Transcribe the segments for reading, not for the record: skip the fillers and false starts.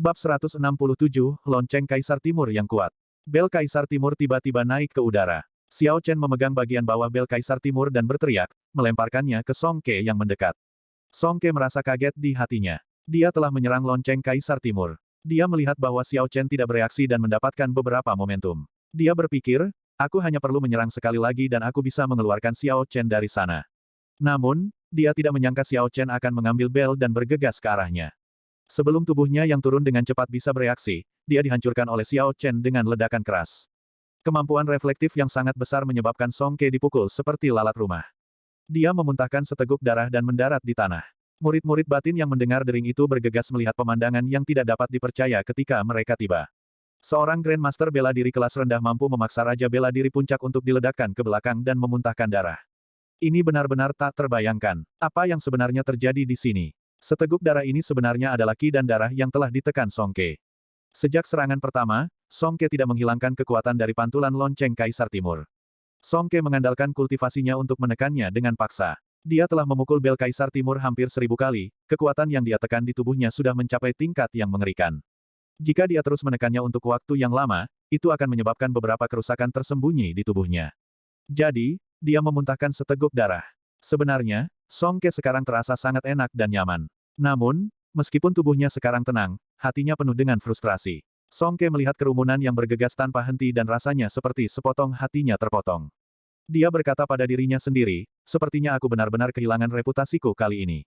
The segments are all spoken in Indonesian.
Bab 167, Lonceng Kaisar Timur yang kuat. Bel Kaisar Timur tiba-tiba naik ke udara. Xiao Chen memegang bagian bawah bel Kaisar Timur dan berteriak, melemparkannya ke Song Ke yang mendekat. Song Ke merasa kaget di hatinya. Dia telah menyerang Lonceng Kaisar Timur. Dia melihat bahwa Xiao Chen tidak bereaksi dan mendapatkan beberapa momentum. Dia berpikir, aku hanya perlu menyerang sekali lagi dan aku bisa mengeluarkan Xiao Chen dari sana. Namun, dia tidak menyangka Xiao Chen akan mengambil bel dan bergegas ke arahnya. Sebelum tubuhnya yang turun dengan cepat bisa bereaksi, dia dihancurkan oleh Xiao Chen dengan ledakan keras. Kemampuan reflektif yang sangat besar menyebabkan Song Ke dipukul seperti lalat rumah. Dia memuntahkan seteguk darah dan mendarat di tanah. Murid-murid batin yang mendengar dering itu bergegas melihat pemandangan yang tidak dapat dipercaya ketika mereka tiba. Seorang Grandmaster bela diri kelas rendah mampu memaksa Raja bela diri puncak untuk diledakkan ke belakang dan memuntahkan darah. Ini benar-benar tak terbayangkan. Apa yang sebenarnya terjadi di sini? Seteguk darah ini sebenarnya adalah ki dan darah yang telah ditekan Song Ke. Sejak serangan pertama, Song Ke tidak menghilangkan kekuatan dari pantulan Lonceng Kaisar Timur. Song Ke mengandalkan kultivasinya untuk menekannya dengan paksa. Dia telah memukul bel Kaisar Timur hampir 1000 kali, kekuatan yang dia tekan di tubuhnya sudah mencapai tingkat yang mengerikan. Jika dia terus menekannya untuk waktu yang lama, itu akan menyebabkan beberapa kerusakan tersembunyi di tubuhnya. Jadi, dia memuntahkan seteguk darah. Sebenarnya, Song Ke sekarang terasa sangat enak dan nyaman. Namun, meskipun tubuhnya sekarang tenang, hatinya penuh dengan frustrasi. Song Ke melihat kerumunan yang bergegas tanpa henti dan rasanya seperti sepotong hatinya terpotong. Dia berkata pada dirinya sendiri, sepertinya aku benar-benar kehilangan reputasiku kali ini.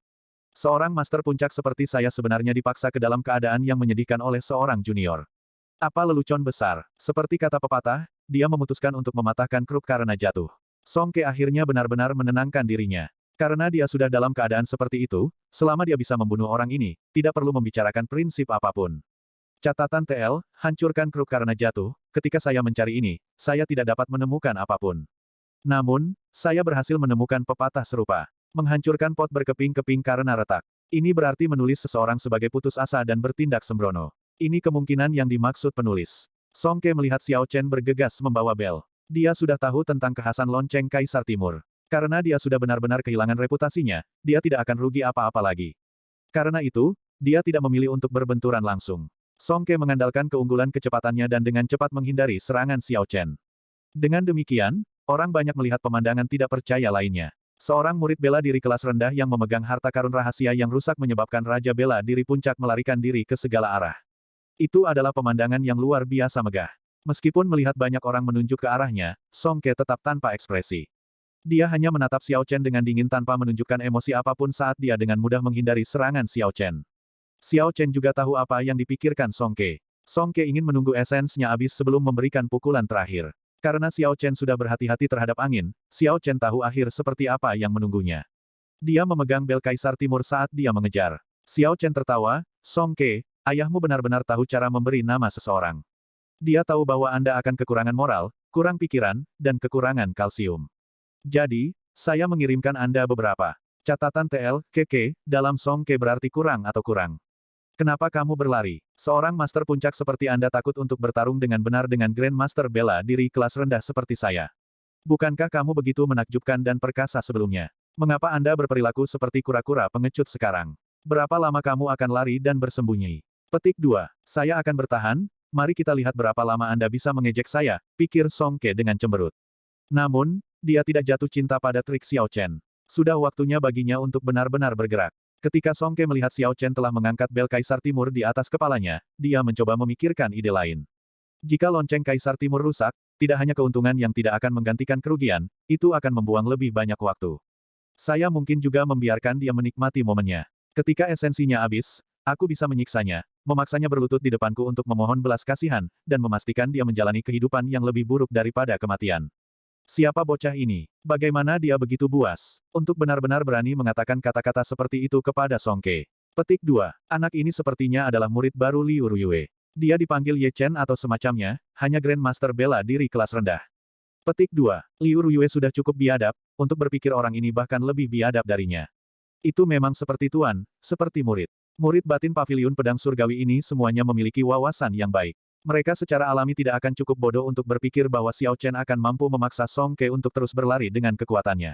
Seorang master puncak seperti saya sebenarnya dipaksa ke dalam keadaan yang menyedihkan oleh seorang junior. Apa lelucon besar, seperti kata pepatah, dia memutuskan untuk mematahkan kruk karena jatuh. Song Ke akhirnya benar-benar menenangkan dirinya. Karena dia sudah dalam keadaan seperti itu, selama dia bisa membunuh orang ini, tidak perlu membicarakan prinsip apapun. Catatan TL, hancurkan kruk karena jatuh, ketika saya mencari ini, saya tidak dapat menemukan apapun. Namun, saya berhasil menemukan pepatah serupa. Menghancurkan pot berkeping-keping karena retak. Ini berarti menulis seseorang sebagai putus asa dan bertindak sembrono. Ini kemungkinan yang dimaksud penulis. Song Ke melihat Xiao Chen bergegas membawa bel. Dia sudah tahu tentang kekhasan Lonceng Kaisar Timur. Karena dia sudah benar-benar kehilangan reputasinya, dia tidak akan rugi apa-apa lagi. Karena itu, dia tidak memilih untuk berbenturan langsung. Song Ke mengandalkan keunggulan kecepatannya dan dengan cepat menghindari serangan Xiao Chen. Dengan demikian, orang banyak melihat pemandangan tidak percaya lainnya. Seorang murid bela diri kelas rendah yang memegang harta karun rahasia yang rusak menyebabkan Raja bela diri puncak melarikan diri ke segala arah. Itu adalah pemandangan yang luar biasa megah. Meskipun melihat banyak orang menunjuk ke arahnya, Song Ke tetap tanpa ekspresi. Dia hanya menatap Xiao Chen dengan dingin tanpa menunjukkan emosi apapun saat dia dengan mudah menghindari serangan Xiao Chen. Xiao Chen juga tahu apa yang dipikirkan Song Ke. Song Ke ingin menunggu esensnya habis sebelum memberikan pukulan terakhir. Karena Xiao Chen sudah berhati-hati terhadap angin, Xiao Chen tahu akhir seperti apa yang menunggunya. Dia memegang bel Kaisar Timur saat dia mengejar. Xiao Chen tertawa, Song Ke, ayahmu benar-benar tahu cara memberi nama seseorang. Dia tahu bahwa Anda akan kekurangan moral, kurang pikiran, dan kekurangan kalsium. Jadi, saya mengirimkan Anda beberapa catatan TL, KK, dalam Song Ke berarti kurang atau kurang. Kenapa kamu berlari? Seorang master puncak seperti Anda takut untuk bertarung dengan benar dengan Grandmaster bela diri kelas rendah seperti saya. Bukankah kamu begitu menakjubkan dan perkasa sebelumnya? Mengapa Anda berperilaku seperti kura-kura pengecut sekarang? Berapa lama kamu akan lari dan bersembunyi? Petik 2. Saya akan bertahan, mari kita lihat berapa lama Anda bisa mengejek saya, pikir Song Ke dengan cemberut. Namun, dia tidak jatuh cinta pada trik Xiao Chen. Sudah waktunya baginya untuk benar-benar bergerak. Ketika Song Ke melihat Xiao Chen telah mengangkat bel Kaisar Timur di atas kepalanya, dia mencoba memikirkan ide lain. Jika lonceng Kaisar Timur rusak, tidak hanya keuntungan yang tidak akan menggantikan kerugian, itu akan membuang lebih banyak waktu. Saya mungkin juga membiarkan dia menikmati momennya. Ketika esensinya habis, aku bisa menyiksanya, memaksanya berlutut di depanku untuk memohon belas kasihan, dan memastikan dia menjalani kehidupan yang lebih buruk daripada kematian. Siapa bocah ini? Bagaimana dia begitu buas? Untuk benar-benar berani mengatakan kata-kata seperti itu kepada Song Ke. Petik 2. Anak ini sepertinya adalah murid baru Liu Ruyue. Dia dipanggil Ye Chen atau semacamnya, hanya Grandmaster bela diri kelas rendah. Petik 2. Liu Ruyue sudah cukup biadab, untuk berpikir orang ini bahkan lebih biadab darinya. Itu memang seperti tuan, seperti murid. Murid batin paviliun pedang surgawi ini semuanya memiliki wawasan yang baik. Mereka secara alami tidak akan cukup bodoh untuk berpikir bahwa Xiao Chen akan mampu memaksa Song Ke untuk terus berlari dengan kekuatannya.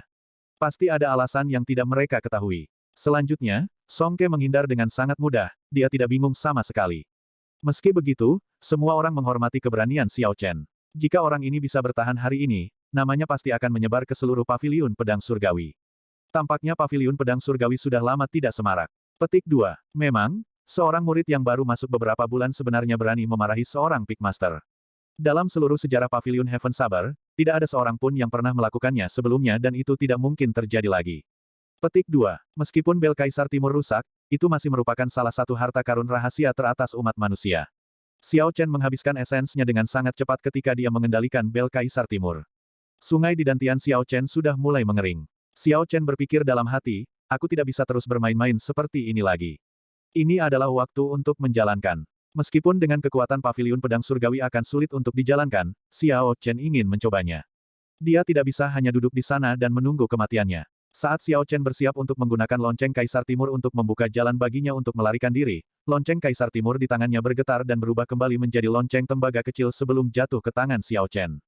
Pasti ada alasan yang tidak mereka ketahui. Selanjutnya, Song Ke menghindar dengan sangat mudah, dia tidak bingung sama sekali. Meski begitu, semua orang menghormati keberanian Xiao Chen. Jika orang ini bisa bertahan hari ini, namanya pasti akan menyebar ke seluruh paviliun pedang surgawi. Tampaknya paviliun pedang surgawi sudah lama tidak semarak. Petik 2. Memang, seorang murid yang baru masuk beberapa bulan sebenarnya berani memarahi seorang Peak Master. Dalam seluruh sejarah paviliun Heaven Saber, tidak ada seorang pun yang pernah melakukannya sebelumnya dan itu tidak mungkin terjadi lagi. Petik 2. Meskipun Bel Kaisar Timur rusak, itu masih merupakan salah satu harta karun rahasia teratas umat manusia. Xiao Chen menghabiskan esensnya dengan sangat cepat ketika dia mengendalikan Bel Kaisar Timur. Sungai di dantian Xiao Chen sudah mulai mengering. Xiao Chen berpikir dalam hati, aku tidak bisa terus bermain-main seperti ini lagi. Ini adalah waktu untuk menjalankan. Meskipun dengan kekuatan paviliun pedang surgawi akan sulit untuk dijalankan, Xiao Chen ingin mencobanya. Dia tidak bisa hanya duduk di sana dan menunggu kematiannya. Saat Xiao Chen bersiap untuk menggunakan lonceng Kaisar Timur untuk membuka jalan baginya untuk melarikan diri, lonceng Kaisar Timur di tangannya bergetar dan berubah kembali menjadi lonceng tembaga kecil sebelum jatuh ke tangan Xiao Chen.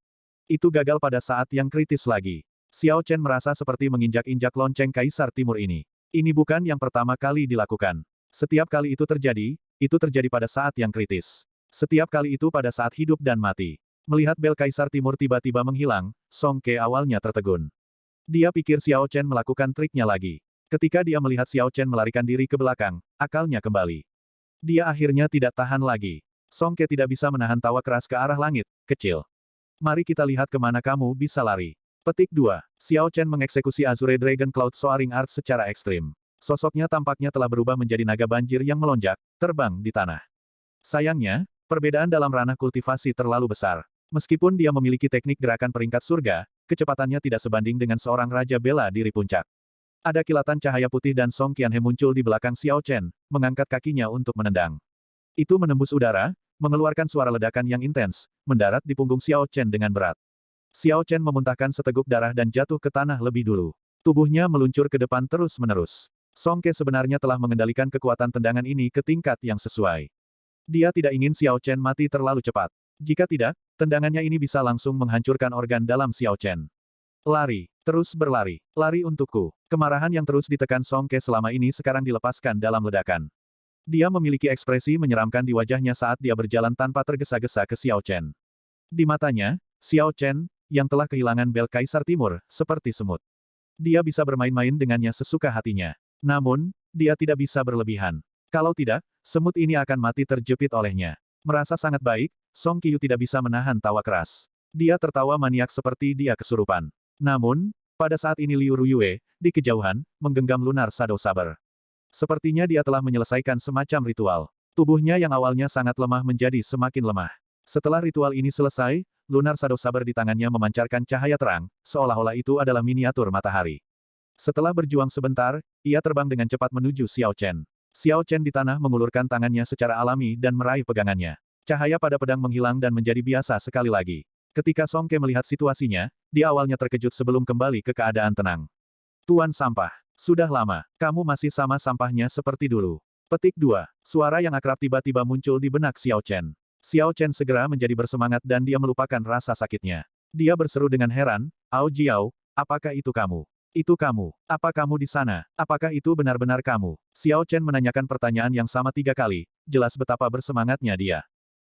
Itu gagal pada saat yang kritis lagi. Xiao Chen merasa seperti menginjak-injak lonceng Kaisar Timur ini. Ini bukan yang pertama kali dilakukan. Setiap kali itu terjadi pada saat yang kritis. Setiap kali itu pada saat hidup dan mati. Melihat Bel Kaisar Timur tiba-tiba menghilang, Song Ke awalnya tertegun. Dia pikir Xiao Chen melakukan triknya lagi. Ketika dia melihat Xiao Chen melarikan diri ke belakang, akalnya kembali. Dia akhirnya tidak tahan lagi. Song Ke tidak bisa menahan tawa keras ke arah langit, kecil. Mari kita lihat kemana kamu bisa lari. Petik 2. Xiao Chen mengeksekusi Azure Dragon Cloud Soaring Art secara ekstrim. Sosoknya tampaknya telah berubah menjadi naga banjir yang melonjak, terbang di tanah. Sayangnya, perbedaan dalam ranah kultivasi terlalu besar. Meskipun dia memiliki teknik gerakan peringkat surga, kecepatannya tidak sebanding dengan seorang raja bela diri puncak. Ada kilatan cahaya putih dan Song Qianhe muncul di belakang Xiao Chen, mengangkat kakinya untuk menendang. Itu menembus udara, mengeluarkan suara ledakan yang intens, mendarat di punggung Xiao Chen dengan berat. Xiao Chen memuntahkan seteguk darah dan jatuh ke tanah lebih dulu. Tubuhnya meluncur ke depan terus-menerus. Song Ke sebenarnya telah mengendalikan kekuatan tendangan ini ke tingkat yang sesuai. Dia tidak ingin Xiao Chen mati terlalu cepat. Jika tidak, tendangannya ini bisa langsung menghancurkan organ dalam Xiao Chen. Lari, terus berlari, lari untukku. Kemarahan yang terus ditekan Song Ke selama ini sekarang dilepaskan dalam ledakan. Dia memiliki ekspresi menyeramkan di wajahnya saat dia berjalan tanpa tergesa-gesa ke Xiao Chen. Di matanya, Xiao Chen, yang telah kehilangan Bel Kaisar Timur, seperti semut. Dia bisa bermain-main dengannya sesuka hatinya. Namun, dia tidak bisa berlebihan. Kalau tidak, semut ini akan mati terjepit olehnya. Merasa sangat baik, Song Qiyu tidak bisa menahan tawa keras. Dia tertawa maniak seperti dia kesurupan. Namun, pada saat ini Liu Ruyue, di kejauhan, menggenggam Lunar Shadow Saber. Sepertinya dia telah menyelesaikan semacam ritual. Tubuhnya yang awalnya sangat lemah menjadi semakin lemah. Setelah ritual ini selesai, Lunar Shadow Saber di tangannya memancarkan cahaya terang, seolah-olah itu adalah miniatur matahari. Setelah berjuang sebentar, ia terbang dengan cepat menuju Xiao Chen. Xiao Chen di tanah mengulurkan tangannya secara alami dan meraih pegangannya. Cahaya pada pedang menghilang dan menjadi biasa sekali lagi. Ketika Song Ke melihat situasinya, dia awalnya terkejut sebelum kembali ke keadaan tenang. Tuan Sampah, sudah lama, kamu masih sama sampahnya seperti dulu. Petik 2. Suara yang akrab tiba-tiba muncul di benak Xiao Chen. Xiao Chen segera menjadi bersemangat dan dia melupakan rasa sakitnya. Dia berseru dengan heran, Ao Jiao, apakah itu kamu? Itu kamu. Apa kamu di sana? Apakah itu benar-benar kamu? Xiao Chen menanyakan pertanyaan yang sama 3 kali, jelas betapa bersemangatnya dia.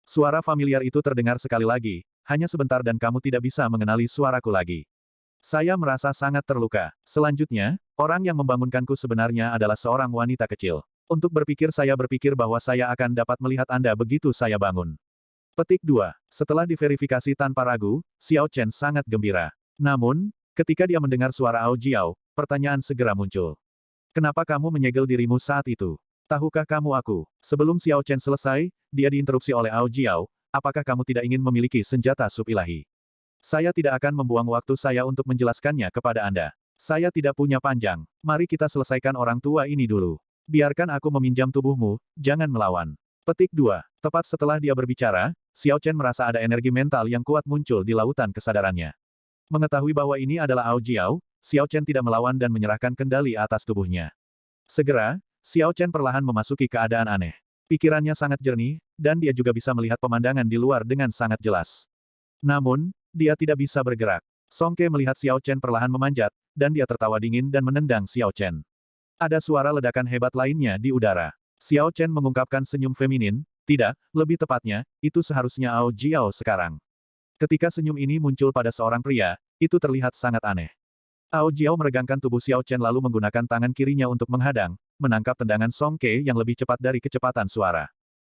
Suara familiar itu terdengar sekali lagi, hanya sebentar dan kamu tidak bisa mengenali suaraku lagi. Saya merasa sangat terluka. Selanjutnya, orang yang membangunkanku sebenarnya adalah seorang wanita kecil. Untuk berpikir saya berpikir bahwa saya akan dapat melihat Anda begitu saya bangun. Petik 2. Setelah diverifikasi tanpa ragu, Xiao Chen sangat gembira. Namun, ketika dia mendengar suara Ao Jiao, pertanyaan segera muncul. Kenapa kamu menyegel dirimu saat itu? Tahukah kamu aku? Sebelum Xiao Chen selesai, dia diinterupsi oleh Ao Jiao, apakah kamu tidak ingin memiliki senjata sub ilahi? Saya tidak akan membuang waktu saya untuk menjelaskannya kepada Anda. Saya tidak punya panjang. Mari kita selesaikan orang tua ini dulu. Biarkan aku meminjam tubuhmu, jangan melawan. Petik 2. Tepat setelah dia berbicara, Xiao Chen merasa ada energi mental yang kuat muncul di lautan kesadarannya. Mengetahui bahwa ini adalah Ao Jiao, Xiao Chen tidak melawan dan menyerahkan kendali atas tubuhnya. Segera, Xiao Chen perlahan memasuki keadaan aneh. Pikirannya sangat jernih, dan dia juga bisa melihat pemandangan di luar dengan sangat jelas. Namun, dia tidak bisa bergerak. Song Ke melihat Xiao Chen perlahan memanjat, dan dia tertawa dingin dan menendang Xiao Chen. Ada suara ledakan hebat lainnya di udara. Xiao Chen mengungkapkan senyum feminin, Tidak, lebih tepatnya, itu seharusnya Ao Jiao sekarang. Ketika senyum ini muncul pada seorang pria, itu terlihat sangat aneh. Ao Jiao meregangkan tubuh Xiao Chen lalu menggunakan tangan kirinya untuk menghadang, menangkap tendangan Song Ke yang lebih cepat dari kecepatan suara.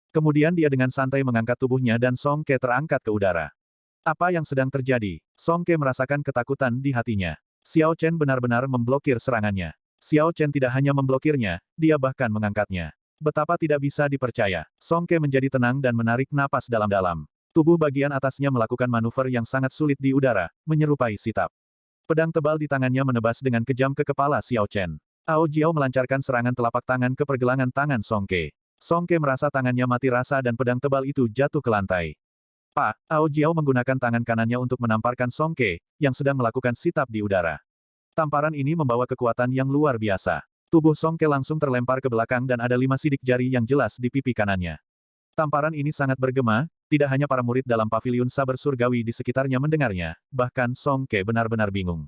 Kemudian dia dengan santai mengangkat tubuhnya dan Song Ke terangkat ke udara. Apa yang sedang terjadi? Song Ke merasakan ketakutan di hatinya. Xiao Chen benar-benar memblokir serangannya. Xiao Chen tidak hanya memblokirnya, dia bahkan mengangkatnya. Betapa tidak bisa dipercaya. Song Ke menjadi tenang dan menarik napas dalam-dalam. Tubuh bagian atasnya melakukan manuver yang sangat sulit di udara, menyerupai sitap. Pedang tebal di tangannya menebas dengan kejam ke kepala Xiao Chen. Ao Jiao melancarkan serangan telapak tangan ke pergelangan tangan Song Ke. Song Ke merasa tangannya mati rasa dan pedang tebal itu jatuh ke lantai. Pak, Ao Jiao menggunakan tangan kanannya untuk menamparkan Song Ke, yang sedang melakukan sitap di udara. Tamparan ini membawa kekuatan yang luar biasa. Tubuh Song Ke langsung terlempar ke belakang dan ada 5 sidik jari yang jelas di pipi kanannya. Tamparan ini sangat bergema, tidak hanya para murid dalam paviliun saber surgawi di sekitarnya mendengarnya, bahkan Song Ke benar-benar bingung.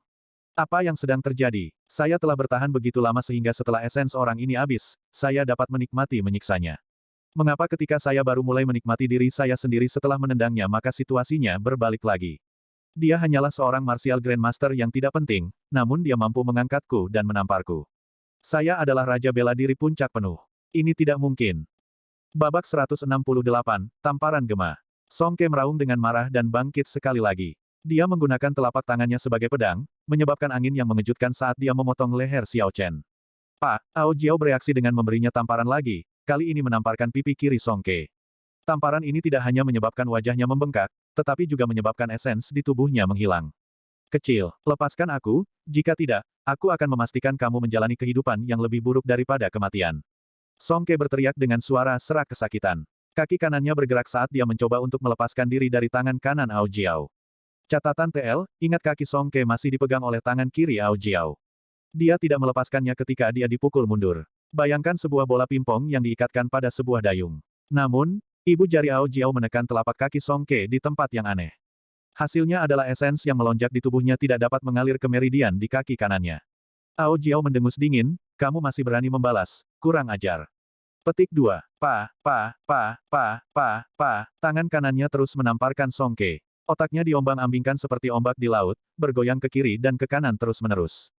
Apa yang sedang terjadi? Saya telah bertahan begitu lama sehingga setelah esens orang ini habis, saya dapat menikmati menyiksanya. Mengapa ketika saya baru mulai menikmati diri saya sendiri setelah menendangnya maka situasinya berbalik lagi? Dia hanyalah seorang martial grandmaster yang tidak penting, namun dia mampu mengangkatku dan menamparku. Saya adalah Raja Bela Diri Puncak Penuh. Ini tidak mungkin. Babak 168, Tamparan Gema. Song Ke meraung dengan marah dan bangkit sekali lagi. Dia menggunakan telapak tangannya sebagai pedang, menyebabkan angin yang mengejutkan saat dia memotong leher Xiao Chen. Pak, Ao Jiao bereaksi dengan memberinya tamparan lagi, kali ini menamparkan pipi kiri Song Ke. Tamparan ini tidak hanya menyebabkan wajahnya membengkak, tetapi juga menyebabkan esens di tubuhnya menghilang. Kecil, lepaskan aku, jika tidak, aku akan memastikan kamu menjalani kehidupan yang lebih buruk daripada kematian. Song Ke berteriak dengan suara serak kesakitan. Kaki kanannya bergerak saat dia mencoba untuk melepaskan diri dari tangan kanan Ao Jiao. Catatan TL, ingat kaki Song Ke masih dipegang oleh tangan kiri Ao Jiao. Dia tidak melepaskannya ketika dia dipukul mundur. Bayangkan sebuah bola pimpong yang diikatkan pada sebuah dayung. Namun, ibu jari Ao Jiao menekan telapak kaki Song Ke di tempat yang aneh. Hasilnya adalah esens yang melonjak di tubuhnya tidak dapat mengalir ke meridian di kaki kanannya. Ao Jiao mendengus dingin, kamu masih berani membalas, kurang ajar. Petik 2. Tangan kanannya terus menamparkan Song Ke. Otaknya diombang-ambingkan seperti ombak di laut, bergoyang ke kiri dan ke kanan terus-menerus.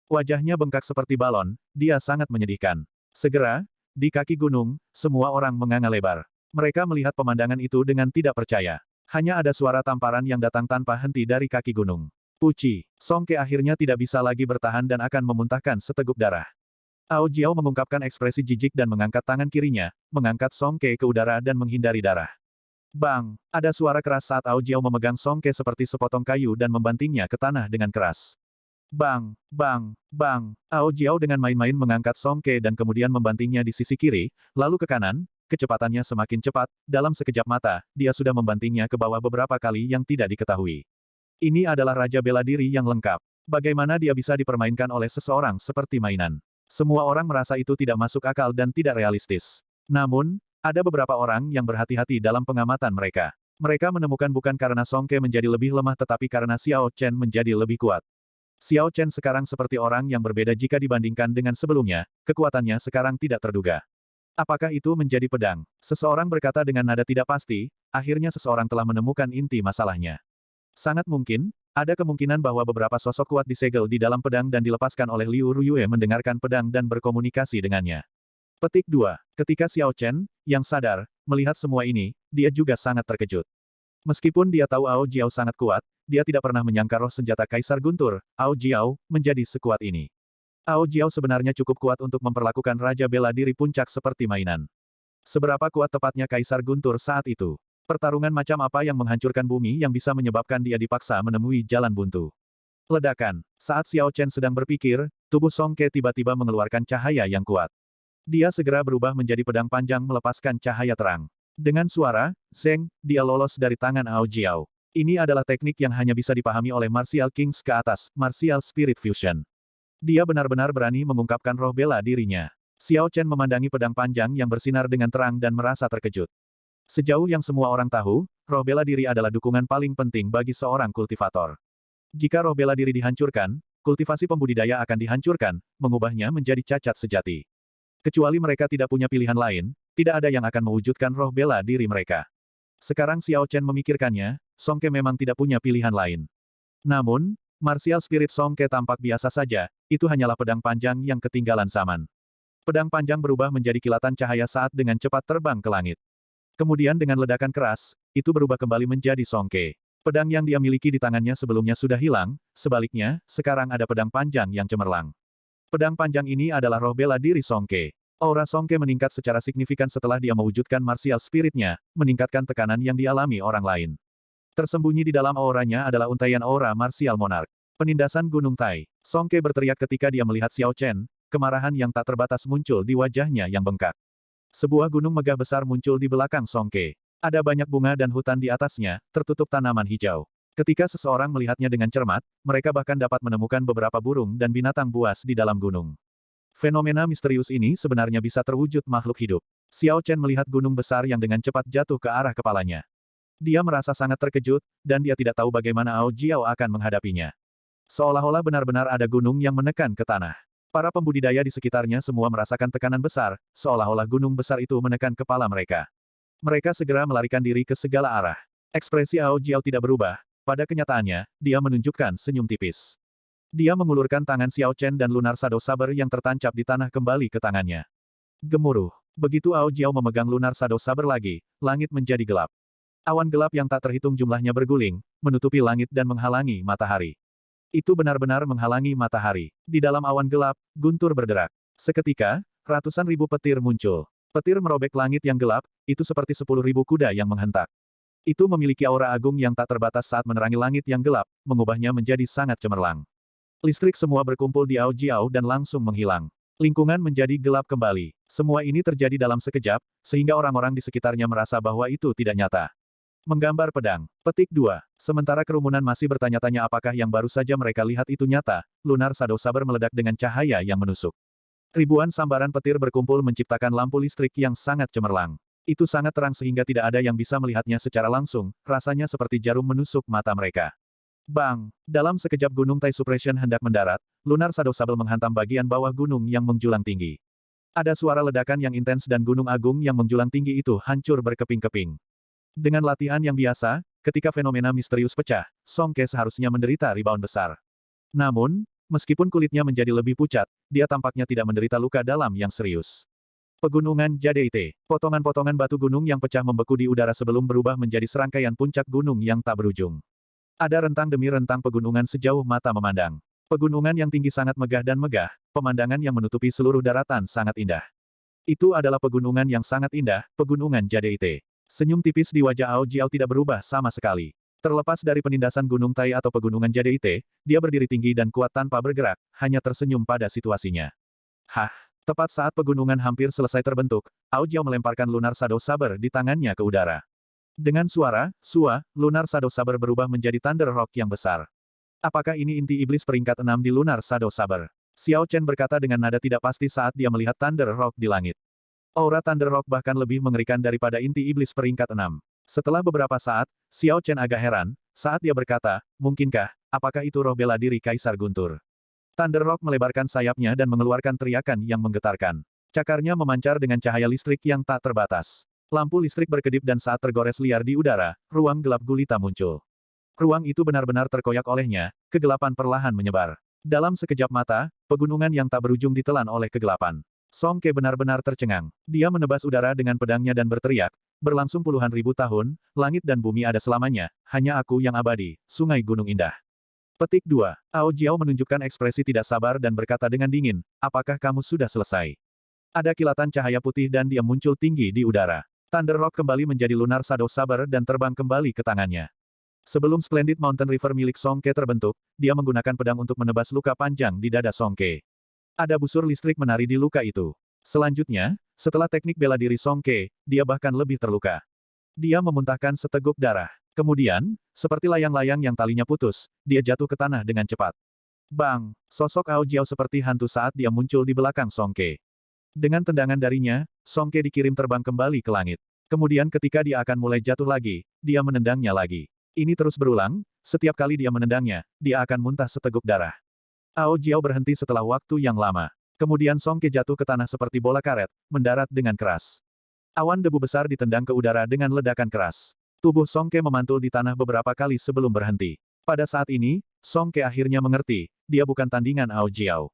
Wajahnya bengkak seperti balon, dia sangat menyedihkan. Segera, di kaki gunung, semua orang menganga lebar. Mereka melihat pemandangan itu dengan tidak percaya. Hanya ada suara tamparan yang datang tanpa henti dari kaki gunung. Puci, Song Ke akhirnya tidak bisa lagi bertahan dan akan memuntahkan seteguk darah. Ao Jiao mengungkapkan ekspresi jijik dan mengangkat tangan kirinya, mengangkat Song Ke ke udara dan menghindari darah. Bang! Ada suara keras saat Ao Jiao memegang Song Ke seperti sepotong kayu dan membantingnya ke tanah dengan keras. Bang! Bang! Bang! Ao Jiao dengan main-main mengangkat Song Ke dan kemudian membantingnya di sisi kiri, lalu ke kanan. Kecepatannya semakin cepat, dalam sekejap mata, dia sudah membantingnya ke bawah beberapa kali yang tidak diketahui. Ini adalah Raja Bela Diri yang lengkap. Bagaimana dia bisa dipermainkan oleh seseorang seperti mainan? Semua orang merasa itu tidak masuk akal dan tidak realistis. Namun, ada beberapa orang yang berhati-hati dalam pengamatan mereka. Mereka menemukan bukan karena Song Ke menjadi lebih lemah tetapi karena Xiao Chen menjadi lebih kuat. Xiao Chen sekarang seperti orang yang berbeda jika dibandingkan dengan sebelumnya, kekuatannya sekarang tidak terduga. Apakah itu menjadi pedang? Seseorang berkata dengan nada tidak pasti, akhirnya seseorang telah menemukan inti masalahnya. Sangat mungkin, ada kemungkinan bahwa beberapa sosok kuat disegel di dalam pedang dan dilepaskan oleh Liu Ruyue mendengarkan pedang dan berkomunikasi dengannya. Petik 2. Ketika Xiao Chen, yang sadar, melihat semua ini, dia juga sangat terkejut. Meskipun dia tahu Ao Jiao sangat kuat, dia tidak pernah menyangka roh senjata Kaisar Guntur, Ao Jiao, menjadi sekuat ini. Ao Jiao sebenarnya cukup kuat untuk memperlakukan Raja Bela Diri Puncak seperti mainan. Seberapa kuat tepatnya Kaisar Guntur saat itu? Pertarungan macam apa yang menghancurkan bumi yang bisa menyebabkan dia dipaksa menemui jalan buntu? Ledakan. Saat Xiao Chen sedang berpikir, tubuh Song Ke tiba-tiba mengeluarkan cahaya yang kuat. Dia segera berubah menjadi pedang panjang melepaskan cahaya terang. Dengan suara, zeng, dia lolos dari tangan Ao Jiao. Ini adalah teknik yang hanya bisa dipahami oleh Martial Kings ke atas, Martial Spirit Fusion. Dia benar-benar berani mengungkapkan roh bela dirinya. Xiao Chen memandangi pedang panjang yang bersinar dengan terang dan merasa terkejut. Sejauh yang semua orang tahu, roh bela diri adalah dukungan paling penting bagi seorang kultivator. Jika roh bela diri dihancurkan, kultivasi pembudidaya akan dihancurkan, mengubahnya menjadi cacat sejati. Kecuali mereka tidak punya pilihan lain, tidak ada yang akan mewujudkan roh bela diri mereka. Sekarang Xiao Chen memikirkannya, Song Ke memang tidak punya pilihan lain. Namun, martial spirit Song Ke tampak biasa saja, itu hanyalah pedang panjang yang ketinggalan zaman. Pedang panjang berubah menjadi kilatan cahaya saat dengan cepat terbang ke langit. Kemudian dengan ledakan keras, itu berubah kembali menjadi Song Ke. Pedang yang dia miliki di tangannya sebelumnya sudah hilang, sebaliknya, sekarang ada pedang panjang yang cemerlang. Pedang panjang ini adalah roh bela diri Song Ke. Aura Song Ke meningkat secara signifikan setelah dia mewujudkan martial spiritnya, meningkatkan tekanan yang dialami orang lain. Tersembunyi di dalam auranya adalah untaian aura martial monark. Penindasan Gunung Tai. Song Ke berteriak ketika dia melihat Xiao Chen, kemarahan yang tak terbatas muncul di wajahnya yang bengkak. Sebuah gunung megah besar muncul di belakang Song Ke. Ada banyak bunga dan hutan di atasnya, tertutup tanaman hijau. Ketika seseorang melihatnya dengan cermat, mereka bahkan dapat menemukan beberapa burung dan binatang buas di dalam gunung. Fenomena misterius ini sebenarnya bisa terwujud makhluk hidup. Xiao Chen melihat gunung besar yang dengan cepat jatuh ke arah kepalanya. Dia merasa sangat terkejut, dan dia tidak tahu bagaimana Ao Jiao akan menghadapinya. Seolah-olah benar-benar ada gunung yang menekan ke tanah. Para pembudidaya di sekitarnya semua merasakan tekanan besar, seolah-olah gunung besar itu menekan kepala mereka. Mereka segera melarikan diri ke segala arah. Ekspresi Ao Jiao tidak berubah, pada kenyataannya, dia menunjukkan senyum tipis. Dia mengulurkan tangan Xiao Chen dan lunar shadow saber yang tertancap di tanah kembali ke tangannya. Gemuruh. Begitu Ao Jiao memegang lunar shadow saber lagi, langit menjadi gelap. Awan gelap yang tak terhitung jumlahnya berguling, menutupi langit dan menghalangi matahari. Itu benar-benar menghalangi matahari. Di dalam awan gelap, guntur berderak. Seketika, ratusan ribu petir muncul. Petir merobek langit yang gelap, itu seperti 10.000 kuda yang menghentak. Itu memiliki aura agung yang tak terbatas saat menerangi langit yang gelap, mengubahnya menjadi sangat cemerlang. Listrik semua berkumpul di Ao Jiao dan langsung menghilang. Lingkungan menjadi gelap kembali. Semua ini terjadi dalam sekejap, sehingga orang-orang di sekitarnya merasa bahwa itu tidak nyata. Menggambar pedang. Petik 2. Sementara kerumunan masih bertanya-tanya apakah yang baru saja mereka lihat itu nyata, lunar shadow saber meledak dengan cahaya yang menusuk. Ribuan sambaran petir berkumpul menciptakan lampu listrik yang sangat cemerlang. Itu sangat terang sehingga tidak ada yang bisa melihatnya secara langsung, rasanya seperti jarum menusuk mata mereka. Bang! Dalam sekejap Gunung Tai Suppression hendak mendarat, lunar shadow saber menghantam bagian bawah gunung yang menjulang tinggi. Ada suara ledakan yang intens dan gunung agung yang menjulang tinggi itu hancur berkeping-keping. Dengan latihan yang biasa, ketika fenomena misterius pecah, Song Ke seharusnya menderita rebound besar. Namun, meskipun kulitnya menjadi lebih pucat, dia tampaknya tidak menderita luka dalam yang serius. Pegunungan Jadeite. Potongan-potongan batu gunung yang pecah membeku di udara sebelum berubah menjadi serangkaian puncak gunung yang tak berujung. Ada rentang demi rentang pegunungan sejauh mata memandang. Pegunungan yang tinggi sangat megah dan megah, pemandangan yang menutupi seluruh daratan sangat indah. Itu adalah pegunungan yang sangat indah, pegunungan Jadeite. Senyum tipis di wajah Ao Jiao tidak berubah sama sekali. Terlepas dari penindasan Gunung Tai atau pegunungan Jadeite, dia berdiri tinggi dan kuat tanpa bergerak, hanya tersenyum pada situasinya. Hah! Tepat saat pegunungan hampir selesai terbentuk, Ao Jiao melemparkan lunar shadow saber di tangannya ke udara. Dengan suara, "Sua", lunar shadow saber berubah menjadi Thunder Rock yang besar. Apakah ini inti iblis peringkat 6 di lunar shadow saber? Xiao Chen berkata dengan nada tidak pasti saat dia melihat Thunder Rock di langit. Aura Thunder Rock bahkan lebih mengerikan daripada inti iblis peringkat 6. Setelah beberapa saat, Xiao Chen agak heran, saat dia berkata, "Mungkinkah, apakah itu roh bela diri Kaisar Guntur?" Thunder Rock melebarkan sayapnya dan mengeluarkan teriakan yang menggetarkan. Cakarnya memancar dengan cahaya listrik yang tak terbatas. Lampu listrik berkedip dan saat tergores liar di udara, ruang gelap gulita muncul. Ruang itu benar-benar terkoyak olehnya, kegelapan perlahan menyebar. Dalam sekejap mata, pegunungan yang tak berujung ditelan oleh kegelapan. Song Ke benar-benar tercengang. Dia menebas udara dengan pedangnya dan berteriak, "Berlangsung puluhan ribu tahun, langit dan bumi ada selamanya, hanya aku yang abadi, Sungai Gunung Indah." Petik 2. Ao Jiao menunjukkan ekspresi tidak sabar dan berkata dengan dingin, "Apakah kamu sudah selesai?" Ada kilatan cahaya putih dan dia muncul tinggi di udara. Thunder Rock kembali menjadi lunar shadow saber dan terbang kembali ke tangannya. Sebelum Splendid Mountain River milik Song Ke terbentuk, dia menggunakan pedang untuk menebas luka panjang di dada Song Ke. Ada busur listrik menari di luka itu. Selanjutnya, setelah teknik bela diri Song Ke, dia bahkan lebih terluka. Dia memuntahkan seteguk darah. Kemudian, seperti layang-layang yang talinya putus, dia jatuh ke tanah dengan cepat. Bang! Sosok Ao Jiao seperti hantu saat dia muncul di belakang Song Ke. Dengan tendangan darinya, Song Ke dikirim terbang kembali ke langit. Kemudian ketika dia akan mulai jatuh lagi, dia menendangnya lagi. Ini terus berulang, setiap kali dia menendangnya, dia akan muntah seteguk darah. Ao Jiao berhenti setelah waktu yang lama. Kemudian Song Ke jatuh ke tanah seperti bola karet, mendarat dengan keras. Awan debu besar ditendang ke udara dengan ledakan keras. Tubuh Song Ke memantul di tanah beberapa kali sebelum berhenti. Pada saat ini, Song Ke akhirnya mengerti, dia bukan tandingan Ao Jiao.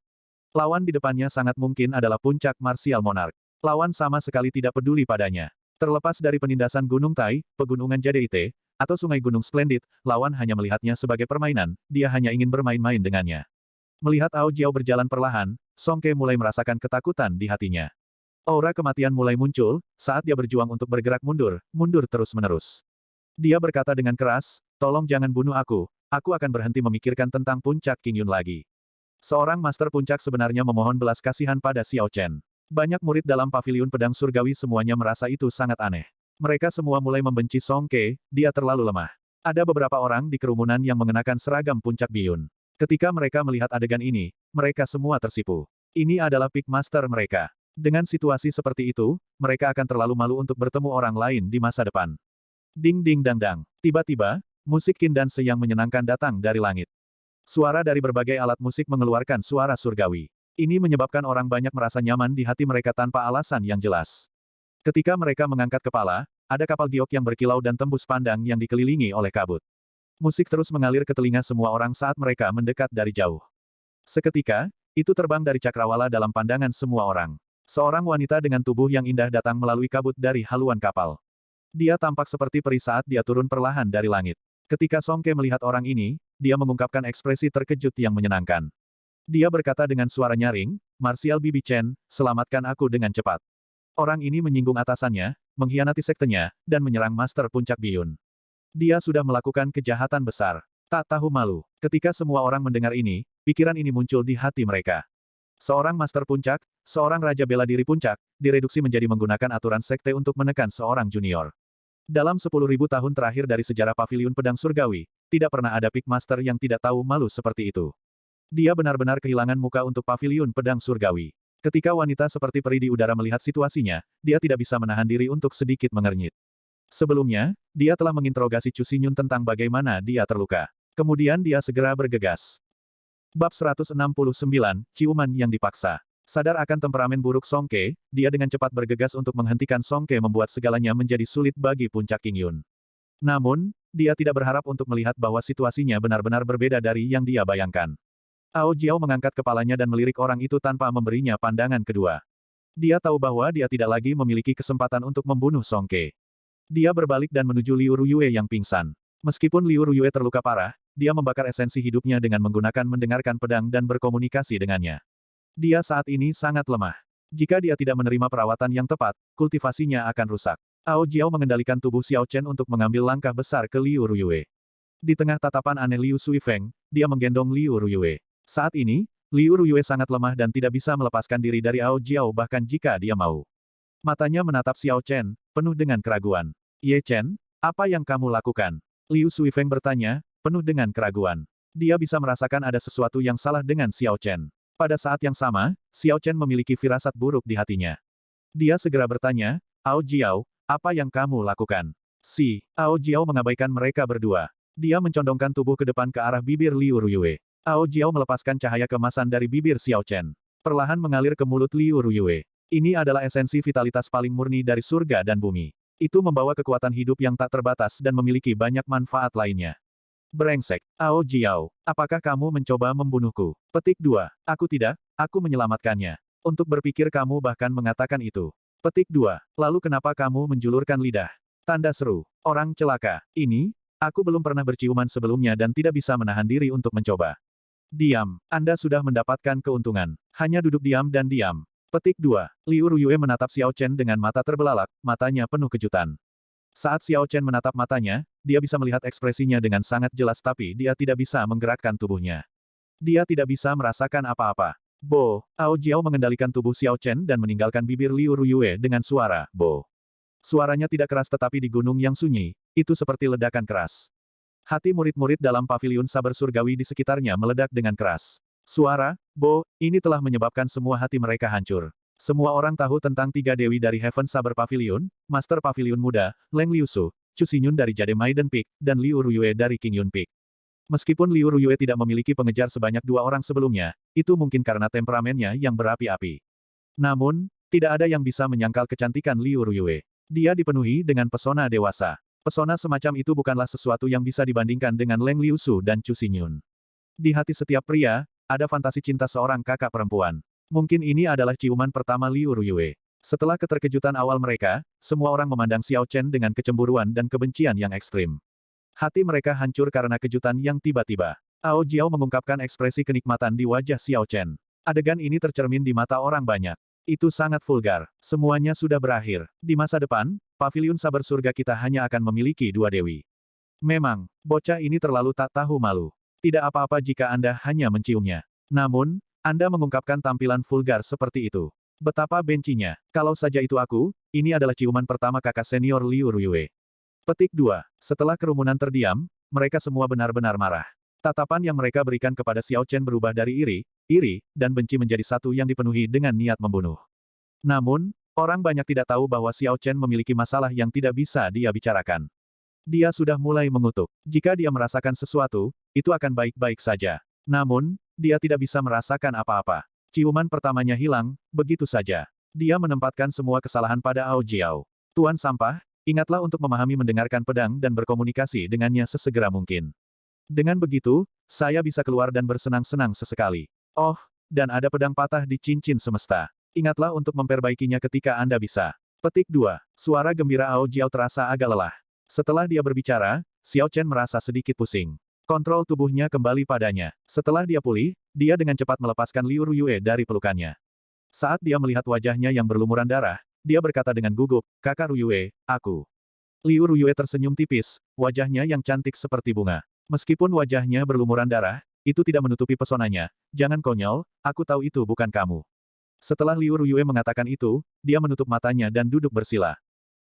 Lawan di depannya sangat mungkin adalah puncak martial monarch. Lawan sama sekali tidak peduli padanya. Terlepas dari penindasan Gunung Tai, Pegunungan Jade, atau Sungai Gunung Splendid, lawan hanya melihatnya sebagai permainan, dia hanya ingin bermain-main dengannya. Melihat Ao Jiao berjalan perlahan, Song Ke mulai merasakan ketakutan di hatinya. Aura kematian mulai muncul, saat dia berjuang untuk bergerak mundur terus-menerus. Dia berkata dengan keras, tolong jangan bunuh aku akan berhenti memikirkan tentang puncak King Yun lagi. Seorang master puncak sebenarnya memohon belas kasihan pada Xiao Chen. Banyak murid dalam paviliun pedang surgawi semuanya merasa itu sangat aneh. Mereka semua mulai membenci Song Ke, dia terlalu lemah. Ada beberapa orang di kerumunan yang mengenakan seragam puncak biyun. Ketika mereka melihat adegan ini, mereka semua tersipu. Ini adalah peak master mereka. Dengan situasi seperti itu, mereka akan terlalu malu untuk bertemu orang lain di masa depan. Ding ding dang dang. Tiba-tiba, musik Qin dan Se yang menyenangkan datang dari langit. Suara dari berbagai alat musik mengeluarkan suara surgawi. Ini menyebabkan orang banyak merasa nyaman di hati mereka tanpa alasan yang jelas. Ketika mereka mengangkat kepala, ada kapal giok yang berkilau dan tembus pandang yang dikelilingi oleh kabut. Musik terus mengalir ke telinga semua orang saat mereka mendekat dari jauh. Seketika, itu terbang dari cakrawala dalam pandangan semua orang. Seorang wanita dengan tubuh yang indah datang melalui kabut dari haluan kapal. Dia tampak seperti peri saat dia turun perlahan dari langit. Ketika Song Ke melihat orang ini, dia mengungkapkan ekspresi terkejut yang menyenangkan. Dia berkata dengan suara nyaring, Martial Bibi Chen, selamatkan aku dengan cepat. Orang ini menyinggung atasannya, mengkhianati sektenya, dan menyerang Master Puncak Biyun. Dia sudah melakukan kejahatan besar. Tak tahu malu. Ketika semua orang mendengar ini, pikiran ini muncul di hati mereka. Seorang Master Puncak, seorang Raja Bela Diri Puncak, direduksi menjadi menggunakan aturan sekte untuk menekan seorang junior. Dalam 10.000 tahun terakhir dari sejarah paviliun pedang surgawi, tidak pernah ada Peak Master yang tidak tahu malu seperti itu. Dia benar-benar kehilangan muka untuk paviliun pedang surgawi. Ketika wanita seperti peri di udara melihat situasinya, dia tidak bisa menahan diri untuk sedikit mengernyit. Sebelumnya, dia telah menginterogasi Chu Xinyun tentang bagaimana dia terluka. Kemudian dia segera bergegas. Bab 169, Ciuman yang dipaksa. Sadar akan temperamen buruk Song Ke, dia dengan cepat bergegas untuk menghentikan Song Ke membuat segalanya menjadi sulit bagi puncak King Yun. Namun, dia tidak berharap untuk melihat bahwa situasinya benar-benar berbeda dari yang dia bayangkan. Ao Jiao mengangkat kepalanya dan melirik orang itu tanpa memberinya pandangan kedua. Dia tahu bahwa dia tidak lagi memiliki kesempatan untuk membunuh Song Ke. Dia berbalik dan menuju Liu Ruyue yang pingsan. Meskipun Liu Ruyue terluka parah, dia membakar esensi hidupnya dengan menggunakan mendengarkan pedang dan berkomunikasi dengannya. Dia saat ini sangat lemah. Jika dia tidak menerima perawatan yang tepat, kultivasinya akan rusak. Ao Jiao mengendalikan tubuh Xiao Chen untuk mengambil langkah besar ke Liu Ruyue. Di tengah tatapan aneh Liu Suifeng, dia menggendong Liu Ruyue. Saat ini, Liu Ruyue sangat lemah dan tidak bisa melepaskan diri dari Ao Jiao bahkan jika dia mau. Matanya menatap Xiao Chen, penuh dengan keraguan. Ye Chen, apa yang kamu lakukan? Liu Suifeng bertanya, penuh dengan keraguan. Dia bisa merasakan ada sesuatu yang salah dengan Xiao Chen. Pada saat yang sama, Xiao Chen memiliki firasat buruk di hatinya. Dia segera bertanya, Ao Jiao, apa yang kamu lakukan? Ao Jiao mengabaikan mereka berdua. Dia mencondongkan tubuh ke depan ke arah bibir Liu Ruyue. Ao Jiao melepaskan cahaya kemasan dari bibir Xiao Chen. Perlahan mengalir ke mulut Liu Ruyue. Ini adalah esensi vitalitas paling murni dari surga dan bumi. Itu membawa kekuatan hidup yang tak terbatas dan memiliki banyak manfaat lainnya. Brengsek, Ao Jiao, apakah kamu mencoba membunuhku? Petik 2. Aku tidak, aku menyelamatkannya. Untuk berpikir kamu bahkan mengatakan itu. Petik 2. Lalu kenapa kamu menjulurkan lidah? Tanda seru. Orang celaka. Ini, aku belum pernah berciuman sebelumnya dan tidak bisa menahan diri untuk mencoba. Diam, Anda sudah mendapatkan keuntungan. Hanya duduk diam dan diam. Petik 2. Liu Ruyue menatap Xiao Chen dengan mata terbelalak, matanya penuh kejutan. Saat Xiao Chen menatap matanya, dia bisa melihat ekspresinya dengan sangat jelas tapi dia tidak bisa menggerakkan tubuhnya. Dia tidak bisa merasakan apa-apa. Bo, Ao Jiao mengendalikan tubuh Xiao Chen dan meninggalkan bibir Liu Ruyue dengan suara, Bo. Suaranya tidak keras tetapi di gunung yang sunyi, itu seperti ledakan keras. Hati murid-murid dalam paviliun saber surgawi di sekitarnya meledak dengan keras. Suara, Bo, ini telah menyebabkan semua hati mereka hancur. Semua orang tahu tentang tiga dewi dari Heaven Saber Pavilion, Master Pavilion Muda, Leng Liusu, Chu Xinyun dari Jade Maiden Peak, dan Liu Ruyue dari King Yun Peak. Meskipun Liu Ruyue tidak memiliki pengejar sebanyak dua orang sebelumnya, itu mungkin karena temperamennya yang berapi-api. Namun, tidak ada yang bisa menyangkal kecantikan Liu Ruyue. Dia dipenuhi dengan pesona dewasa. Pesona semacam itu bukanlah sesuatu yang bisa dibandingkan dengan Leng Liusu dan Chu Xinyun. Di hati setiap pria, ada fantasi cinta seorang kakak perempuan. Mungkin ini adalah ciuman pertama Liu Ruyue. Setelah keterkejutan awal mereka, semua orang memandang Xiao Chen dengan kecemburuan dan kebencian yang ekstrim. Hati mereka hancur karena kejutan yang tiba-tiba. Ao Jiao mengungkapkan ekspresi kenikmatan di wajah Xiao Chen. Adegan ini tercermin di mata orang banyak. Itu sangat vulgar. Semuanya sudah berakhir. Di masa depan, paviliun saber surga kita hanya akan memiliki dua dewi. Memang, bocah ini terlalu tak tahu malu. Tidak apa-apa jika Anda hanya menciumnya. Namun, Anda mengungkapkan tampilan vulgar seperti itu. Betapa bencinya. Kalau saja itu aku, ini adalah ciuman pertama kakak senior Liu Ruyue. Petik 2. Setelah kerumunan terdiam, mereka semua benar-benar marah. Tatapan yang mereka berikan kepada Xiao Chen berubah dari iri, dan benci menjadi satu yang dipenuhi dengan niat membunuh. Namun, orang banyak tidak tahu bahwa Xiao Chen memiliki masalah yang tidak bisa dia bicarakan. Dia sudah mulai mengutuk. Jika dia merasakan sesuatu, itu akan baik-baik saja. Namun, dia tidak bisa merasakan apa-apa. Ciuman pertamanya hilang, begitu saja. Dia menempatkan semua kesalahan pada Ao Jiao. Tuan Sampah, ingatlah untuk memahami mendengarkan pedang dan berkomunikasi dengannya sesegera mungkin. Dengan begitu, saya bisa keluar dan bersenang-senang sesekali. Oh, dan ada pedang patah di cincin semesta. Ingatlah untuk memperbaikinya ketika Anda bisa. Petik 2. Suara gembira Ao Jiao terasa agak lelah. Setelah dia berbicara, Xiao Chen merasa sedikit pusing. Kontrol tubuhnya kembali padanya. Setelah dia pulih, dia dengan cepat melepaskan Liu Ruyue dari pelukannya. Saat dia melihat wajahnya yang berlumuran darah, dia berkata dengan gugup, "Kakak Ruyue, aku." Liu Ruyue tersenyum tipis, wajahnya yang cantik seperti bunga. Meskipun wajahnya berlumuran darah, itu tidak menutupi pesonanya. "Jangan konyol, aku tahu itu bukan kamu." Setelah Liu Ruyue mengatakan itu, dia menutup matanya dan duduk bersila.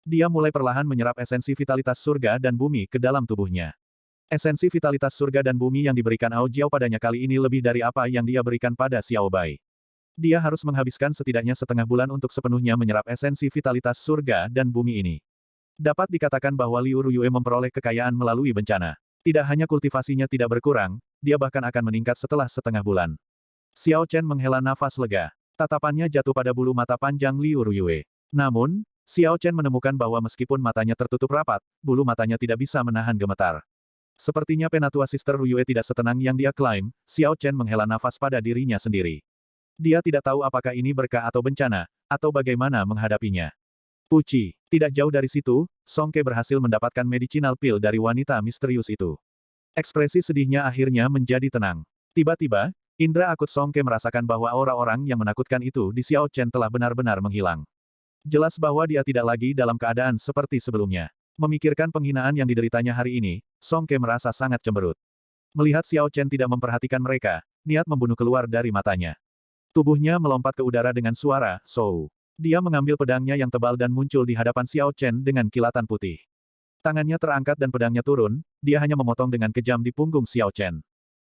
Dia mulai perlahan menyerap esensi vitalitas surga dan bumi ke dalam tubuhnya. Esensi vitalitas surga dan bumi yang diberikan Ao Jiao padanya kali ini lebih dari apa yang dia berikan pada Xiao Bai. Dia harus menghabiskan setidaknya setengah bulan untuk sepenuhnya menyerap esensi vitalitas surga dan bumi ini. Dapat dikatakan bahwa Liu Ruyue memperoleh kekayaan melalui bencana. Tidak hanya kultivasinya tidak berkurang, dia bahkan akan meningkat setelah setengah bulan. Xiao Chen menghela nafas lega. Tatapannya jatuh pada bulu mata panjang Liu Ruyue. Namun, Xiao Chen menemukan bahwa meskipun matanya tertutup rapat, bulu matanya tidak bisa menahan gemetar. Sepertinya penatua Sister Ruyue tidak setenang yang dia klaim, Xiao Chen menghela nafas pada dirinya sendiri. Dia tidak tahu apakah ini berkah atau bencana, atau bagaimana menghadapinya. Puci, tidak jauh dari situ, Song Ke berhasil mendapatkan medicinal pill dari wanita misterius itu. Ekspresi sedihnya akhirnya menjadi tenang. Tiba-tiba, indera akut Song Ke merasakan bahwa aura orang yang menakutkan itu di Xiao Chen telah benar-benar menghilang. Jelas bahwa dia tidak lagi dalam keadaan seperti sebelumnya. Memikirkan penghinaan yang dideritanya hari ini, Song Ke merasa sangat cemberut. Melihat Xiao Chen tidak memperhatikan mereka, niat membunuh keluar dari matanya. Tubuhnya melompat ke udara dengan suara, "Sou." Dia mengambil pedangnya yang tebal dan muncul di hadapan Xiao Chen dengan kilatan putih. Tangannya terangkat dan pedangnya turun, dia hanya memotong dengan kejam di punggung Xiao Chen.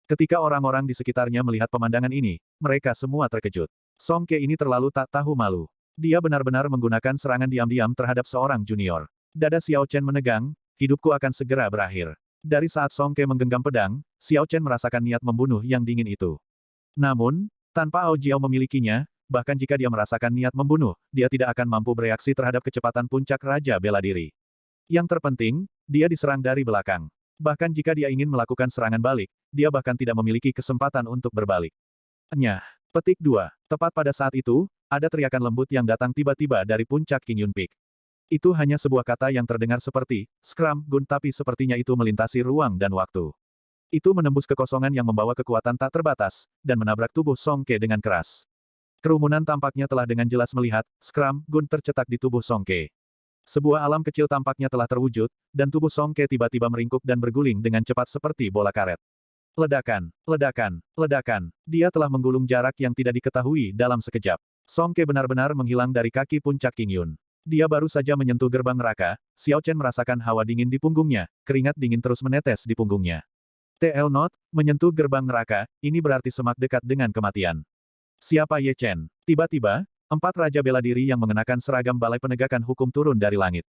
Ketika orang-orang di sekitarnya melihat pemandangan ini, mereka semua terkejut. Song Ke ini terlalu tak tahu malu. Dia benar-benar menggunakan serangan diam-diam terhadap seorang junior. Dada Xiao Chen menegang, hidupku akan segera berakhir. Dari saat Song Ke menggenggam pedang, Xiao Chen merasakan niat membunuh yang dingin itu. Namun, tanpa Ao Jiao memilikinya, bahkan jika dia merasakan niat membunuh, dia tidak akan mampu bereaksi terhadap kecepatan puncak Raja Bela Diri. Yang terpenting, dia diserang dari belakang. Bahkan jika dia ingin melakukan serangan balik, dia bahkan tidak memiliki kesempatan untuk berbalik. Nyah. Petik 2. Tepat pada saat itu, ada teriakan lembut yang datang tiba-tiba dari puncak King Yun Peak. Itu hanya sebuah kata yang terdengar seperti, "Scrum Gun," tapi sepertinya itu melintasi ruang dan waktu. Itu menembus kekosongan yang membawa kekuatan tak terbatas, dan menabrak tubuh Song Ke dengan keras. Kerumunan tampaknya telah dengan jelas melihat, Scrum Gun tercetak di tubuh Song Ke. Sebuah alam kecil tampaknya telah terwujud, dan tubuh Song Ke tiba-tiba meringkuk dan berguling dengan cepat seperti bola karet. Ledakan, ledakan, ledakan. Dia telah menggulung jarak yang tidak diketahui dalam sekejap. Song Ke benar-benar menghilang dari kaki puncak King Yun. Dia baru saja menyentuh gerbang neraka, Xiao Chen merasakan hawa dingin di punggungnya, keringat dingin terus menetes di punggungnya. TL Note, menyentuh gerbang neraka, ini berarti semak dekat dengan kematian. Siapa Ye Chen? Tiba-tiba, 4 raja bela diri yang mengenakan seragam balai penegakan hukum turun dari langit.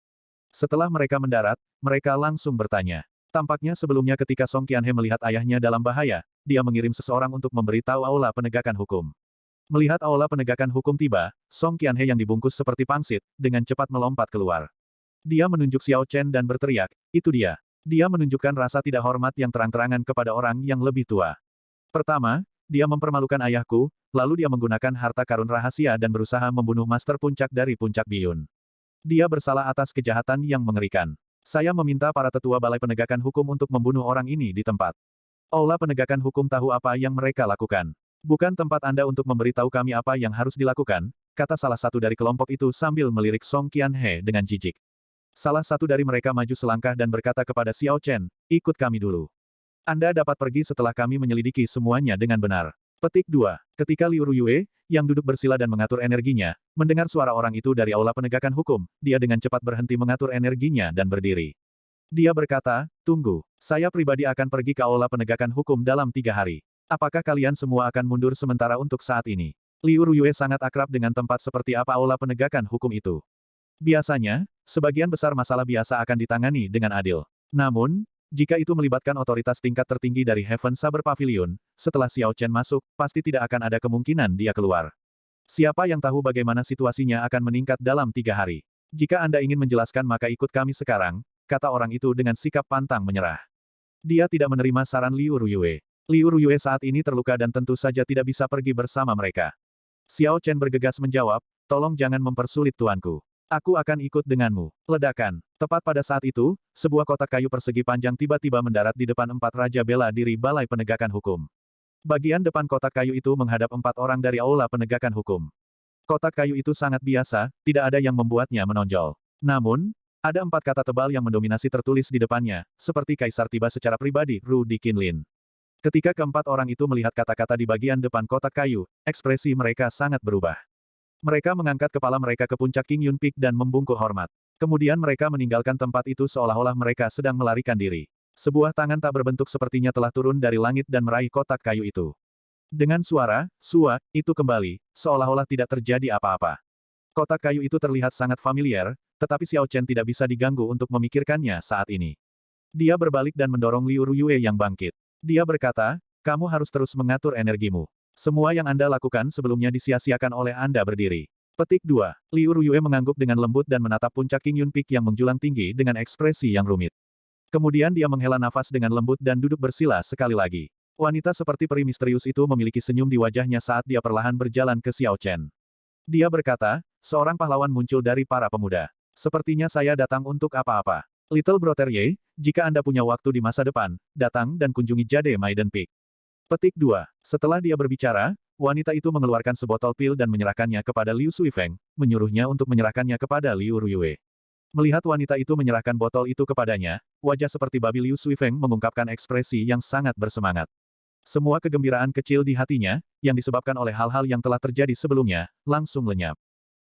Setelah mereka mendarat, mereka langsung bertanya. Tampaknya sebelumnya ketika Song Qianhe melihat ayahnya dalam bahaya, dia mengirim seseorang untuk memberitahu aula penegakan hukum. Melihat aula penegakan hukum tiba, Song Qianhe yang dibungkus seperti pangsit, dengan cepat melompat keluar. Dia menunjuk Xiao Chen dan berteriak, itu dia. Dia menunjukkan rasa tidak hormat yang terang-terangan kepada orang yang lebih tua. Pertama, dia mempermalukan ayahku, lalu dia menggunakan harta karun rahasia dan berusaha membunuh Master Puncak dari Puncak Biyun. Dia bersalah atas kejahatan yang mengerikan. Saya meminta para tetua Balai Penegakan Hukum untuk membunuh orang ini di tempat. Aula Penegakan Hukum tahu apa yang mereka lakukan. Bukan tempat Anda untuk memberitahu kami apa yang harus dilakukan, kata salah satu dari kelompok itu sambil melirik Song Qianhe dengan jijik. Salah satu dari mereka maju selangkah dan berkata kepada Xiao Chen, ikut kami dulu. Anda dapat pergi setelah kami menyelidiki semuanya dengan benar. Petik 2. Ketika Liu Ruyue, yang duduk bersila dan mengatur energinya, mendengar suara orang itu dari Aula Penegakan Hukum, dia dengan cepat berhenti mengatur energinya dan berdiri. Dia berkata, tunggu, saya pribadi akan pergi ke Aula Penegakan Hukum dalam 3 hari. Apakah kalian semua akan mundur sementara untuk saat ini? Liu Ruyue sangat akrab dengan tempat seperti apa Aula Penegakan Hukum itu. Biasanya, sebagian besar masalah biasa akan ditangani dengan adil. Namun, jika itu melibatkan otoritas tingkat tertinggi dari Heaven Saber Pavilion, setelah Xiao Chen masuk, pasti tidak akan ada kemungkinan dia keluar. Siapa yang tahu bagaimana situasinya akan meningkat dalam 3 hari. Jika Anda ingin menjelaskan maka ikut kami sekarang, kata orang itu dengan sikap pantang menyerah. Dia tidak menerima saran Liu Ruyue. Liu Ruyue saat ini terluka dan tentu saja tidak bisa pergi bersama mereka. Xiao Chen bergegas menjawab, tolong jangan mempersulit tuanku. Aku akan ikut denganmu. Ledakan. Tepat pada saat itu, sebuah kotak kayu persegi panjang tiba-tiba mendarat di depan 4 Raja Bela Diri Balai Penegakan Hukum. Bagian depan kotak kayu itu menghadap 4 orang dari Aula Penegakan Hukum. Kotak kayu itu sangat biasa, tidak ada yang membuatnya menonjol. Namun, ada 4 kata tebal yang mendominasi tertulis di depannya, seperti Kaisar tiba secara pribadi, Ru Di Qinlin. Ketika keempat orang itu melihat kata-kata di bagian depan kotak kayu, ekspresi mereka sangat berubah. Mereka mengangkat kepala mereka ke puncak King Yun Peak dan membungkuk hormat. Kemudian mereka meninggalkan tempat itu seolah-olah mereka sedang melarikan diri. Sebuah tangan tak berbentuk sepertinya telah turun dari langit dan meraih kotak kayu itu. Dengan suara, "Sua," itu kembali, seolah-olah tidak terjadi apa-apa. Kotak kayu itu terlihat sangat familiar, tetapi Xiao Chen tidak bisa diganggu untuk memikirkannya saat ini. Dia berbalik dan mendorong Liu Ruyue yang bangkit. Dia berkata, kamu harus terus mengatur energimu. Semua yang Anda lakukan sebelumnya disia-siakan oleh Anda berdiri. Petik 2. Liu Ruyue mengangguk dengan lembut dan menatap puncak King Yun Peak yang menjulang tinggi dengan ekspresi yang rumit. Kemudian dia menghela nafas dengan lembut dan duduk bersila sekali lagi. Wanita seperti peri misterius itu memiliki senyum di wajahnya saat dia perlahan berjalan ke Xiao Chen. Dia berkata, seorang pahlawan muncul dari para pemuda. Sepertinya saya datang untuk apa-apa. Little Brother Ye, jika Anda punya waktu di masa depan, datang dan kunjungi Jade Maiden Peak. Petik 2. Setelah dia berbicara, wanita itu mengeluarkan sebotol pil dan menyerahkannya kepada Liu Suifeng, menyuruhnya untuk menyerahkannya kepada Liu Ruyue. Melihat wanita itu menyerahkan botol itu kepadanya, wajah seperti babi Liu Suifeng mengungkapkan ekspresi yang sangat bersemangat. Semua kegembiraan kecil di hatinya, yang disebabkan oleh hal-hal yang telah terjadi sebelumnya, langsung lenyap.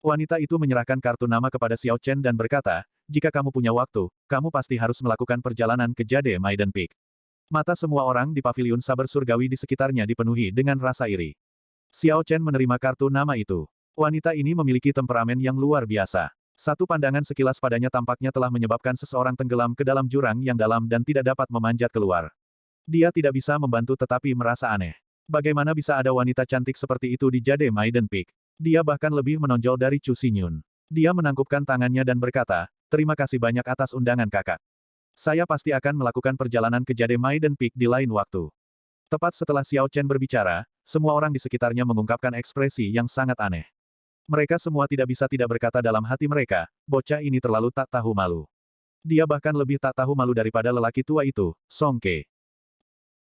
Wanita itu menyerahkan kartu nama kepada Xiao Chen dan berkata, jika kamu punya waktu, kamu pasti harus melakukan perjalanan ke Jade Maiden Peak. Mata semua orang di paviliun saber surgawi di sekitarnya dipenuhi dengan rasa iri. Xiao Chen menerima kartu nama itu. Wanita ini memiliki temperamen yang luar biasa. Satu pandangan sekilas padanya tampaknya telah menyebabkan seseorang tenggelam ke dalam jurang yang dalam dan tidak dapat memanjat keluar. Dia tidak bisa membantu tetapi merasa aneh. Bagaimana bisa ada wanita cantik seperti itu di Jade Maiden Peak? Dia bahkan lebih menonjol dari Chu Xinyun. Dia menangkupkan tangannya dan berkata, terima kasih banyak atas undangan kakak. Saya pasti akan melakukan perjalanan ke Jade Maiden Peak di lain waktu. Tepat setelah Xiao Chen berbicara, semua orang di sekitarnya mengungkapkan ekspresi yang sangat aneh. Mereka semua tidak bisa tidak berkata dalam hati mereka, bocah ini terlalu tak tahu malu. Dia bahkan lebih tak tahu malu daripada lelaki tua itu, Song Ke.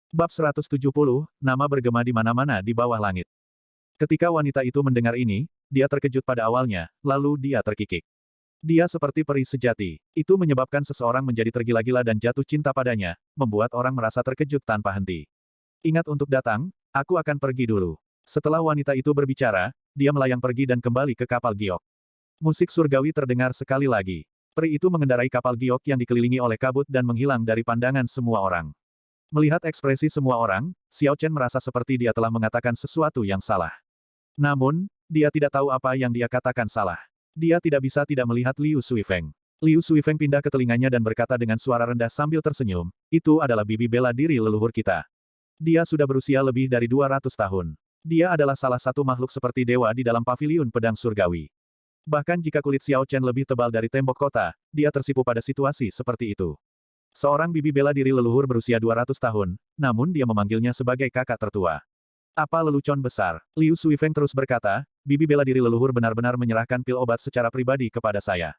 Bab 170, nama bergema di mana-mana di bawah langit. Ketika wanita itu mendengar ini, dia terkejut pada awalnya, lalu dia terkikik. Dia seperti peri sejati. Itu menyebabkan seseorang menjadi tergila-gila dan jatuh cinta padanya, membuat orang merasa terkejut tanpa henti. Ingat untuk datang, aku akan pergi dulu. Setelah wanita itu berbicara, dia melayang pergi dan kembali ke kapal giok. Musik surgawi terdengar sekali lagi. Peri itu mengendarai kapal giok yang dikelilingi oleh kabut dan menghilang dari pandangan semua orang. Melihat ekspresi semua orang, Xiao Chen merasa seperti dia telah mengatakan sesuatu yang salah. Namun, dia tidak tahu apa yang dia katakan salah. Dia tidak bisa tidak melihat Liu Suifeng. Liu Suifeng pindah ke telinganya dan berkata dengan suara rendah sambil tersenyum, itu adalah bibi bela diri leluhur kita. Dia sudah berusia lebih dari 200 tahun. Dia adalah salah satu makhluk seperti dewa di dalam paviliun pedang surgawi. Bahkan jika kulit Xiao Chen lebih tebal dari tembok kota, dia tersipu pada situasi seperti itu. Seorang bibi bela diri leluhur berusia 200 tahun, namun dia memanggilnya sebagai kakak tertua. Apa lelucon besar? Liu Suifeng terus berkata, bibi bela diri leluhur benar-benar menyerahkan pil obat secara pribadi kepada saya.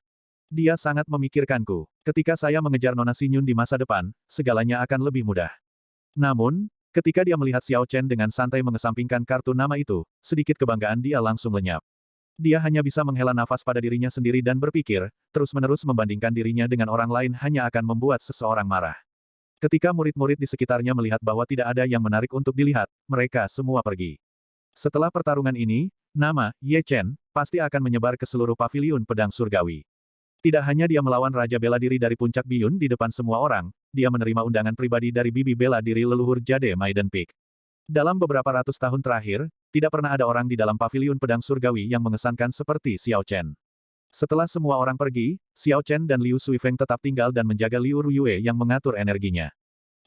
Dia sangat memikirkanku. Ketika saya mengejar Nona Xingyun di masa depan, segalanya akan lebih mudah. Namun, ketika dia melihat Xiao Chen dengan santai mengesampingkan kartu nama itu, sedikit kebanggaan dia langsung lenyap. Dia hanya bisa menghela nafas pada dirinya sendiri dan berpikir, terus-menerus membandingkan dirinya dengan orang lain hanya akan membuat seseorang marah. Ketika murid-murid di sekitarnya melihat bahwa tidak ada yang menarik untuk dilihat, mereka semua pergi. Setelah pertarungan ini, nama Ye Chen pasti akan menyebar ke seluruh paviliun pedang surgawi. Tidak hanya dia melawan Raja Bela Diri dari Puncak Biyun di depan semua orang, dia menerima undangan pribadi dari bibi bela diri leluhur Jade Maiden Peak. Dalam beberapa ratus tahun terakhir, tidak pernah ada orang di dalam paviliun pedang surgawi yang mengesankan seperti Xiao Chen. Setelah semua orang pergi, Xiao Chen dan Liu Suifeng tetap tinggal dan menjaga Liu Ruyue yang mengatur energinya.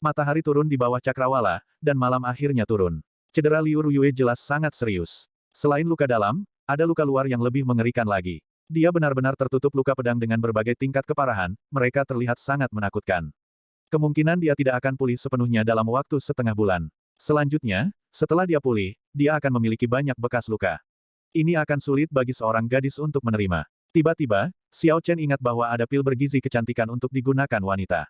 Matahari turun di bawah cakrawala, dan malam akhirnya turun. Cedera Liu Ruyue jelas sangat serius. Selain luka dalam, ada luka luar yang lebih mengerikan lagi. Dia benar-benar tertutup luka pedang dengan berbagai tingkat keparahan, mereka terlihat sangat menakutkan. Kemungkinan dia tidak akan pulih sepenuhnya dalam waktu setengah bulan. Selanjutnya, setelah dia pulih, dia akan memiliki banyak bekas luka. Ini akan sulit bagi seorang gadis untuk menerima. Tiba-tiba, Xiao Chen ingat bahwa ada pil bergizi kecantikan untuk digunakan wanita.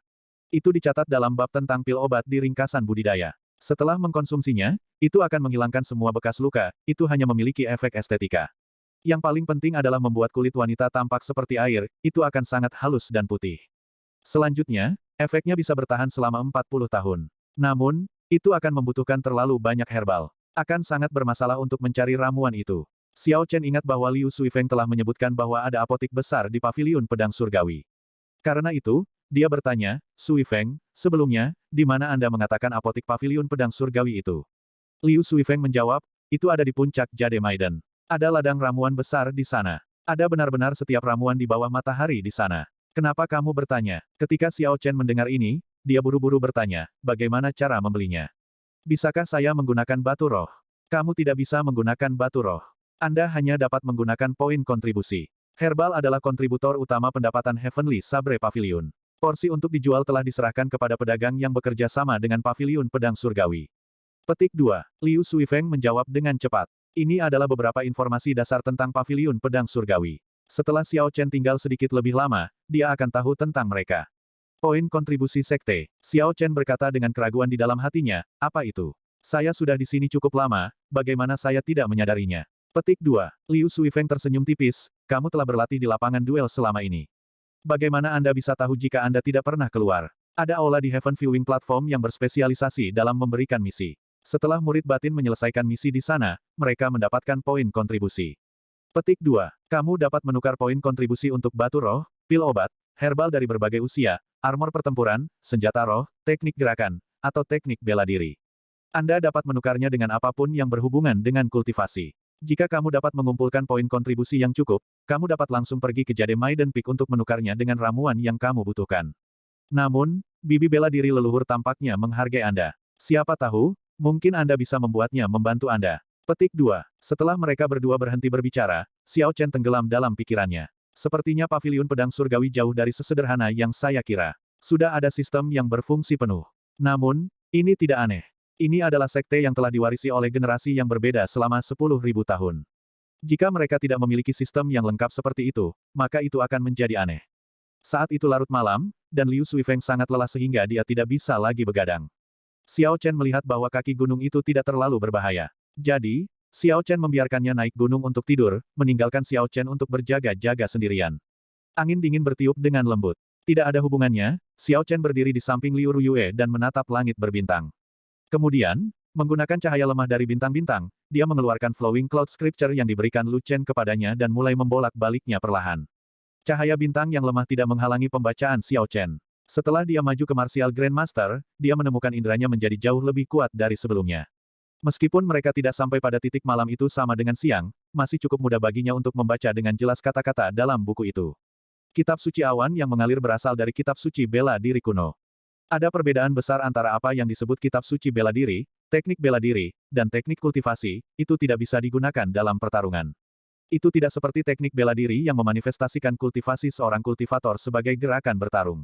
Itu dicatat dalam bab tentang pil obat di ringkasan budidaya. Setelah mengkonsumsinya, itu akan menghilangkan semua bekas luka, itu hanya memiliki efek estetika. Yang paling penting adalah membuat kulit wanita tampak seperti air, itu akan sangat halus dan putih. Selanjutnya, efeknya bisa bertahan selama 40 tahun. Namun, itu akan membutuhkan terlalu banyak herbal. Akan sangat bermasalah untuk mencari ramuan itu. Xiao Chen ingat bahwa Liu Suifeng telah menyebutkan bahwa ada apotik besar di paviliun pedang surgawi. Karena itu, dia bertanya, Suifeng, sebelumnya, di mana Anda mengatakan apotik paviliun pedang surgawi itu? Liu Suifeng menjawab, itu ada di puncak Jade Maiden. Ada ladang ramuan besar di sana. Ada benar-benar setiap ramuan di bawah matahari di sana. Kenapa kamu bertanya? Ketika Xiao Chen mendengar ini, dia buru-buru bertanya, bagaimana cara membelinya? Bisakah saya menggunakan batu roh? Kamu tidak bisa menggunakan batu roh. Anda hanya dapat menggunakan poin kontribusi. Herbal adalah kontributor utama pendapatan Heavenly Sabre Pavilion. Porsi untuk dijual telah diserahkan kepada pedagang yang bekerja sama dengan paviliun pedang surgawi. Petik 2. Liu Suifeng menjawab dengan cepat. Ini adalah beberapa informasi dasar tentang paviliun pedang surgawi. Setelah Xiao Chen tinggal sedikit lebih lama, dia akan tahu tentang mereka. Poin kontribusi sekte. Xiao Chen berkata dengan keraguan di dalam hatinya, apa itu? Saya sudah di sini cukup lama, bagaimana saya tidak menyadarinya? Petik 2. Liu Suifeng tersenyum tipis, kamu telah berlatih di lapangan duel selama ini. Bagaimana Anda bisa tahu jika Anda tidak pernah keluar? Ada aula di Heaven Viewing Platform yang berspesialisasi dalam memberikan misi. Setelah murid batin menyelesaikan misi di sana, mereka mendapatkan poin kontribusi. Petik 2. Kamu dapat menukar poin kontribusi untuk batu roh, pil obat, herbal dari berbagai usia, armor pertempuran, senjata roh, teknik gerakan, atau teknik bela diri. Anda dapat menukarnya dengan apapun yang berhubungan dengan kultivasi. Jika kamu dapat mengumpulkan poin kontribusi yang cukup, kamu dapat langsung pergi ke Jade Maiden Peak untuk menukarnya dengan ramuan yang kamu butuhkan. Namun, bibi bela diri leluhur tampaknya menghargai Anda. Siapa tahu, mungkin Anda bisa membuatnya membantu Anda. Petik 2. Setelah mereka berdua berhenti berbicara, Xiao Chen tenggelam dalam pikirannya. Sepertinya paviliun pedang surgawi jauh dari sesederhana yang saya kira. Sudah ada sistem yang berfungsi penuh. Namun, ini tidak aneh. Ini adalah sekte yang telah diwarisi oleh generasi yang berbeda selama 10.000 tahun. Jika mereka tidak memiliki sistem yang lengkap seperti itu, maka itu akan menjadi aneh. Saat itu larut malam, dan Liu Suifeng sangat lelah sehingga dia tidak bisa lagi begadang. Xiao Chen melihat bahwa kaki gunung itu tidak terlalu berbahaya. Jadi, Xiao Chen membiarkannya naik gunung untuk tidur, meninggalkan Xiao Chen untuk berjaga-jaga sendirian. Angin dingin bertiup dengan lembut. Tidak ada hubungannya, Xiao Chen berdiri di samping Liu Ruyue dan menatap langit berbintang. Kemudian, menggunakan cahaya lemah dari bintang-bintang, dia mengeluarkan Flowing Cloud Scripture yang diberikan Lu Chen kepadanya dan mulai membolak-baliknya perlahan. Cahaya bintang yang lemah tidak menghalangi pembacaan Xiao Chen. Setelah dia maju ke Martial Grandmaster, dia menemukan inderanya menjadi jauh lebih kuat dari sebelumnya. Meskipun mereka tidak sampai pada titik malam itu sama dengan siang, masih cukup mudah baginya untuk membaca dengan jelas kata-kata dalam buku itu. Kitab suci awan yang mengalir berasal dari kitab suci bela diri kuno. Ada perbedaan besar antara apa yang disebut kitab suci bela diri, teknik bela diri, dan teknik kultivasi, itu tidak bisa digunakan dalam pertarungan. Itu tidak seperti teknik bela diri yang memanifestasikan kultivasi seorang kultivator sebagai gerakan bertarung.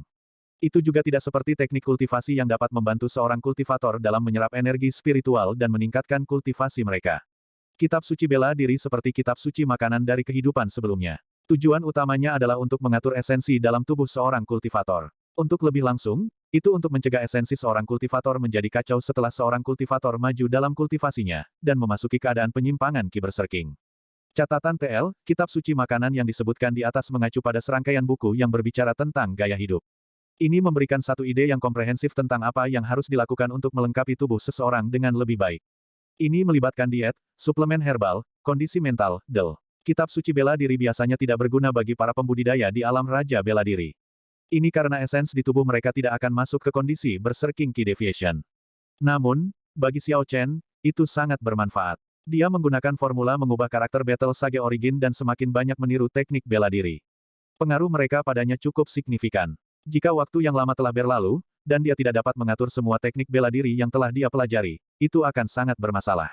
Itu juga tidak seperti teknik kultivasi yang dapat membantu seorang kultivator dalam menyerap energi spiritual dan meningkatkan kultivasi mereka. Kitab suci bela diri seperti kitab suci makanan dari kehidupan sebelumnya. Tujuan utamanya adalah untuk mengatur esensi dalam tubuh seorang kultivator. Untuk lebih langsung, itu untuk mencegah esensi seorang kultivator menjadi kacau setelah seorang kultivator maju dalam kultivasinya, dan memasuki keadaan penyimpangan ki berserking. Catatan TL, kitab suci makanan yang disebutkan di atas mengacu pada serangkaian buku yang berbicara tentang gaya hidup. Ini memberikan satu ide yang komprehensif tentang apa yang harus dilakukan untuk melengkapi tubuh seseorang dengan lebih baik. Ini melibatkan diet, suplemen herbal, kondisi mental, del. Kitab suci bela diri biasanya tidak berguna bagi para pembudidaya di alam raja bela diri. Ini karena esens di tubuh mereka tidak akan masuk ke kondisi berserking ki deviation. Namun, bagi Xiao Chen, itu sangat bermanfaat. Dia menggunakan formula mengubah karakter Battle Sage Origin dan semakin banyak meniru teknik bela diri. Pengaruh mereka padanya cukup signifikan. Jika waktu yang lama telah berlalu, dan dia tidak dapat mengatur semua teknik bela diri yang telah dia pelajari, itu akan sangat bermasalah.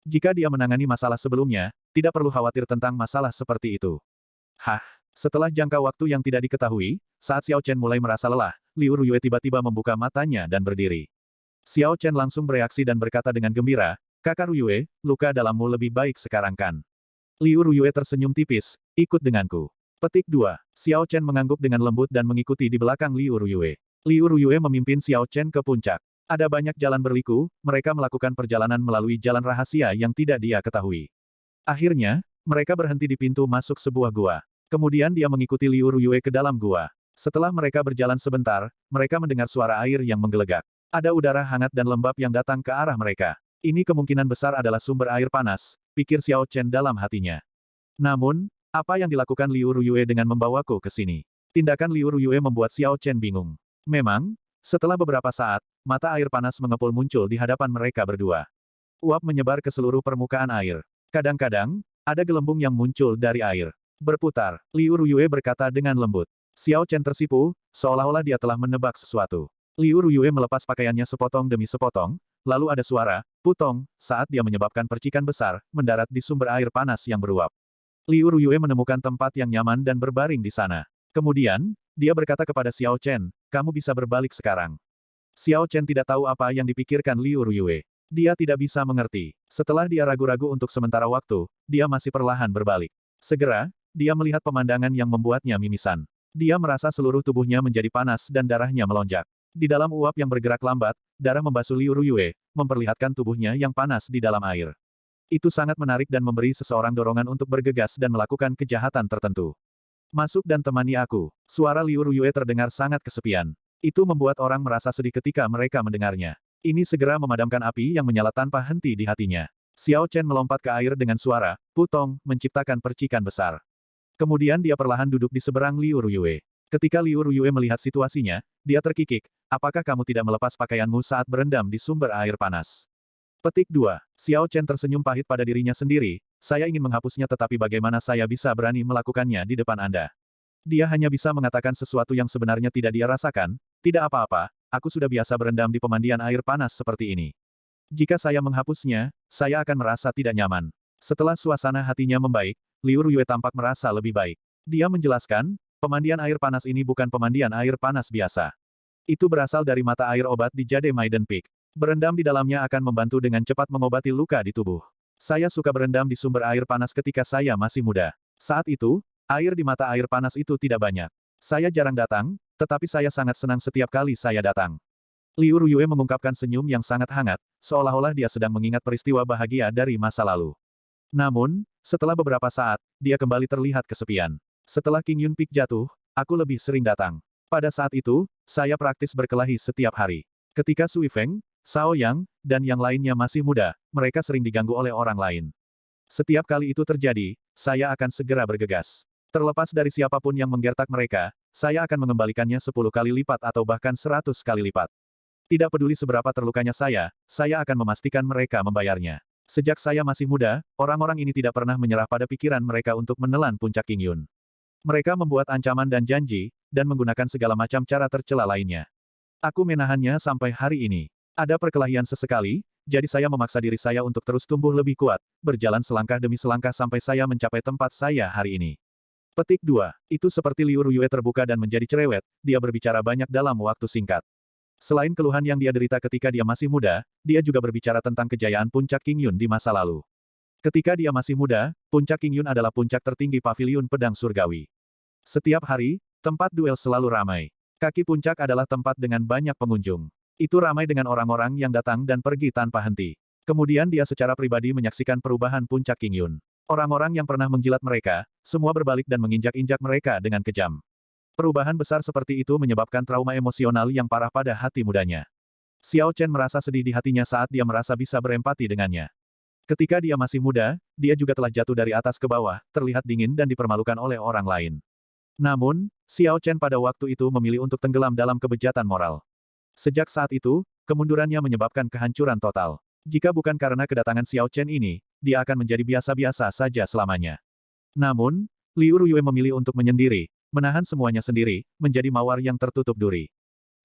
Jika dia menangani masalah sebelumnya, tidak perlu khawatir tentang masalah seperti itu. Setelah jangka waktu yang tidak diketahui, saat Xiao Chen mulai merasa lelah, Liu Ruyue tiba-tiba membuka matanya dan berdiri. Xiao Chen langsung bereaksi dan berkata dengan gembira, "Kakak Ruyue, luka dalammu lebih baik sekarang kan?" Liu Ruyue tersenyum tipis, "Ikut denganku." Petik 2. Xiao Chen mengangguk dengan lembut dan mengikuti di belakang Liu Ruyue. Liu Ruyue memimpin Xiao Chen ke puncak. Ada banyak jalan berliku, mereka melakukan perjalanan melalui jalan rahasia yang tidak dia ketahui. Akhirnya, mereka berhenti di pintu masuk sebuah gua. Kemudian dia mengikuti Liu Ruyue ke dalam gua. Setelah mereka berjalan sebentar, mereka mendengar suara air yang menggelegak. Ada udara hangat dan lembab yang datang ke arah mereka. Ini kemungkinan besar adalah sumber air panas, pikir Xiao Chen dalam hatinya. Namun, apa yang dilakukan Liu Ruyue dengan membawaku ke sini? Tindakan Liu Ruyue membuat Xiao Chen bingung. Memang, setelah beberapa saat, mata air panas mengepul muncul di hadapan mereka berdua. Uap menyebar ke seluruh permukaan air. Kadang-kadang, ada gelembung yang muncul dari air. Berputar, Liu Ruyue berkata dengan lembut. Xiao Chen tersipu, seolah-olah dia telah menebak sesuatu. Liu Ruyue melepas pakaiannya sepotong demi sepotong, lalu ada suara, putong, saat dia menyebabkan percikan besar, mendarat di sumber air panas yang beruap. Liu Ruyue menemukan tempat yang nyaman dan berbaring di sana. Kemudian, dia berkata kepada Xiao Chen, "Kamu bisa berbalik sekarang." Xiao Chen tidak tahu apa yang dipikirkan Liu Ruyue. Dia tidak bisa mengerti. Setelah dia ragu-ragu untuk sementara waktu, dia masih perlahan berbalik. Segera, dia melihat pemandangan yang membuatnya mimisan. Dia merasa seluruh tubuhnya menjadi panas dan darahnya melonjak. Di dalam uap yang bergerak lambat, darah membasuh Liu Ruyue, memperlihatkan tubuhnya yang panas di dalam air. Itu sangat menarik dan memberi seseorang dorongan untuk bergegas dan melakukan kejahatan tertentu. "Masuk dan temani aku." Suara Liu Ruyue terdengar sangat kesepian. Itu membuat orang merasa sedih ketika mereka mendengarnya. Ini segera memadamkan api yang menyala tanpa henti di hatinya. Xiao Chen melompat ke air dengan suara, putong, menciptakan percikan besar. Kemudian dia perlahan duduk di seberang Liu Ruyue. Ketika Liu Ruyue melihat situasinya, dia terkikik, "Apakah kamu tidak melepas pakaianmu saat berendam di sumber air panas?" Petik 2. Xiao Chen tersenyum pahit pada dirinya sendiri, "Saya ingin menghapusnya tetapi bagaimana saya bisa berani melakukannya di depan Anda?" Dia hanya bisa mengatakan sesuatu yang sebenarnya tidak dia rasakan, "Tidak apa-apa, aku sudah biasa berendam di pemandian air panas seperti ini. Jika saya menghapusnya, saya akan merasa tidak nyaman." Setelah suasana hatinya membaik, Liu Ruyue tampak merasa lebih baik. Dia menjelaskan, "Pemandian air panas ini bukan pemandian air panas biasa. Itu berasal dari mata air obat di Jade Maiden Peak. Berendam di dalamnya akan membantu dengan cepat mengobati luka di tubuh. Saya suka berendam di sumber air panas ketika saya masih muda. Saat itu, air di mata air panas itu tidak banyak. Saya jarang datang, tetapi saya sangat senang setiap kali saya datang." Liu Ruyue mengungkapkan senyum yang sangat hangat, seolah-olah dia sedang mengingat peristiwa bahagia dari masa lalu. Namun, setelah beberapa saat, dia kembali terlihat kesepian. "Setelah King Yun Peak jatuh, aku lebih sering datang. Pada saat itu, saya praktis berkelahi setiap hari. Ketika Sui Feng, Sao Yang, dan yang lainnya masih muda, mereka sering diganggu oleh orang lain. Setiap kali itu terjadi, saya akan segera bergegas. Terlepas dari siapapun yang menggertak mereka, saya akan mengembalikannya 10 kali lipat atau bahkan 100 kali lipat. Tidak peduli seberapa terlukanya saya akan memastikan mereka membayarnya. Sejak saya masih muda, orang-orang ini tidak pernah menyerah pada pikiran mereka untuk menelan puncak King Yun. Mereka membuat ancaman dan janji, dan menggunakan segala macam cara tercela lainnya. Aku menahannya sampai hari ini. Ada perkelahian sesekali, jadi saya memaksa diri saya untuk terus tumbuh lebih kuat, berjalan selangkah demi selangkah sampai saya mencapai tempat saya hari ini. Petik 2. Itu seperti Liu Ruyue terbuka dan menjadi cerewet, dia berbicara banyak dalam waktu singkat. Selain keluhan yang dia derita ketika dia masih muda, dia juga berbicara tentang kejayaan puncak Qingyun di masa lalu. Ketika dia masih muda, puncak Qingyun adalah puncak tertinggi paviliun pedang surgawi. Setiap hari, tempat duel selalu ramai. Kaki puncak adalah tempat dengan banyak pengunjung. Itu ramai dengan orang-orang yang datang dan pergi tanpa henti. Kemudian dia secara pribadi menyaksikan perubahan puncak Qingyun. Orang-orang yang pernah menjilat mereka, semua berbalik dan menginjak-injak mereka dengan kejam. Perubahan besar seperti itu menyebabkan trauma emosional yang parah pada hati mudanya. Xiao Chen merasa sedih di hatinya saat dia merasa bisa berempati dengannya. Ketika dia masih muda, dia juga telah jatuh dari atas ke bawah, terlihat dingin dan dipermalukan oleh orang lain. Namun, Xiao Chen pada waktu itu memilih untuk tenggelam dalam kebejatan moral. Sejak saat itu, kemundurannya menyebabkan kehancuran total. Jika bukan karena kedatangan Xiao Chen ini, dia akan menjadi biasa-biasa saja selamanya. Namun, Liu Ruyue memilih untuk menyendiri, menahan semuanya sendiri, menjadi mawar yang tertutup duri.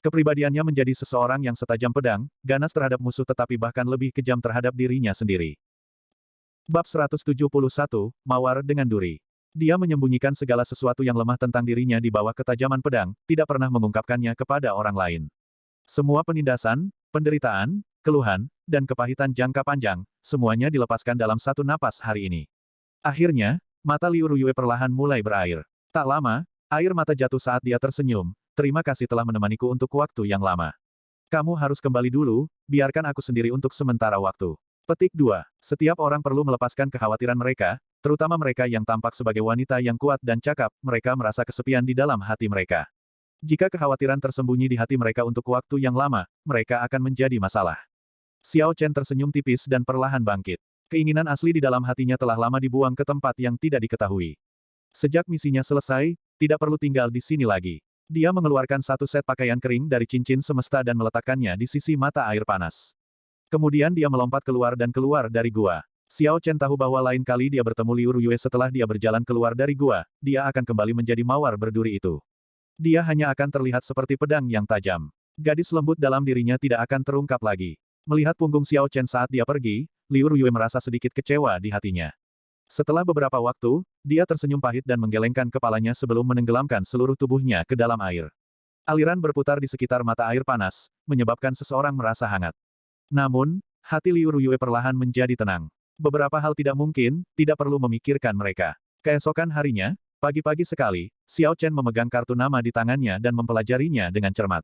Kepribadiannya menjadi seseorang yang setajam pedang, ganas terhadap musuh tetapi bahkan lebih kejam terhadap dirinya sendiri. Bab 171, Mawar dengan Duri. Dia menyembunyikan segala sesuatu yang lemah tentang dirinya di bawah ketajaman pedang, tidak pernah mengungkapkannya kepada orang lain. Semua penindasan, penderitaan, keluhan, dan kepahitan jangka panjang, semuanya dilepaskan dalam satu napas hari ini. Akhirnya, mata Liu Ruyue perlahan mulai berair. Tak lama, air mata jatuh saat dia tersenyum. Terima kasih telah menemaniku untuk waktu yang lama. Kamu harus kembali dulu, biarkan aku sendiri untuk sementara waktu. Petik 2. Setiap orang perlu melepaskan kekhawatiran mereka, terutama mereka yang tampak sebagai wanita yang kuat dan cakap, mereka merasa kesepian di dalam hati mereka. Jika kekhawatiran tersembunyi di hati mereka untuk waktu yang lama, mereka akan menjadi masalah. Xiao Chen tersenyum tipis dan perlahan bangkit. Keinginan asli di dalam hatinya telah lama dibuang ke tempat yang tidak diketahui. Sejak misinya selesai, tidak perlu tinggal di sini lagi. Dia mengeluarkan satu set pakaian kering dari cincin semesta dan meletakkannya di sisi mata air panas. Kemudian dia melompat keluar dan keluar dari gua. Xiao Chen tahu bahwa lain kali dia bertemu Liu Ruyue setelah dia berjalan keluar dari gua, dia akan kembali menjadi mawar berduri itu. Dia hanya akan terlihat seperti pedang yang tajam. Gadis lembut dalam dirinya tidak akan terungkap lagi. Melihat punggung Xiao Chen saat dia pergi, Liu Ruyue merasa sedikit kecewa di hatinya. Setelah beberapa waktu, dia tersenyum pahit dan menggelengkan kepalanya sebelum menenggelamkan seluruh tubuhnya ke dalam air. Aliran berputar di sekitar mata air panas, menyebabkan seseorang merasa hangat. Namun, hati Liu Ruyue perlahan menjadi tenang. Beberapa hal tidak mungkin, tidak perlu memikirkan mereka. Keesokan harinya, pagi-pagi sekali, Xiao Chen memegang kartu nama di tangannya dan mempelajarinya dengan cermat.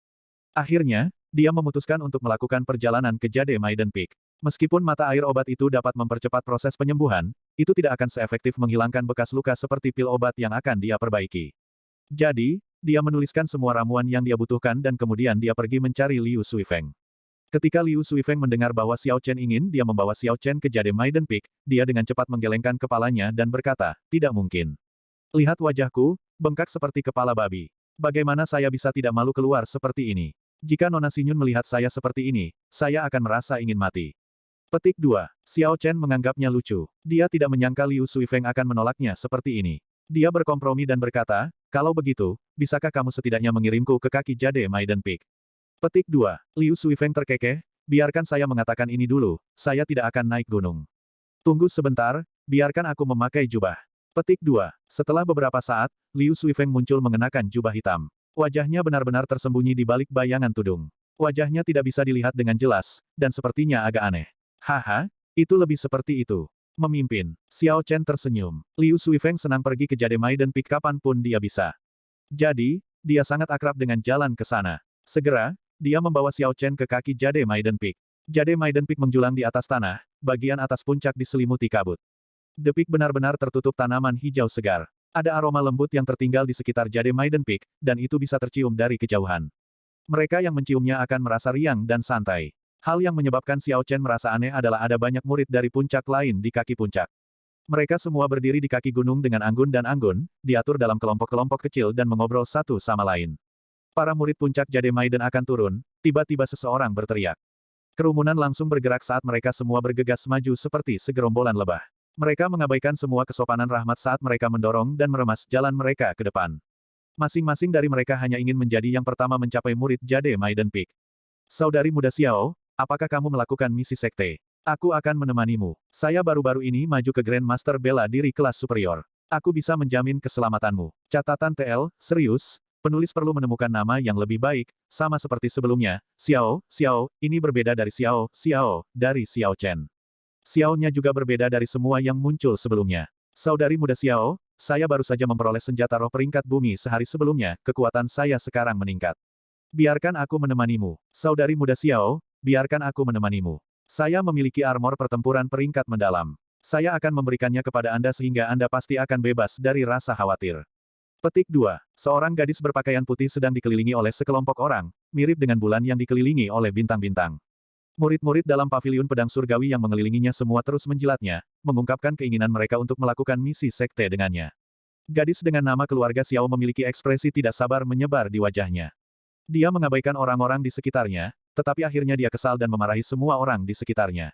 Akhirnya, dia memutuskan untuk melakukan perjalanan ke Jade Maiden Peak. Meskipun mata air obat itu dapat mempercepat proses penyembuhan, itu tidak akan seefektif menghilangkan bekas luka seperti pil obat yang akan dia perbaiki. Jadi, dia menuliskan semua ramuan yang dia butuhkan dan kemudian dia pergi mencari Liu Suifeng. Ketika Liu Suifeng mendengar bahwa Xiao Chen ingin dia membawa Xiao Chen ke Jade Maiden Peak, dia dengan cepat menggelengkan kepalanya dan berkata, tidak mungkin. Lihat wajahku, bengkak seperti kepala babi. Bagaimana saya bisa tidak malu keluar seperti ini? Jika Nona Xingyun melihat saya seperti ini, saya akan merasa ingin mati. Petik 2. Xiao Chen menganggapnya lucu. Dia tidak menyangka Liu Suifeng akan menolaknya seperti ini. Dia berkompromi dan berkata, kalau begitu, bisakah kamu setidaknya mengirimku ke kaki Jade Maiden Peak? Petik 2. Liu Suifeng terkekeh, biarkan saya mengatakan ini dulu, saya tidak akan naik gunung. Tunggu sebentar, biarkan aku memakai jubah. Petik 2. Setelah beberapa saat, Liu Suifeng muncul mengenakan jubah hitam. Wajahnya benar-benar tersembunyi di balik bayangan tudung. Wajahnya tidak bisa dilihat dengan jelas, dan sepertinya agak aneh. Haha, itu lebih seperti itu. Memimpin. Xiao Chen tersenyum. Liu Suifeng senang pergi ke Jade Maiden Peak kapanpun dia bisa. Jadi, dia sangat akrab dengan jalan ke sana. Segera, dia membawa Xiao Chen ke kaki Jade Maiden Peak. Jade Maiden Peak menjulang di atas tanah, bagian atas puncak diselimuti kabut. The Peak benar-benar tertutup tanaman hijau segar. Ada aroma lembut yang tertinggal di sekitar Jade Maiden Peak, dan itu bisa tercium dari kejauhan. Mereka yang menciumnya akan merasa riang dan santai. Hal yang menyebabkan Xiao Chen merasa aneh adalah ada banyak murid dari puncak lain di kaki puncak. Mereka semua berdiri di kaki gunung dengan anggun dan anggun, diatur dalam kelompok-kelompok kecil dan mengobrol satu sama lain. Para murid puncak Jade Maiden akan turun, tiba-tiba seseorang berteriak. Kerumunan langsung bergerak saat mereka semua bergegas maju seperti segerombolan lebah. Mereka mengabaikan semua kesopanan rahmat saat mereka mendorong dan meremas jalan mereka ke depan. Masing-masing dari mereka hanya ingin menjadi yang pertama mencapai murid Jade Maiden Peak. Saudari muda Xiao, apakah kamu melakukan misi sekte? Aku akan menemanimu. Saya baru-baru ini maju ke Grandmaster bela diri kelas superior. Aku bisa menjamin keselamatanmu. Catatan TL, serius, penulis perlu menemukan nama yang lebih baik, sama seperti sebelumnya, Xiao, Xiao, ini berbeda dari Xiao, Xiao, dari Xiao Chen. Xiao-nya juga berbeda dari semua yang muncul sebelumnya. Saudari muda Xiao, saya baru saja memperoleh senjata roh peringkat bumi sehari sebelumnya, kekuatan saya sekarang meningkat. Biarkan aku menemanimu. Saudari muda Xiao, biarkan aku menemanimu. Saya memiliki armor pertempuran peringkat mendalam. Saya akan memberikannya kepada Anda sehingga Anda pasti akan bebas dari rasa khawatir. Petik 2. Seorang gadis berpakaian putih sedang dikelilingi oleh sekelompok orang, mirip dengan bulan yang dikelilingi oleh bintang-bintang. Murid-murid dalam paviliun pedang surgawi yang mengelilinginya semua terus menjilatnya, mengungkapkan keinginan mereka untuk melakukan misi sekte dengannya. Gadis dengan nama keluarga Xiao memiliki ekspresi tidak sabar menyebar di wajahnya. Dia mengabaikan orang-orang di sekitarnya, tetapi akhirnya dia kesal dan memarahi semua orang di sekitarnya.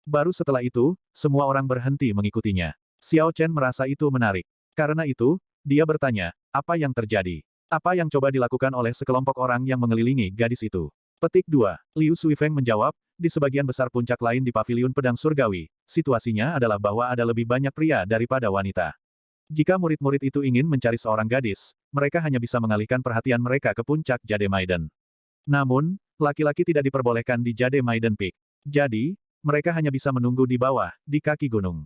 Baru setelah itu, semua orang berhenti mengikutinya. Xiao Chen merasa itu menarik. Karena itu, dia bertanya, apa yang terjadi? Apa yang coba dilakukan oleh sekelompok orang yang mengelilingi gadis itu? Petik 2. Liu Suifeng menjawab, di sebagian besar puncak lain di paviliun pedang surgawi, situasinya adalah bahwa ada lebih banyak pria daripada wanita. Jika murid-murid itu ingin mencari seorang gadis, mereka hanya bisa mengalihkan perhatian mereka ke puncak Jade Maiden. Namun, laki-laki tidak diperbolehkan di Jade Maiden Peak. Jadi, mereka hanya bisa menunggu di bawah, di kaki gunung.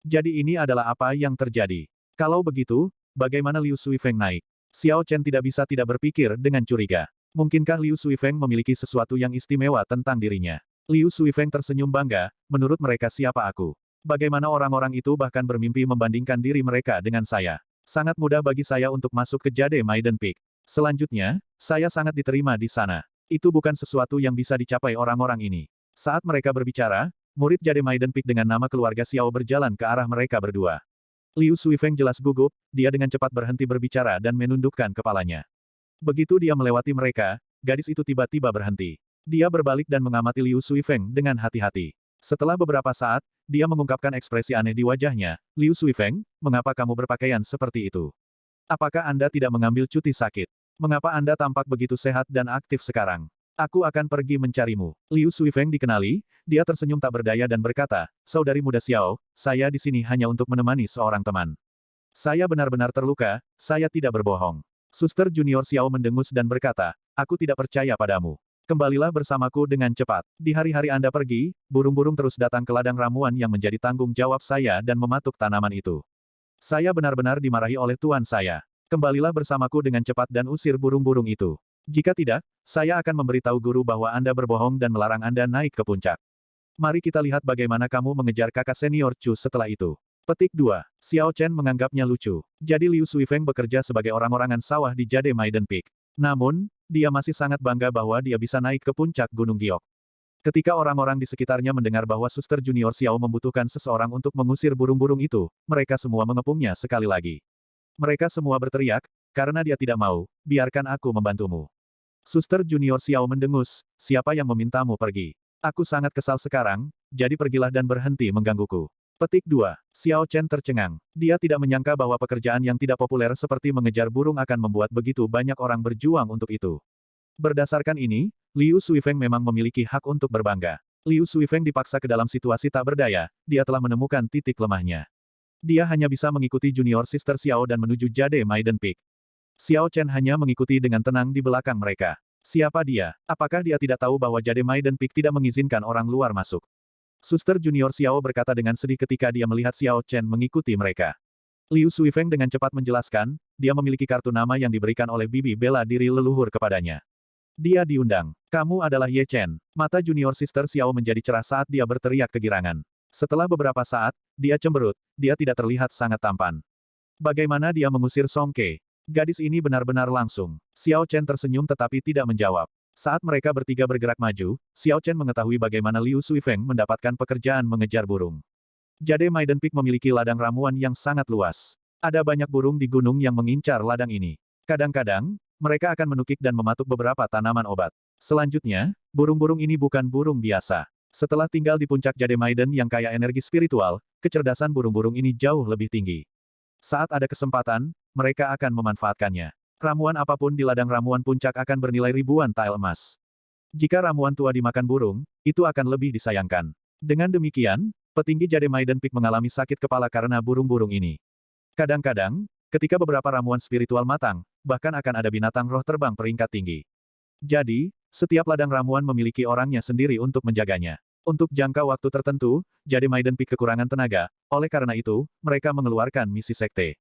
Jadi ini adalah apa yang terjadi. Kalau begitu, bagaimana Liu Suifeng naik? Xiao Chen tidak bisa tidak berpikir dengan curiga. Mungkinkah Liu Suifeng memiliki sesuatu yang istimewa tentang dirinya? Liu Suifeng tersenyum bangga, menurut mereka siapa aku? Bagaimana orang-orang itu bahkan bermimpi membandingkan diri mereka dengan saya? Sangat mudah bagi saya untuk masuk ke Jade Maiden Peak. Selanjutnya, saya sangat diterima di sana. Itu bukan sesuatu yang bisa dicapai orang-orang ini. Saat mereka berbicara, murid Jade Maiden Peak dengan nama keluarga Xiao berjalan ke arah mereka berdua. Liu Suifeng jelas gugup, dia dengan cepat berhenti berbicara dan menundukkan kepalanya. Begitu dia melewati mereka, gadis itu tiba-tiba berhenti. Dia berbalik dan mengamati Liu Suifeng dengan hati-hati. Setelah beberapa saat, dia mengungkapkan ekspresi aneh di wajahnya, Liu Suifeng, mengapa kamu berpakaian seperti itu? Apakah Anda tidak mengambil cuti sakit? Mengapa Anda tampak begitu sehat dan aktif sekarang? Aku akan pergi mencarimu. Liu Suifeng dikenali, dia tersenyum tak berdaya dan berkata, saudari muda Xiao, saya di sini hanya untuk menemani seorang teman. Saya benar-benar terluka, saya tidak berbohong. Suster junior Xiao mendengus dan berkata, aku tidak percaya padamu. Kembalilah bersamaku dengan cepat. Di hari-hari Anda pergi, burung-burung terus datang ke ladang ramuan yang menjadi tanggung jawab saya dan mematuk tanaman itu. Saya benar-benar dimarahi oleh tuan saya. Kembalilah bersamaku dengan cepat dan usir burung-burung itu. Jika tidak, saya akan memberitahu guru bahwa Anda berbohong dan melarang Anda naik ke puncak. Mari kita lihat bagaimana kamu mengejar kakak senior Chu setelah itu. Petik 2. Xiao Chen menganggapnya lucu. Jadi Liu Suifeng bekerja sebagai orang-orangan sawah di Jade Maiden Peak. Namun, dia masih sangat bangga bahwa dia bisa naik ke puncak Gunung Giok. Ketika orang-orang di sekitarnya mendengar bahwa suster junior Xiao membutuhkan seseorang untuk mengusir burung-burung itu, mereka semua mengepungnya sekali lagi. Mereka semua berteriak, karena dia tidak mau, biarkan aku membantumu. Suster junior Xiao mendengus, siapa yang memintamu pergi? Aku sangat kesal sekarang, jadi pergilah dan berhenti menggangguku. Petik 2. Xiao Chen tercengang. Dia tidak menyangka bahwa pekerjaan yang tidak populer seperti mengejar burung akan membuat begitu banyak orang berjuang untuk itu. Berdasarkan ini, Liu Suifeng memang memiliki hak untuk berbangga. Liu Suifeng dipaksa ke dalam situasi tak berdaya, dia telah menemukan titik lemahnya. Dia hanya bisa mengikuti junior sister Xiao dan menuju Jade Maiden Peak. Xiao Chen hanya mengikuti dengan tenang di belakang mereka. Siapa dia? Apakah dia tidak tahu bahwa Jade Maiden Peak tidak mengizinkan orang luar masuk? Suster junior Xiao berkata dengan sedih ketika dia melihat Xiao Chen mengikuti mereka. Liu Suifeng dengan cepat menjelaskan, dia memiliki kartu nama yang diberikan oleh bibi bela diri leluhur kepadanya. Dia diundang. Kamu adalah Ye Chen. Mata junior sister Xiao menjadi cerah saat dia berteriak kegirangan. Setelah beberapa saat, dia cemberut, dia tidak terlihat sangat tampan. Bagaimana dia mengusir Song Ke? Gadis ini benar-benar langsung. Xiao Chen tersenyum tetapi tidak menjawab. Saat mereka bertiga bergerak maju, Xiao Chen mengetahui bagaimana Liu Suifeng mendapatkan pekerjaan mengejar burung. Jade Maiden Peak memiliki ladang ramuan yang sangat luas. Ada banyak burung di gunung yang mengincar ladang ini. Kadang-kadang, mereka akan menukik dan mematuk beberapa tanaman obat. Selanjutnya, burung-burung ini bukan burung biasa. Setelah tinggal di puncak Jade Maiden yang kaya energi spiritual, kecerdasan burung-burung ini jauh lebih tinggi. Saat ada kesempatan, mereka akan memanfaatkannya. Ramuan apapun di ladang ramuan puncak akan bernilai ribuan tael emas. Jika ramuan tua dimakan burung, itu akan lebih disayangkan. Dengan demikian, petinggi Jade Maiden Peak mengalami sakit kepala karena burung-burung ini. Kadang-kadang, ketika beberapa ramuan spiritual matang, bahkan akan ada binatang roh terbang peringkat tinggi. Jadi, setiap ladang ramuan memiliki orangnya sendiri untuk menjaganya. Untuk jangka waktu tertentu, Jade Maiden Peak kekurangan tenaga, oleh karena itu, mereka mengeluarkan misi sekte.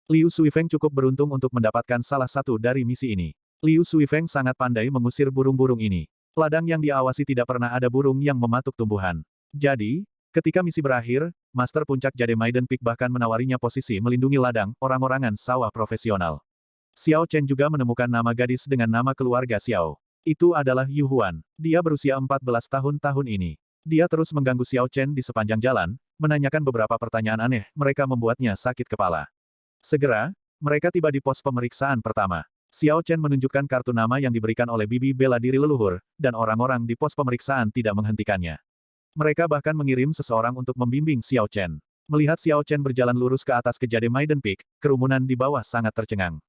Liu Suifeng cukup beruntung untuk mendapatkan salah satu dari misi ini. Liu Suifeng sangat pandai mengusir burung-burung ini. Ladang yang diawasi tidak pernah ada burung yang mematuk tumbuhan. Jadi, ketika misi berakhir, Master Puncak Jade Maiden Peak bahkan menawarinya posisi melindungi ladang, orang-orangan sawah profesional. Xiao Chen juga menemukan nama gadis dengan nama keluarga Xiao. Itu adalah Yu Huan. Dia berusia 14 tahun ini. Dia terus mengganggu Xiao Chen di sepanjang jalan, menanyakan beberapa pertanyaan aneh, mereka membuatnya sakit kepala. Segera, mereka tiba di pos pemeriksaan pertama. Xiao Chen menunjukkan kartu nama yang diberikan oleh bibi bela diri leluhur, dan orang-orang di pos pemeriksaan tidak menghentikannya. Mereka bahkan mengirim seseorang untuk membimbing Xiao Chen. Melihat Xiao Chen berjalan lurus ke atas ke Jade Maiden Peak, kerumunan di bawah sangat tercengang.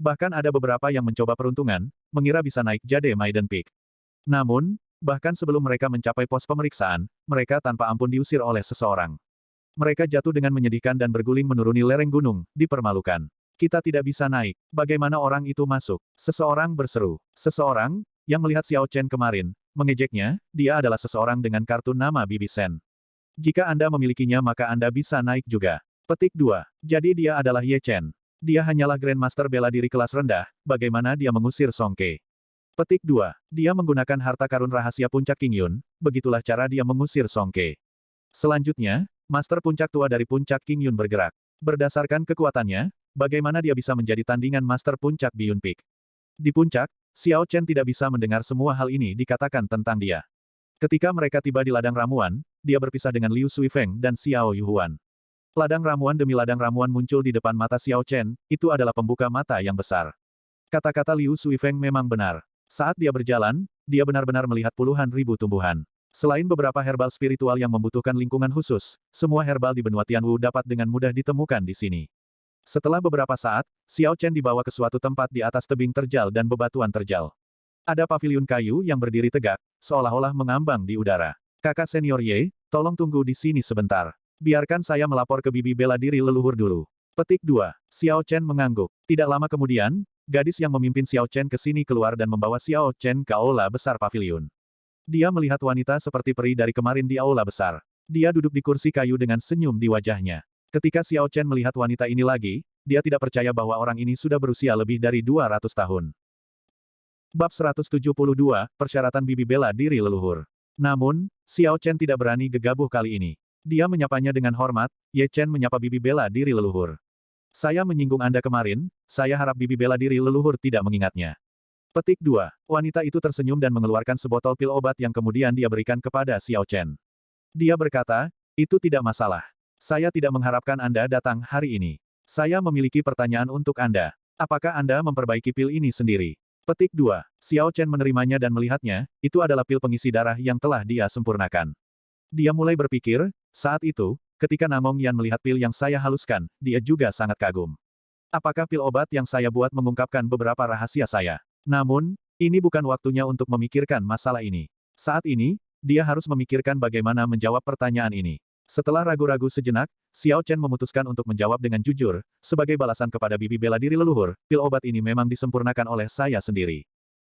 Bahkan ada beberapa yang mencoba peruntungan, mengira bisa naik Jade Maiden Peak. Namun, bahkan sebelum mereka mencapai pos pemeriksaan, mereka tanpa ampun diusir oleh seseorang. Mereka jatuh dengan menyedihkan dan berguling menuruni lereng gunung, dipermalukan. Kita tidak bisa naik. Bagaimana orang itu masuk? Seseorang berseru. Seseorang, yang melihat Xiao Chen kemarin, mengejeknya, dia adalah seseorang dengan kartu nama Bibi Sen. Jika Anda memilikinya maka Anda bisa naik juga. Petik 2. Jadi dia adalah Ye Chen. Dia hanyalah Grandmaster bela diri kelas rendah, bagaimana dia mengusir Song Ke? Petik 2. Dia menggunakan harta karun rahasia puncak King Yun, begitulah cara dia mengusir Song Ke. Selanjutnya, Master Puncak Tua dari Puncak King Yun bergerak. Berdasarkan kekuatannya, bagaimana dia bisa menjadi tandingan Master Puncak Biyun Peak? Di puncak, Xiao Chen tidak bisa mendengar semua hal ini dikatakan tentang dia. Ketika mereka tiba di ladang ramuan, dia berpisah dengan Liu Suifeng dan Xiao Yuhuan. Ladang ramuan demi ladang ramuan muncul di depan mata Xiao Chen, itu adalah pembuka mata yang besar. Kata-kata Liu Suifeng memang benar. Saat dia berjalan, dia benar-benar melihat puluhan ribu tumbuhan. Selain beberapa herbal spiritual yang membutuhkan lingkungan khusus, semua herbal di benua Tianwu dapat dengan mudah ditemukan di sini. Setelah beberapa saat, Xiao Chen dibawa ke suatu tempat di atas tebing terjal dan bebatuan terjal. Ada paviliun kayu yang berdiri tegak, seolah-olah mengambang di udara. Kakak senior Ye, tolong tunggu di sini sebentar. Biarkan saya melapor ke bibi bela diri leluhur dulu. Petik 2. Xiao Chen mengangguk. Tidak lama kemudian, gadis yang memimpin Xiao Chen ke sini keluar dan membawa Xiao Chen ke aula besar paviliun. Dia melihat wanita seperti peri dari kemarin di aula besar. Dia duduk di kursi kayu dengan senyum di wajahnya. Ketika Xiao Chen melihat wanita ini lagi, dia tidak percaya bahwa orang ini sudah berusia lebih dari 200 tahun. Bab 172, Persyaratan Bibi Bela Diri Leluhur. Namun, Xiao Chen tidak berani gegabah kali ini. Dia menyapanya dengan hormat, Ye Chen menyapa Bibi Bela Diri Leluhur. Saya menyinggung Anda kemarin, saya harap Bibi Bela Diri Leluhur tidak mengingatnya. Petik 2. Wanita itu tersenyum dan mengeluarkan sebotol pil obat yang kemudian dia berikan kepada Xiao Chen. Dia berkata, itu tidak masalah. Saya tidak mengharapkan Anda datang hari ini. Saya memiliki pertanyaan untuk Anda. Apakah Anda memperbaiki pil ini sendiri? Petik 2. Xiao Chen menerimanya dan melihatnya, itu adalah pil pengisi darah yang telah dia sempurnakan. Dia mulai berpikir, saat itu, ketika Namong Yan melihat pil yang saya haluskan, dia juga sangat kagum. Apakah pil obat yang saya buat mengungkapkan beberapa rahasia saya? Namun, ini bukan waktunya untuk memikirkan masalah ini. Saat ini, dia harus memikirkan bagaimana menjawab pertanyaan ini. Setelah ragu-ragu sejenak, Xiao Chen memutuskan untuk menjawab dengan jujur, sebagai balasan kepada bibi bela diri leluhur, pil obat ini memang disempurnakan oleh saya sendiri.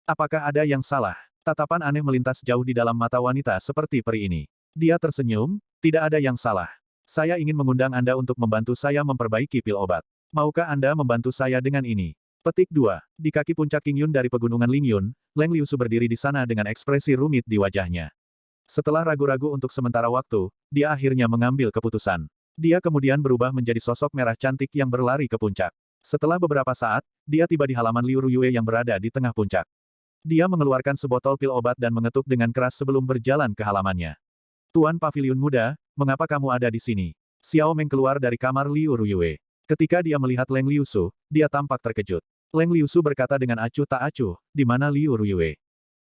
Apakah ada yang salah? Tatapan aneh melintas jauh di dalam mata wanita seperti peri ini. Dia tersenyum, tidak ada yang salah. Saya ingin mengundang Anda untuk membantu saya memperbaiki pil obat. Maukah Anda membantu saya dengan ini? Petik 2. Di kaki puncak King Yun dari pegunungan Lingyun, Leng Liusu berdiri di sana dengan ekspresi rumit di wajahnya. Setelah ragu-ragu untuk sementara waktu, dia akhirnya mengambil keputusan. Dia kemudian berubah menjadi sosok merah cantik yang berlari ke puncak. Setelah beberapa saat, dia tiba di halaman Liu Ruyue yang berada di tengah puncak. Dia mengeluarkan sebotol pil obat dan mengetuk dengan keras sebelum berjalan ke halamannya. Tuan Paviliun Muda, mengapa kamu ada di sini? Xiao Meng keluar dari kamar Liu Ruyue. Ketika dia melihat Leng Liusu, dia tampak terkejut. Leng Liusu berkata dengan acuh tak acuh, di mana Liu Ruyue?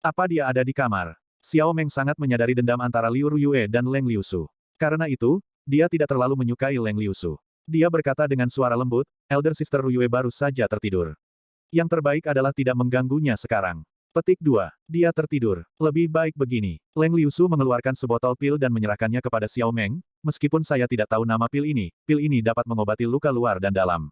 Apa dia ada di kamar? Xiao Meng sangat menyadari dendam antara Liu Ruyue dan Leng Liusu. Karena itu, dia tidak terlalu menyukai Leng Liusu. Dia berkata dengan suara lembut, Elder Sister Ruyue baru saja tertidur. Yang terbaik adalah tidak mengganggunya sekarang. Petik 2. Dia tertidur. Lebih baik begini. Leng Liusu mengeluarkan sebotol pil dan menyerahkannya kepada Xiao Meng. Meskipun saya tidak tahu nama pil ini dapat mengobati luka luar dan dalam.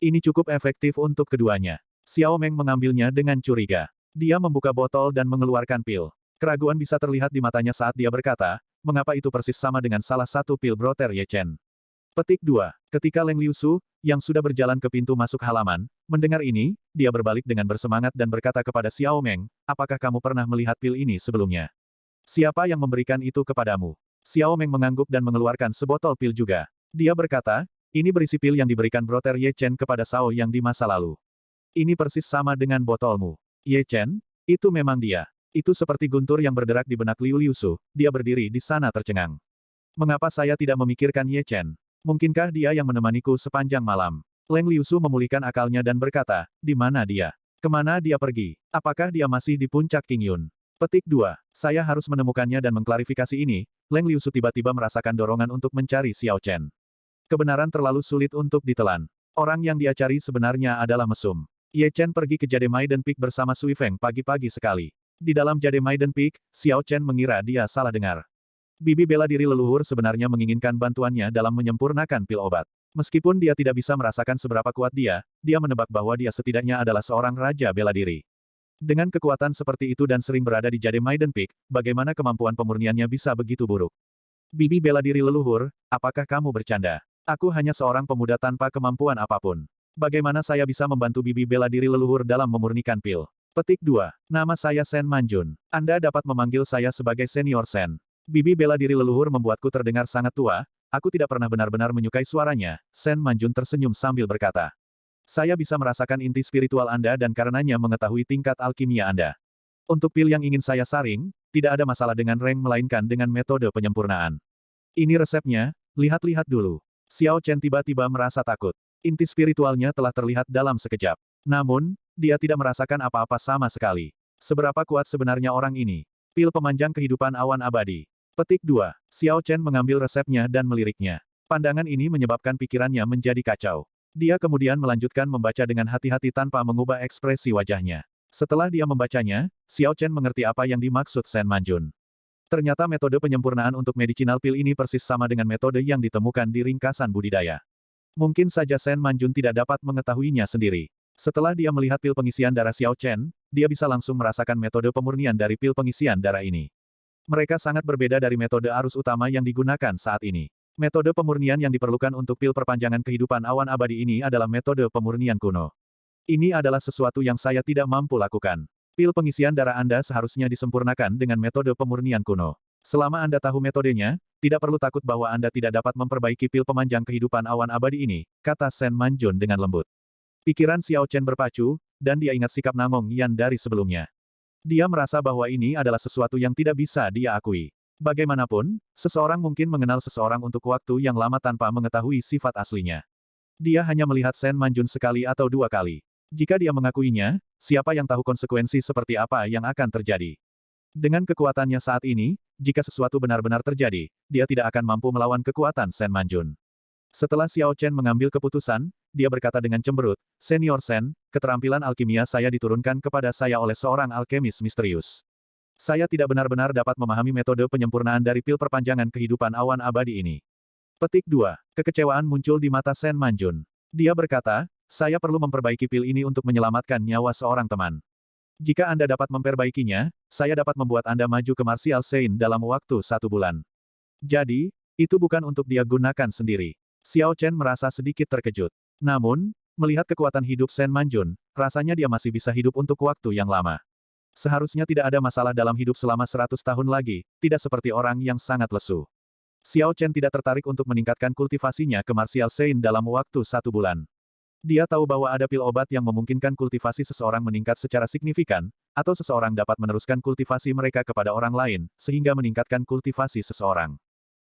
Ini cukup efektif untuk keduanya. Xiao Meng mengambilnya dengan curiga. Dia membuka botol dan mengeluarkan pil. Keraguan bisa terlihat di matanya saat dia berkata, mengapa itu persis sama dengan salah satu pil broter Ye Chen. Petik 2. Ketika Leng Liusu, yang sudah berjalan ke pintu masuk halaman, mendengar ini, dia berbalik dengan bersemangat dan berkata kepada Xiao Meng, apakah kamu pernah melihat pil ini sebelumnya? Siapa yang memberikan itu kepadamu? Xiao Meng mengangguk dan mengeluarkan sebotol pil juga. Dia berkata, ini berisi pil yang diberikan broter Ye Chen kepada Sao yang di masa lalu. Ini persis sama dengan botolmu. Ye Chen? Itu memang dia. Itu seperti guntur yang berderak di benak Liu Liusu, dia berdiri di sana tercengang. Mengapa saya tidak memikirkan Ye Chen? Mungkinkah dia yang menemaniku sepanjang malam? Leng Liusu memulihkan akalnya dan berkata, di mana dia? Kemana dia pergi? Apakah dia masih di puncak Qingyun? Petik 2. Saya harus menemukannya dan mengklarifikasi ini. Leng Liusu tiba-tiba merasakan dorongan untuk mencari Xiao Chen. Kebenaran terlalu sulit untuk ditelan. Orang yang dia cari sebenarnya adalah mesum. Ye Chen pergi ke Jade Maiden Peak bersama Sui Feng pagi-pagi sekali. Di dalam Jade Maiden Peak, Xiao Chen mengira dia salah dengar. Bibi bela diri leluhur sebenarnya menginginkan bantuannya dalam menyempurnakan pil obat. Meskipun dia tidak bisa merasakan seberapa kuat dia menebak bahwa dia setidaknya adalah seorang raja bela diri. Dengan kekuatan seperti itu dan sering berada di Jade Maiden Peak, bagaimana kemampuan pemurniannya bisa begitu buruk? Bibi bela diri leluhur, apakah kamu bercanda? Aku hanya seorang pemuda tanpa kemampuan apapun. Bagaimana saya bisa membantu bibi bela diri leluhur dalam memurnikan pil? Petik 2. Nama saya Sen Manjun. Anda dapat memanggil saya sebagai Senior Sen. Bibi bela diri leluhur membuatku terdengar sangat tua, aku tidak pernah benar-benar menyukai suaranya. Sen Manjun tersenyum sambil berkata. Saya bisa merasakan inti spiritual Anda dan karenanya mengetahui tingkat alkimia Anda. Untuk pil yang ingin saya saring, tidak ada masalah dengan rank melainkan dengan metode penyempurnaan. Ini resepnya, lihat-lihat dulu. Xiao Chen tiba-tiba merasa takut. Inti spiritualnya telah terlihat dalam sekejap. Namun, dia tidak merasakan apa-apa sama sekali. Seberapa kuat sebenarnya orang ini? Pil pemanjang kehidupan awan abadi. Petik 2. Xiao Chen mengambil resepnya dan meliriknya. Pandangan ini menyebabkan pikirannya menjadi kacau. Dia kemudian melanjutkan membaca dengan hati-hati tanpa mengubah ekspresi wajahnya. Setelah dia membacanya, Xiao Chen mengerti apa yang dimaksud Sen Manjun. Ternyata metode penyempurnaan untuk medicinal pil ini persis sama dengan metode yang ditemukan di ringkasan budidaya. Mungkin saja Sen Manjun tidak dapat mengetahuinya sendiri. Setelah dia melihat pil pengisian darah Xiao Chen, dia bisa langsung merasakan metode pemurnian dari pil pengisian darah ini. Mereka sangat berbeda dari metode arus utama yang digunakan saat ini. Metode pemurnian yang diperlukan untuk pil perpanjangan kehidupan awan abadi ini adalah metode pemurnian kuno. Ini adalah sesuatu yang saya tidak mampu lakukan. Pil pengisian darah Anda seharusnya disempurnakan dengan metode pemurnian kuno. Selama Anda tahu metodenya, tidak perlu takut bahwa Anda tidak dapat memperbaiki pil pemanjang kehidupan awan abadi ini, kata Sen Manjun dengan lembut. Pikiran Xiao Chen berpacu, dan dia ingat sikap Nangong Yan dari sebelumnya. Dia merasa bahwa ini adalah sesuatu yang tidak bisa dia akui. Bagaimanapun, seseorang mungkin mengenal seseorang untuk waktu yang lama tanpa mengetahui sifat aslinya. Dia hanya melihat Sen Manjun sekali atau dua kali. Jika dia mengakuinya, siapa yang tahu konsekuensi seperti apa yang akan terjadi? Dengan kekuatannya saat ini, jika sesuatu benar-benar terjadi, dia tidak akan mampu melawan kekuatan Sen Manjun. Setelah Xiao Chen mengambil keputusan, dia berkata dengan cemberut, Senior Sen, keterampilan alkimia saya diturunkan kepada saya oleh seorang alkemis misterius. Saya tidak benar-benar dapat memahami metode penyempurnaan dari pil perpanjangan kehidupan awan abadi ini. Petik 2. Kekecewaan muncul di mata Sen Manjun. Dia berkata, saya perlu memperbaiki pil ini untuk menyelamatkan nyawa seorang teman. Jika Anda dapat memperbaikinya, saya dapat membuat Anda maju ke Martial Saint dalam waktu 1 bulan. Jadi, itu bukan untuk dia gunakan sendiri. Xiao Chen merasa sedikit terkejut. Namun, melihat kekuatan hidup Sen Manjun, rasanya dia masih bisa hidup untuk waktu yang lama. Seharusnya tidak ada masalah dalam hidup selama 100 tahun lagi, tidak seperti orang yang sangat lesu. Xiao Chen tidak tertarik untuk meningkatkan kultivasinya ke Martial Saint dalam waktu 1 bulan. Dia tahu bahwa ada pil obat yang memungkinkan kultivasi seseorang meningkat secara signifikan, atau seseorang dapat meneruskan kultivasi mereka kepada orang lain, sehingga meningkatkan kultivasi seseorang.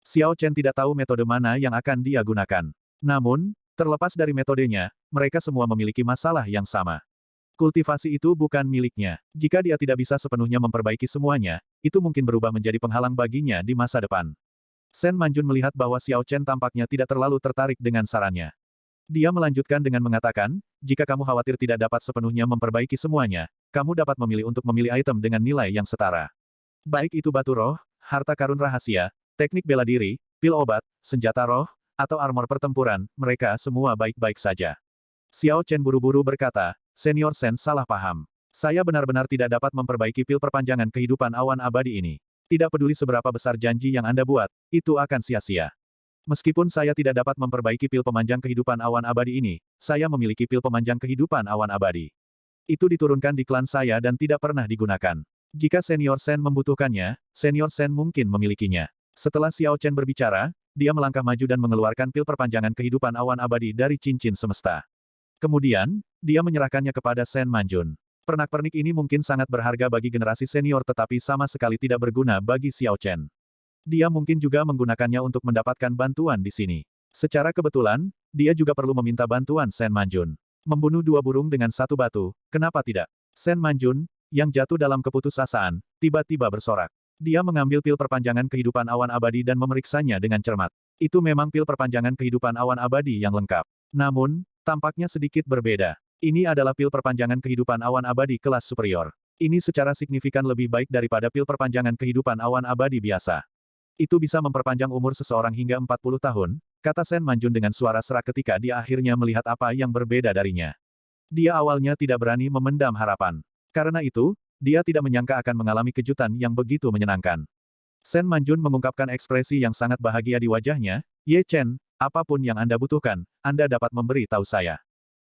Xiao Chen tidak tahu metode mana yang akan dia gunakan. Namun, terlepas dari metodenya, mereka semua memiliki masalah yang sama. Kultivasi itu bukan miliknya. Jika dia tidak bisa sepenuhnya memperbaiki semuanya, itu mungkin berubah menjadi penghalang baginya di masa depan. Sen Manjun melihat bahwa Xiao Chen tampaknya tidak terlalu tertarik dengan sarannya. Dia melanjutkan dengan mengatakan, jika kamu khawatir tidak dapat sepenuhnya memperbaiki semuanya, kamu dapat memilih untuk memilih item dengan nilai yang setara. Baik itu batu roh, harta karun rahasia, teknik bela diri, pil obat, senjata roh, atau armor pertempuran, mereka semua baik-baik saja. Xiao Chen buru-buru berkata, Senior Sen salah paham. Saya benar-benar tidak dapat memperbaiki pil perpanjangan kehidupan awan abadi ini. Tidak peduli seberapa besar janji yang Anda buat, itu akan sia-sia. Meskipun saya tidak dapat memperbaiki pil pemanjang kehidupan awan abadi ini, saya memiliki pil pemanjang kehidupan awan abadi. Itu diturunkan di klan saya dan tidak pernah digunakan. Jika Senior Sen membutuhkannya, Senior Sen mungkin memilikinya. Setelah Xiao Chen berbicara, dia melangkah maju dan mengeluarkan pil perpanjangan kehidupan awan abadi dari cincin semesta. Kemudian, dia menyerahkannya kepada Sen Manjun. Pernak-pernik ini mungkin sangat berharga bagi generasi senior tetapi sama sekali tidak berguna bagi Xiao Chen. Dia mungkin juga menggunakannya untuk mendapatkan bantuan di sini. Secara kebetulan, dia juga perlu meminta bantuan Sen Manjun. Membunuh dua burung dengan satu batu, kenapa tidak? Sen Manjun, yang jatuh dalam keputusasaan, tiba-tiba bersorak. Dia mengambil pil perpanjangan kehidupan awan abadi dan memeriksanya dengan cermat. Itu memang pil perpanjangan kehidupan awan abadi yang lengkap. Namun, tampaknya sedikit berbeda. Ini adalah pil perpanjangan kehidupan awan abadi kelas superior. Ini secara signifikan lebih baik daripada pil perpanjangan kehidupan awan abadi biasa. Itu bisa memperpanjang umur seseorang hingga 40 tahun, kata Sen Manjun dengan suara serak ketika dia akhirnya melihat apa yang berbeda darinya. Dia awalnya tidak berani memendam harapan. Karena itu, dia tidak menyangka akan mengalami kejutan yang begitu menyenangkan. Sen Manjun mengungkapkan ekspresi yang sangat bahagia di wajahnya, Ye Chen, apapun yang Anda butuhkan, Anda dapat memberi tahu saya.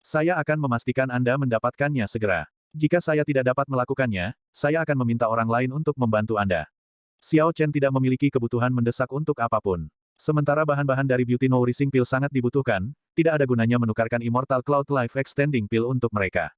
Saya akan memastikan Anda mendapatkannya segera. Jika saya tidak dapat melakukannya, saya akan meminta orang lain untuk membantu Anda. Xiao Chen tidak memiliki kebutuhan mendesak untuk apapun. Sementara bahan-bahan dari Beauty Nourishing Pill sangat dibutuhkan, tidak ada gunanya menukarkan Immortal Cloud Life Extending Pill untuk mereka.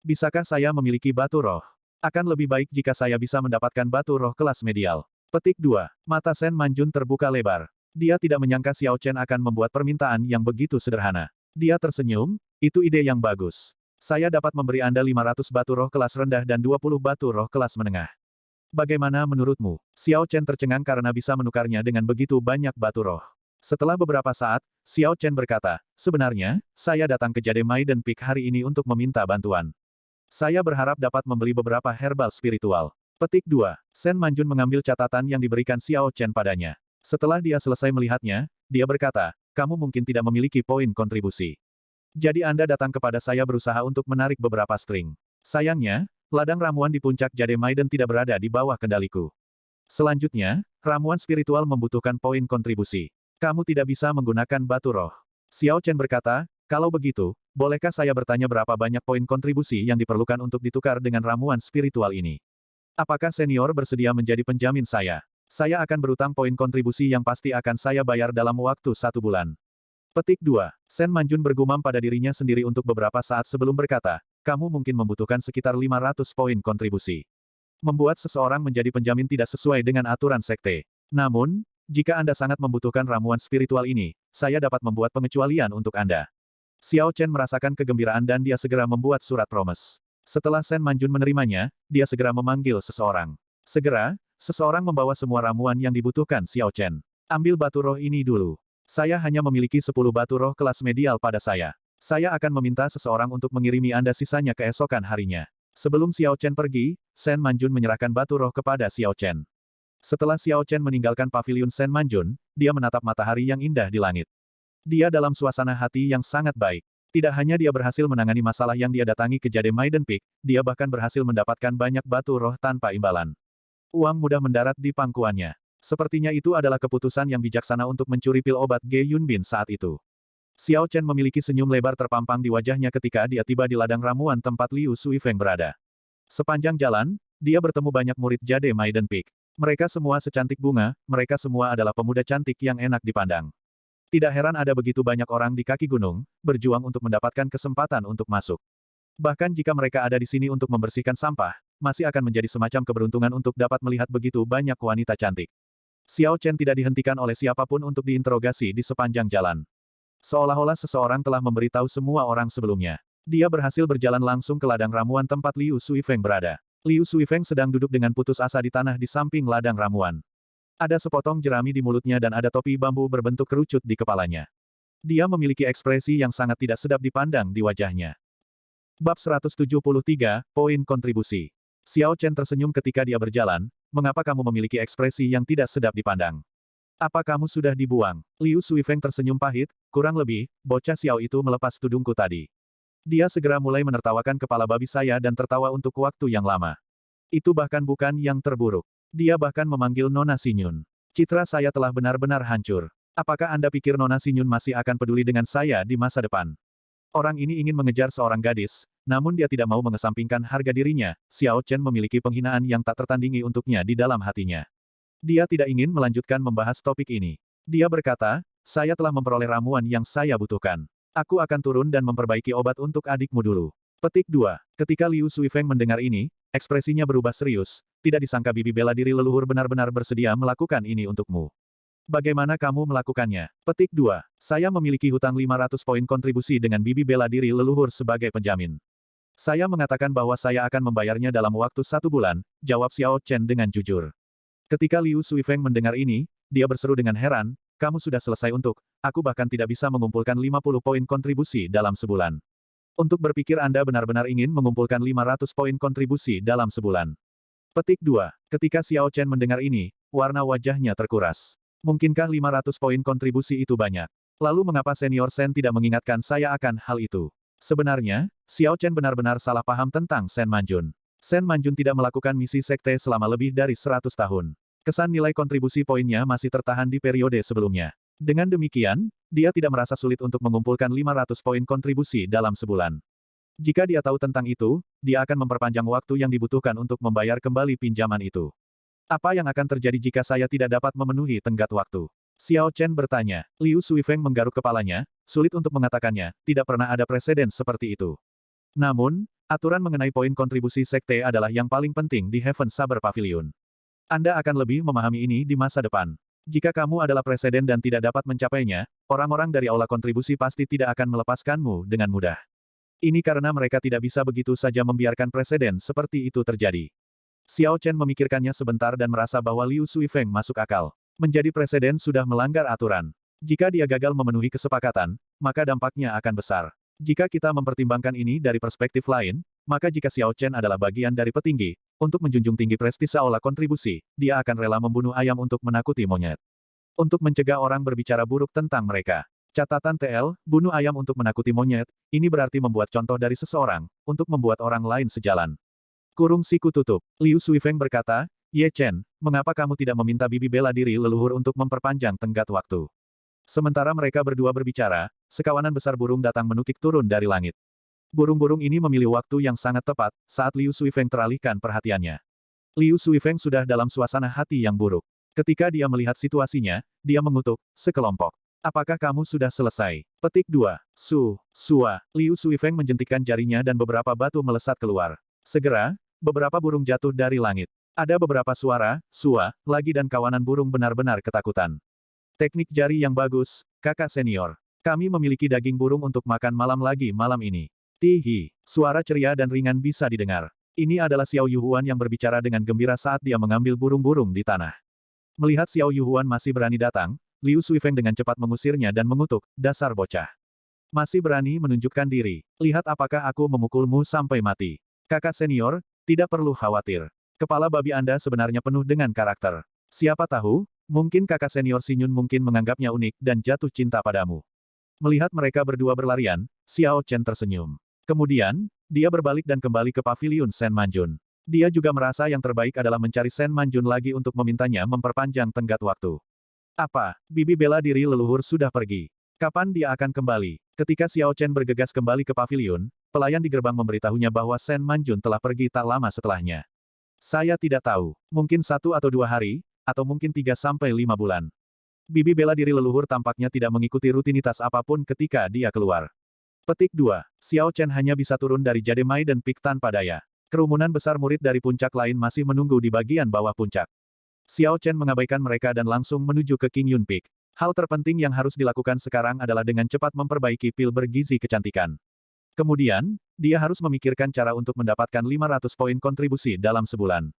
Bisakah saya memiliki batu roh? Akan lebih baik jika saya bisa mendapatkan batu roh kelas medial. Petik 2. Mata Sen Manjun terbuka lebar. Dia tidak menyangka Xiao Chen akan membuat permintaan yang begitu sederhana. Dia tersenyum, itu ide yang bagus. Saya dapat memberi Anda 500 batu roh kelas rendah dan 20 batu roh kelas menengah. Bagaimana menurutmu? Xiao Chen tercengang karena bisa menukarnya dengan begitu banyak batu roh. Setelah beberapa saat, Xiao Chen berkata, sebenarnya, saya datang ke Jade Maiden Peak hari ini untuk meminta bantuan. Saya berharap dapat membeli beberapa herbal spiritual. Petik 2. Sen Manjun mengambil catatan yang diberikan Xiao Chen padanya. Setelah dia selesai melihatnya, dia berkata, kamu mungkin tidak memiliki poin kontribusi. Jadi Anda datang kepada saya berusaha untuk menarik beberapa string. Sayangnya, ladang ramuan di puncak Jade Maiden tidak berada di bawah kendaliku. Selanjutnya, ramuan spiritual membutuhkan poin kontribusi. Kamu tidak bisa menggunakan batu roh. Xiao Chen berkata, kalau begitu, bolehkah saya bertanya berapa banyak poin kontribusi yang diperlukan untuk ditukar dengan ramuan spiritual ini? Apakah senior bersedia menjadi penjamin saya? Saya akan berutang poin kontribusi yang pasti akan saya bayar dalam waktu 1 bulan. Petik 2. Sen Manjun bergumam pada dirinya sendiri untuk beberapa saat sebelum berkata, kamu mungkin membutuhkan sekitar 500 poin kontribusi. Membuat seseorang menjadi penjamin tidak sesuai dengan aturan sekte. Namun, jika Anda sangat membutuhkan ramuan spiritual ini, saya dapat membuat pengecualian untuk Anda. Xiao Chen merasakan kegembiraan dan dia segera membuat surat promes. Setelah Sen Manjun menerimanya, dia segera memanggil seseorang. Segera, seseorang membawa semua ramuan yang dibutuhkan Xiao Chen. Ambil batu roh ini dulu. Saya hanya memiliki 10 batu roh kelas medial pada saya. Saya akan meminta seseorang untuk mengirimi Anda sisanya keesokan harinya. Sebelum Xiao Chen pergi, Sen Manjun menyerahkan batu roh kepada Xiao Chen. Setelah Xiao Chen meninggalkan paviliun Sen Manjun, dia menatap matahari yang indah di langit. Dia dalam suasana hati yang sangat baik. Tidak hanya dia berhasil menangani masalah yang dia datangi ke Jade Maiden Peak, dia bahkan berhasil mendapatkan banyak batu roh tanpa imbalan. Uang mudah mendarat di pangkuannya. Sepertinya itu adalah keputusan yang bijaksana untuk mencuri pil obat Ge Yunbin saat itu. Xiao Chen memiliki senyum lebar terpampang di wajahnya ketika dia tiba di ladang ramuan tempat Liu Suifeng berada. Sepanjang jalan, dia bertemu banyak murid Jade Maiden Peak. Mereka semua secantik bunga, mereka semua adalah pemuda cantik yang enak dipandang. Tidak heran ada begitu banyak orang di kaki gunung, berjuang untuk mendapatkan kesempatan untuk masuk. Bahkan jika mereka ada di sini untuk membersihkan sampah, masih akan menjadi semacam keberuntungan untuk dapat melihat begitu banyak wanita cantik. Xiao Chen tidak dihentikan oleh siapapun untuk diinterogasi di sepanjang jalan. Seolah-olah seseorang telah memberitahu semua orang sebelumnya. Dia berhasil berjalan langsung ke ladang ramuan tempat Liu Suifeng berada. Liu Suifeng sedang duduk dengan putus asa di tanah di samping ladang ramuan. Ada sepotong jerami di mulutnya dan ada topi bambu berbentuk kerucut di kepalanya. Dia memiliki ekspresi yang sangat tidak sedap dipandang di wajahnya. Bab 173, Poin Kontribusi. Xiao Chen tersenyum ketika dia berjalan, mengapa kamu memiliki ekspresi yang tidak sedap dipandang? Apa kamu sudah dibuang? Liu Suifeng tersenyum pahit, kurang lebih, bocah Xiao itu melepas tudungku tadi. Dia segera mulai menertawakan kepala babi saya dan tertawa untuk waktu yang lama. Itu bahkan bukan yang terburuk. Dia bahkan memanggil Nona Sinyun. Citra saya telah benar-benar hancur. Apakah Anda pikir Nona Sinyun masih akan peduli dengan saya di masa depan? Orang ini ingin mengejar seorang gadis, namun dia tidak mau mengesampingkan harga dirinya. Xiao Chen memiliki penghinaan yang tak tertandingi untuknya di dalam hatinya. Dia tidak ingin melanjutkan membahas topik ini. Dia berkata, saya telah memperoleh ramuan yang saya butuhkan. Aku akan turun dan memperbaiki obat untuk adikmu dulu. Petik 2. Ketika Liu Suifeng mendengar ini, ekspresinya berubah serius. Tidak disangka bibi bela diri leluhur benar-benar bersedia melakukan ini untukmu. Bagaimana kamu melakukannya? Petik 2. Saya memiliki hutang 500 poin kontribusi dengan bibi bela diri leluhur sebagai penjamin. Saya mengatakan bahwa saya akan membayarnya dalam waktu 1 bulan, jawab Xiao Chen dengan jujur. Ketika Liu Suifeng mendengar ini, dia berseru dengan heran, kamu sudah selesai aku bahkan tidak bisa mengumpulkan 50 poin kontribusi dalam sebulan. Untuk berpikir Anda benar-benar ingin mengumpulkan 500 poin kontribusi dalam sebulan. Petik 2. Ketika Xiao Chen mendengar ini, warna wajahnya terkuras. Mungkinkah 500 poin kontribusi itu banyak? Lalu mengapa Senior Sen tidak mengingatkan saya akan hal itu? Sebenarnya, Xiao Chen benar-benar salah paham tentang Sen Manjun. Sen Manjun tidak melakukan misi sekte selama lebih dari 100 tahun. Kesan nilai kontribusi poinnya masih tertahan di periode sebelumnya. Dengan demikian, dia tidak merasa sulit untuk mengumpulkan 500 poin kontribusi dalam sebulan. Jika dia tahu tentang itu, dia akan memperpanjang waktu yang dibutuhkan untuk membayar kembali pinjaman itu. Apa yang akan terjadi jika saya tidak dapat memenuhi tenggat waktu? Xiao Chen bertanya. Liu Suifeng menggaruk kepalanya, sulit untuk mengatakannya, tidak pernah ada preseden seperti itu. Namun, aturan mengenai poin kontribusi sekte adalah yang paling penting di Heaven Saber Pavilion. Anda akan lebih memahami ini di masa depan. Jika kamu adalah preseden dan tidak dapat mencapainya, orang-orang dari aula kontribusi pasti tidak akan melepaskanmu dengan mudah. Ini karena mereka tidak bisa begitu saja membiarkan preseden seperti itu terjadi. Xiao Chen memikirkannya sebentar dan merasa bahwa Liu Suifeng masuk akal. Menjadi presiden sudah melanggar aturan. Jika dia gagal memenuhi kesepakatan, maka dampaknya akan besar. Jika kita mempertimbangkan ini dari perspektif lain, maka jika Xiao Chen adalah bagian dari petinggi, untuk menjunjung tinggi prestise aula kontribusi, dia akan rela membunuh ayam untuk menakuti monyet. Untuk mencegah orang berbicara buruk tentang mereka. Catatan TL, bunuh ayam untuk menakuti monyet, ini berarti membuat contoh dari seseorang, untuk membuat orang lain sejalan. Kurung siku tutup. Liu Suifeng berkata, Ye Chen, mengapa kamu tidak meminta bibi bela diri leluhur untuk memperpanjang tenggat waktu? Sementara mereka berdua berbicara, sekawanan besar burung datang menukik turun dari langit. Burung-burung ini memilih waktu yang sangat tepat, saat Liu Suifeng teralihkan perhatiannya. Liu Suifeng sudah dalam suasana hati yang buruk. Ketika dia melihat situasinya, dia mengutuk, sekelompok. Apakah kamu sudah selesai? Petik 2. Sua. Liu Suifeng menjentikkan jarinya dan beberapa batu melesat keluar. Segera, beberapa burung jatuh dari langit. Ada beberapa suara, sua, lagi dan kawanan burung benar-benar ketakutan. Teknik jari yang bagus, kakak senior. Kami memiliki daging burung untuk makan malam lagi malam ini. Tihi, suara ceria dan ringan bisa didengar. Ini adalah Xiao Yuhuan yang berbicara dengan gembira saat dia mengambil burung-burung di tanah. Melihat Xiao Yuhuan masih berani datang, Liu Suifeng dengan cepat mengusirnya dan mengutuk, dasar bocah. Masih berani menunjukkan diri. Lihat apakah aku memukulmu sampai mati. Kakak senior, tidak perlu khawatir. Kepala babi Anda sebenarnya penuh dengan karakter. Siapa tahu, mungkin kakak senior Sinyun mungkin menganggapnya unik dan jatuh cinta padamu. Melihat mereka berdua berlarian, Xiao Chen tersenyum. Kemudian, dia berbalik dan kembali ke paviliun Sen Manjun. Dia juga merasa yang terbaik adalah mencari Sen Manjun lagi untuk memintanya memperpanjang tenggat waktu. Apa, bibi bela diri leluhur sudah pergi? Kapan dia akan kembali? Ketika Xiao Chen bergegas kembali ke paviliun, pelayan di gerbang memberitahunya bahwa Sen Manjun telah pergi tak lama setelahnya. Saya tidak tahu, mungkin 1 atau 2 hari, atau mungkin 3 sampai 5 bulan. Bibi bela diri leluhur tampaknya tidak mengikuti rutinitas apapun ketika dia keluar. Petik 2. Xiao Chen hanya bisa turun dari Jademai dan Pik tanpa daya. Kerumunan besar murid dari puncak lain masih menunggu di bagian bawah puncak. Xiao Chen mengabaikan mereka dan langsung menuju ke King Yun Peak. Hal terpenting yang harus dilakukan sekarang adalah dengan cepat memperbaiki pil bergizi kecantikan. Kemudian, dia harus memikirkan cara untuk mendapatkan 500 poin kontribusi dalam sebulan.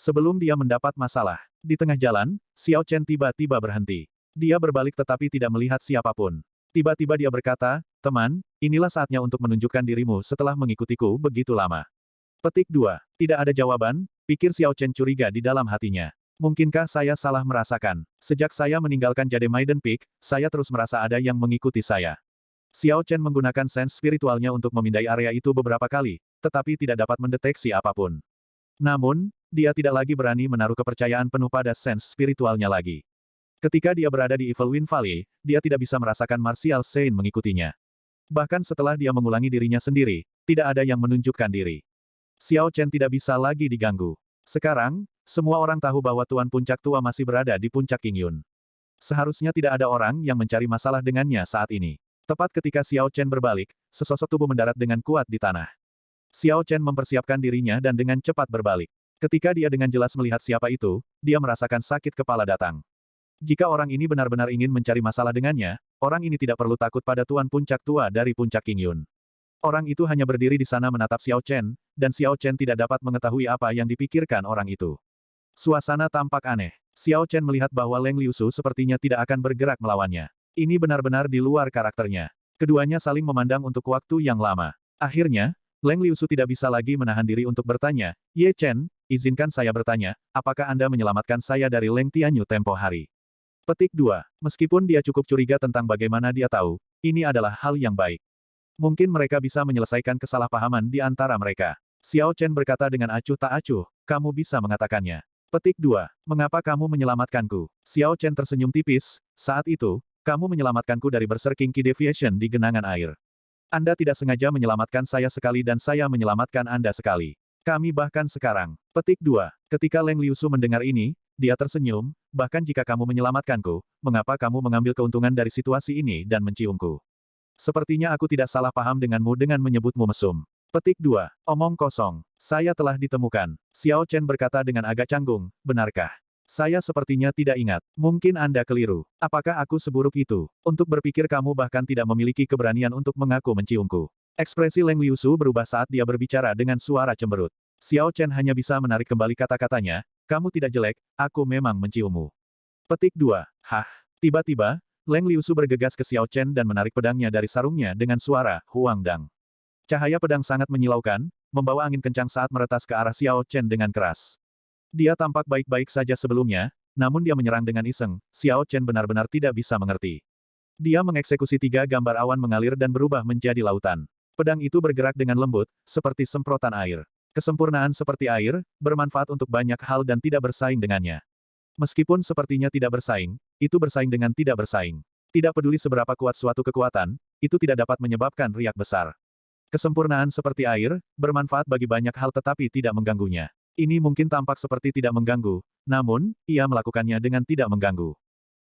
Sebelum dia mendapat masalah, di tengah jalan, Xiao Chen tiba-tiba berhenti. Dia berbalik tetapi tidak melihat siapapun. Tiba-tiba dia berkata, Teman, inilah saatnya untuk menunjukkan dirimu setelah mengikutiku begitu lama. Petik 2. Tidak ada jawaban, pikir Xiao Chen curiga di dalam hatinya. Mungkinkah saya salah merasakan? Sejak saya meninggalkan Jade Maiden Peak, saya terus merasa ada yang mengikuti saya. Xiao Chen menggunakan sense spiritualnya untuk memindai area itu beberapa kali, tetapi tidak dapat mendeteksi apapun. Namun, dia tidak lagi berani menaruh kepercayaan penuh pada sense spiritualnya lagi. Ketika dia berada di Evil Wind Valley, dia tidak bisa merasakan Martial Saint mengikutinya. Bahkan setelah dia mengulangi dirinya sendiri, tidak ada yang menunjukkan diri. Xiao Chen tidak bisa lagi diganggu. Sekarang, semua orang tahu bahwa Tuan Puncak Tua masih berada di puncak Qingyun. Seharusnya tidak ada orang yang mencari masalah dengannya saat ini. Tepat ketika Xiao Chen berbalik, sesosok tubuh mendarat dengan kuat di tanah. Xiao Chen mempersiapkan dirinya dan dengan cepat berbalik. Ketika dia dengan jelas melihat siapa itu, dia merasakan sakit kepala datang. Jika orang ini benar-benar ingin mencari masalah dengannya, orang ini tidak perlu takut pada Tuan Puncak Tua dari puncak Qingyun. Orang itu hanya berdiri di sana menatap Xiao Chen, dan Xiao Chen tidak dapat mengetahui apa yang dipikirkan orang itu. Suasana tampak aneh. Xiao Chen melihat bahwa Leng Liusu sepertinya tidak akan bergerak melawannya. Ini benar-benar di luar karakternya. Keduanya saling memandang untuk waktu yang lama. Akhirnya, Leng Liusu tidak bisa lagi menahan diri untuk bertanya, "Ye Chen, izinkan saya bertanya, apakah Anda menyelamatkan saya dari Leng Tianyu tempo hari?" Petik 2. Meskipun dia cukup curiga tentang bagaimana dia tahu, ini adalah hal yang baik. Mungkin mereka bisa menyelesaikan kesalahpahaman di antara mereka. Xiao Chen berkata dengan acuh tak acuh, "Kamu bisa mengatakannya." Petik 2. Mengapa kamu menyelamatkanku? Xiao Chen tersenyum tipis, "Saat itu, kamu menyelamatkanku dari Berserking Ki Deviation di genangan air. Anda tidak sengaja menyelamatkan saya sekali dan saya menyelamatkan Anda sekali. Kami bahkan sekarang." Petik 2. Ketika Leng Liusu mendengar ini, dia tersenyum, "Bahkan jika kamu menyelamatkanku, mengapa kamu mengambil keuntungan dari situasi ini dan menciumku? Sepertinya aku tidak salah paham denganmu dengan menyebutmu mesum." Petik 2. Omong kosong. Saya telah ditemukan. Xiao Chen berkata dengan agak canggung, "Benarkah?" Saya sepertinya tidak ingat. Mungkin Anda keliru. Apakah aku seburuk itu? Untuk berpikir kamu bahkan tidak memiliki keberanian untuk mengaku menciumku. Ekspresi Leng Liusu berubah saat dia berbicara dengan suara cemberut. Xiao Chen hanya bisa menarik kembali kata-katanya, "Kamu tidak jelek, aku memang menciummu." Petik 2. Hah. Tiba-tiba, Leng Liusu bergegas ke Xiao Chen dan menarik pedangnya dari sarungnya dengan suara, "Huang Dang." Cahaya pedang sangat menyilaukan, membawa angin kencang saat meretas ke arah Xiao Chen dengan keras. Dia tampak baik-baik saja sebelumnya, namun dia menyerang dengan iseng, Xiao Chen benar-benar tidak bisa mengerti. Dia mengeksekusi 3 gambar awan mengalir dan berubah menjadi lautan. Pedang itu bergerak dengan lembut, seperti semprotan air. Kesempurnaan seperti air, bermanfaat untuk banyak hal dan tidak bersaing dengannya. Meskipun sepertinya tidak bersaing, itu bersaing dengan tidak bersaing. Tidak peduli seberapa kuat suatu kekuatan, itu tidak dapat menyebabkan riak besar. Kesempurnaan seperti air, bermanfaat bagi banyak hal tetapi tidak mengganggunya. Ini mungkin tampak seperti tidak mengganggu, namun, ia melakukannya dengan tidak mengganggu.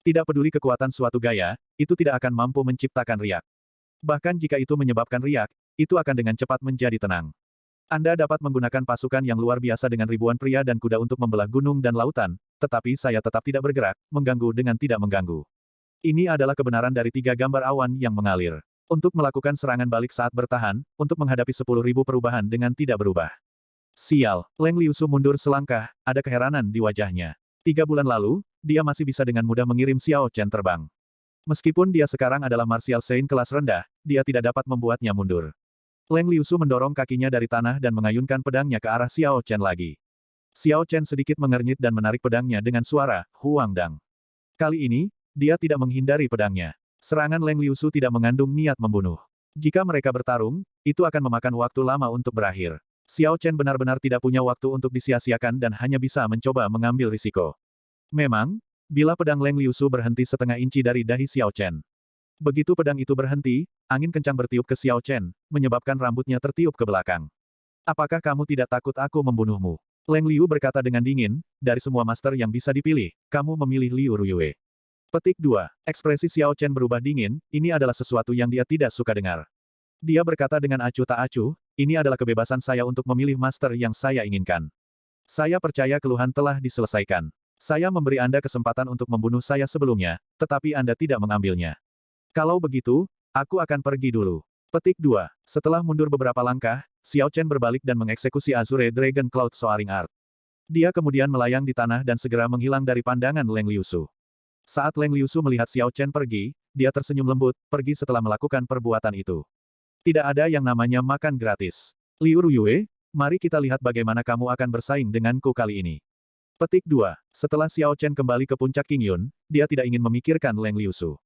Tidak peduli kekuatan suatu gaya, itu tidak akan mampu menciptakan riak. Bahkan jika itu menyebabkan riak, itu akan dengan cepat menjadi tenang. Anda dapat menggunakan pasukan yang luar biasa dengan ribuan pria dan kuda untuk membelah gunung dan lautan, tetapi saya tetap tidak bergerak, mengganggu dengan tidak mengganggu. Ini adalah kebenaran dari 3 gambar awan yang mengalir. Untuk melakukan serangan balik saat bertahan, untuk menghadapi 10.000 perubahan dengan tidak berubah. Sial, Leng Liusu mundur selangkah, ada keheranan di wajahnya. 3 bulan lalu, dia masih bisa dengan mudah mengirim Xiao Chen terbang. Meskipun dia sekarang adalah Martial Saint kelas rendah, dia tidak dapat membuatnya mundur. Leng Liusu mendorong kakinya dari tanah dan mengayunkan pedangnya ke arah Xiao Chen lagi. Xiao Chen sedikit mengernyit dan menarik pedangnya dengan suara, "Huang Dang." Kali ini, dia tidak menghindari pedangnya. Serangan Leng Liusu tidak mengandung niat membunuh. Jika mereka bertarung, itu akan memakan waktu lama untuk berakhir. Xiao Chen benar-benar tidak punya waktu untuk disia-siakan dan hanya bisa mencoba mengambil risiko. Memang, bila pedang Leng Liusu berhenti setengah inci dari dahi Xiao Chen. Begitu pedang itu berhenti, angin kencang bertiup ke Xiao Chen, menyebabkan rambutnya tertiup ke belakang. "Apakah kamu tidak takut aku membunuhmu?" Leng Liu berkata dengan dingin, "Dari semua master yang bisa dipilih, kamu memilih Liu Ruyue." Petik 2. Ekspresi Xiao Chen berubah dingin, ini adalah sesuatu yang dia tidak suka dengar. Dia berkata dengan acuh tak acuh, "Ini adalah kebebasan saya untuk memilih master yang saya inginkan. Saya percaya keluhan telah diselesaikan. Saya memberi Anda kesempatan untuk membunuh saya sebelumnya, tetapi Anda tidak mengambilnya. Kalau begitu, aku akan pergi dulu." Petik 2. Setelah mundur beberapa langkah, Xiao Chen berbalik dan mengeksekusi Azure Dragon Cloud Soaring Art. Dia kemudian melayang di tanah dan segera menghilang dari pandangan Leng Liusu. Saat Leng Liusu melihat Xiao Chen pergi, dia tersenyum lembut, pergi setelah melakukan perbuatan itu. Tidak ada yang namanya makan gratis. Liu Ruyue, mari kita lihat bagaimana kamu akan bersaing denganku kali ini. Petik 2. Setelah Xiao Chen kembali ke puncak Qingyun, dia tidak ingin memikirkan Leng Liusu.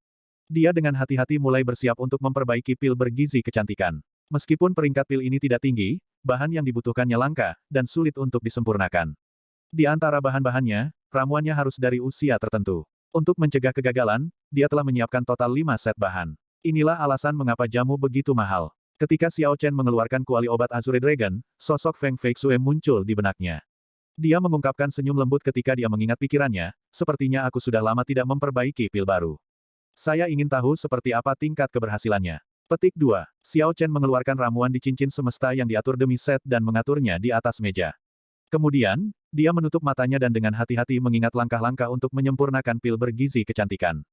Dia dengan hati-hati mulai bersiap untuk memperbaiki pil bergizi kecantikan. Meskipun peringkat pil ini tidak tinggi, bahan yang dibutuhkannya langka, dan sulit untuk disempurnakan. Di antara bahan-bahannya, ramuannya harus dari usia tertentu. Untuk mencegah kegagalan, dia telah menyiapkan total 5 set bahan. Inilah alasan mengapa jamu begitu mahal. Ketika Xiao Chen mengeluarkan kuali obat Azure Dragon, sosok Feng Feixue muncul di benaknya. Dia mengungkapkan senyum lembut ketika dia mengingat pikirannya, sepertinya aku sudah lama tidak memperbaiki pil baru. Saya ingin tahu seperti apa tingkat keberhasilannya. Petik 2. Xiao Chen mengeluarkan ramuan di cincin semesta yang diatur demi set dan mengaturnya di atas meja. Kemudian, dia menutup matanya dan dengan hati-hati mengingat langkah-langkah untuk menyempurnakan pil bergizi kecantikan.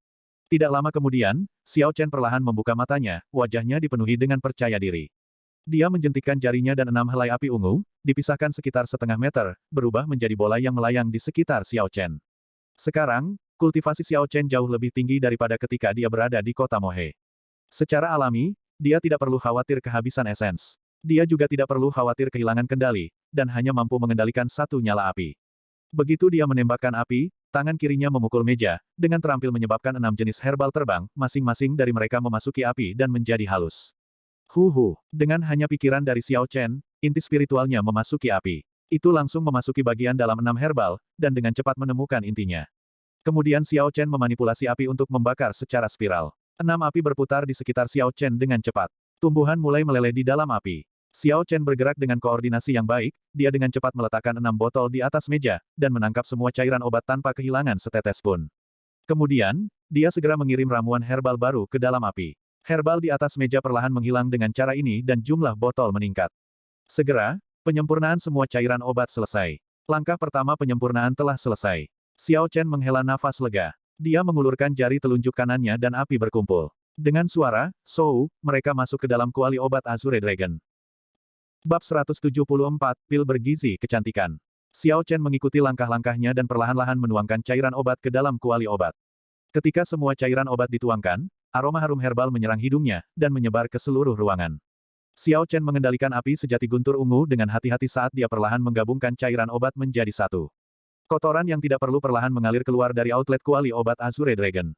Tidak lama kemudian, Xiao Chen perlahan membuka matanya, wajahnya dipenuhi dengan percaya diri. Dia menjentikkan jarinya dan 6 helai api ungu, dipisahkan sekitar setengah meter, berubah menjadi bola yang melayang di sekitar Xiao Chen. Sekarang, kultivasi Xiao Chen jauh lebih tinggi daripada ketika dia berada di kota Mohe. Secara alami, dia tidak perlu khawatir kehabisan esens. Dia juga tidak perlu khawatir kehilangan kendali, dan hanya mampu mengendalikan satu nyala api. Begitu dia menembakkan api, tangan kirinya memukul meja, dengan terampil menyebabkan 6 jenis herbal terbang, masing-masing dari mereka memasuki api dan menjadi halus. Dengan hanya pikiran dari Xiao Chen, inti spiritualnya memasuki api. Itu langsung memasuki bagian dalam 6 herbal, dan dengan cepat menemukan intinya. Kemudian Xiao Chen memanipulasi api untuk membakar secara spiral. 6 api berputar di sekitar Xiao Chen dengan cepat. Tumbuhan mulai meleleh di dalam api. Xiao Chen bergerak dengan koordinasi yang baik, dia dengan cepat meletakkan 6 botol di atas meja, dan menangkap semua cairan obat tanpa kehilangan setetes pun. Kemudian, dia segera mengirim ramuan herbal baru ke dalam api. Herbal di atas meja perlahan menghilang dengan cara ini dan jumlah botol meningkat. Segera, penyempurnaan semua cairan obat selesai. Langkah pertama penyempurnaan telah selesai. Xiao Chen menghela nafas lega. Dia mengulurkan jari telunjuk kanannya dan api berkumpul. Dengan suara, "Sou," mereka masuk ke dalam kuali obat Azure Dragon. Bab 174, Pil Bergizi Kecantikan. Xiao Chen mengikuti langkah-langkahnya dan perlahan-lahan menuangkan cairan obat ke dalam kuali obat. Ketika semua cairan obat dituangkan, aroma harum herbal menyerang hidungnya, dan menyebar ke seluruh ruangan. Xiao Chen mengendalikan api sejati guntur ungu dengan hati-hati saat dia perlahan menggabungkan cairan obat menjadi satu. Kotoran yang tidak perlu perlahan mengalir keluar dari outlet kuali obat Azure Dragon.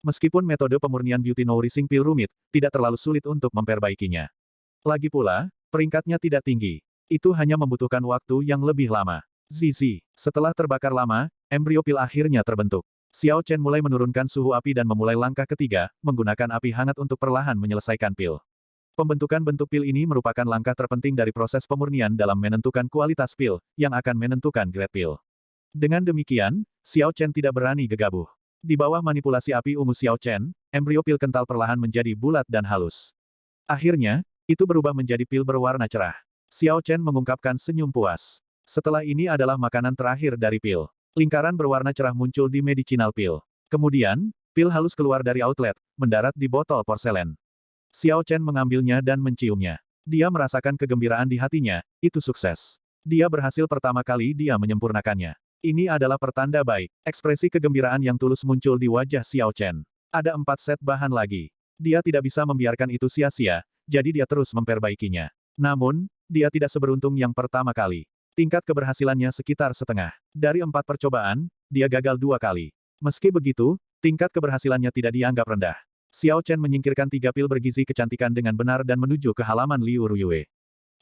Meskipun metode pemurnian Beauty Nourishing Pill rumit, tidak terlalu sulit untuk memperbaikinya. Lagi pula, peringkatnya tidak tinggi. Itu hanya membutuhkan waktu yang lebih lama. Zizi. Setelah terbakar lama, embrio pil akhirnya terbentuk. Xiao Chen mulai menurunkan suhu api dan memulai langkah ketiga, menggunakan api hangat untuk perlahan menyelesaikan pil. Pembentukan bentuk pil ini merupakan langkah terpenting dari proses pemurnian dalam menentukan kualitas pil, yang akan menentukan grade pil. Dengan demikian, Xiao Chen tidak berani gegabah. Di bawah manipulasi api ungu Xiao Chen, embrio pil kental perlahan menjadi bulat dan halus. Akhirnya, itu berubah menjadi pil berwarna cerah. Xiao Chen mengungkapkan senyum puas. Setelah ini adalah makanan terakhir dari pil. Lingkaran berwarna cerah muncul di medicinal pil. Kemudian, pil halus keluar dari outlet, mendarat di botol porselen. Xiao Chen mengambilnya dan menciumnya. Dia merasakan kegembiraan di hatinya, itu sukses. Dia berhasil pertama kali dia menyempurnakannya. Ini adalah pertanda baik. Ekspresi kegembiraan yang tulus muncul di wajah Xiao Chen. Ada 4 set bahan lagi. Dia tidak bisa membiarkan itu sia-sia, jadi dia terus memperbaikinya. Namun, dia tidak seberuntung yang pertama kali. Tingkat keberhasilannya sekitar setengah. Dari 4 percobaan, dia gagal 2 kali. Meski begitu, tingkat keberhasilannya tidak dianggap rendah. Xiao Chen menyingkirkan 3 pil bergizi kecantikan dengan benar dan menuju ke halaman Liu Ruyue.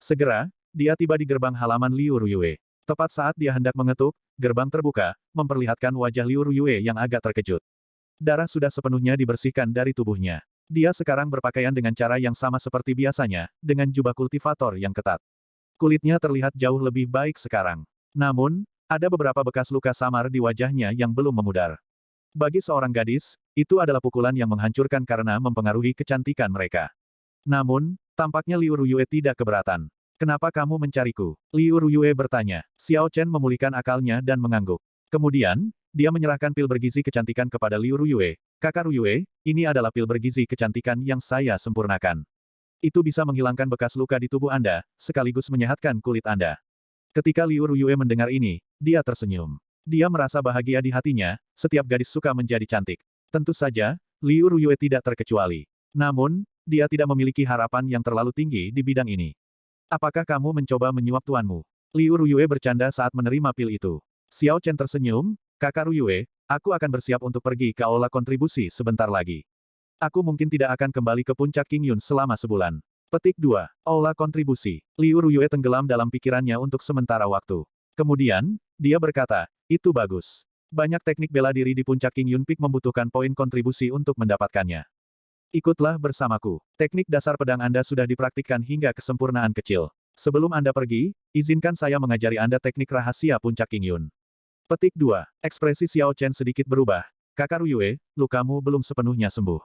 Segera, dia tiba di gerbang halaman Liu Ruyue. Tepat saat dia hendak mengetuk, gerbang terbuka, memperlihatkan wajah Liu Ruyue yang agak terkejut. Darah sudah sepenuhnya dibersihkan dari tubuhnya. Dia sekarang berpakaian dengan cara yang sama seperti biasanya, dengan jubah kultivator yang ketat. Kulitnya terlihat jauh lebih baik sekarang. Namun, ada beberapa bekas luka samar di wajahnya yang belum memudar. Bagi seorang gadis, itu adalah pukulan yang menghancurkan karena mempengaruhi kecantikan mereka. Namun, tampaknya Liu Ruyue tidak keberatan. "Kenapa kamu mencariku?" Liu Ruyue bertanya. Xiao Chen memulihkan akalnya dan mengangguk. Kemudian, dia menyerahkan pil bergizi kecantikan kepada Liu Ruyue. "Kakak Ruyue, ini adalah pil bergizi kecantikan yang saya sempurnakan. Itu bisa menghilangkan bekas luka di tubuh Anda, sekaligus menyehatkan kulit Anda." Ketika Liu Ruyue mendengar ini, dia tersenyum. Dia merasa bahagia di hatinya, setiap gadis suka menjadi cantik. Tentu saja, Liu Ruyue tidak terkecuali. Namun, dia tidak memiliki harapan yang terlalu tinggi di bidang ini. Apakah kamu mencoba menyuap tuanmu? Liu Ruyue bercanda saat menerima pil itu. Xiao Chen tersenyum, Kakak Ruyue, aku akan bersiap untuk pergi ke aula kontribusi sebentar lagi. Aku mungkin tidak akan kembali ke puncak King Yun selama sebulan. Petik 2. Aula kontribusi. Liu Ruyue tenggelam dalam pikirannya untuk sementara waktu. Kemudian, dia berkata, itu bagus. Banyak teknik bela diri di puncak King Yun Peak membutuhkan poin kontribusi untuk mendapatkannya. Ikutlah bersamaku. Teknik dasar pedang Anda sudah dipraktikkan hingga kesempurnaan kecil. Sebelum Anda pergi, izinkan saya mengajari Anda teknik rahasia puncak King Yun. Petik 2. Ekspresi Xiao Chen sedikit berubah. Kakak Ruyue, lukamu belum sepenuhnya sembuh.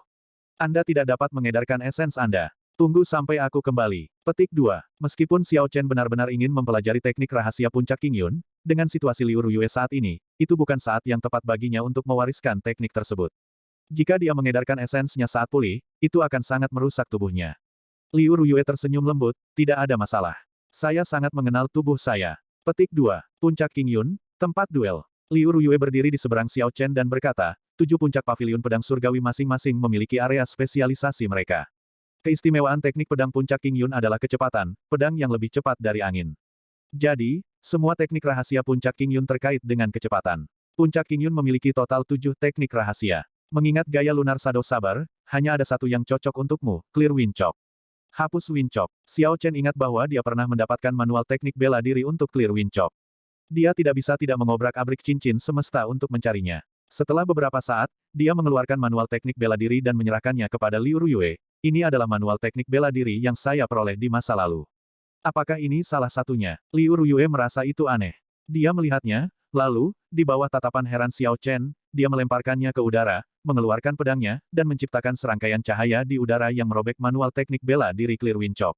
Anda tidak dapat mengedarkan esens Anda. Tunggu sampai aku kembali. Petik 2. Meskipun Xiao Chen benar-benar ingin mempelajari teknik rahasia puncak King Yun, dengan situasi Liu Ruyue saat ini, itu bukan saat yang tepat baginya untuk mewariskan teknik tersebut. Jika dia mengedarkan esensnya saat pulih, itu akan sangat merusak tubuhnya. Liu Ruyue tersenyum lembut, tidak ada masalah. Saya sangat mengenal tubuh saya. Petik 2. Puncak King Yun, tempat duel. Liu Ruyue berdiri di seberang Xiao Chen dan berkata, 7 puncak paviliun pedang surgawi masing-masing memiliki area spesialisasi mereka. Keistimewaan teknik pedang puncak King Yun adalah kecepatan, pedang yang lebih cepat dari angin. Jadi, semua teknik rahasia puncak King Yun terkait dengan kecepatan. Puncak King Yun memiliki total 7 teknik rahasia. Mengingat gaya Lunar Shadow Saber, hanya ada satu yang cocok untukmu, Clear Wind Chop. Hapus Wind Chop. Xiao Chen ingat bahwa dia pernah mendapatkan manual teknik bela diri untuk Clear Wind Chop. Dia tidak bisa tidak mengobrak-abrik cincin semesta untuk mencarinya. Setelah beberapa saat, dia mengeluarkan manual teknik bela diri dan menyerahkannya kepada Liu Ruyue. Ini adalah manual teknik bela diri yang saya peroleh di masa lalu. Apakah ini salah satunya? Liu Ruyue merasa itu aneh. Dia melihatnya, lalu, di bawah tatapan heran Xiao Chen, dia melemparkannya ke udara, mengeluarkan pedangnya, dan menciptakan serangkaian cahaya di udara yang merobek manual teknik bela diri Clear Wind Chop.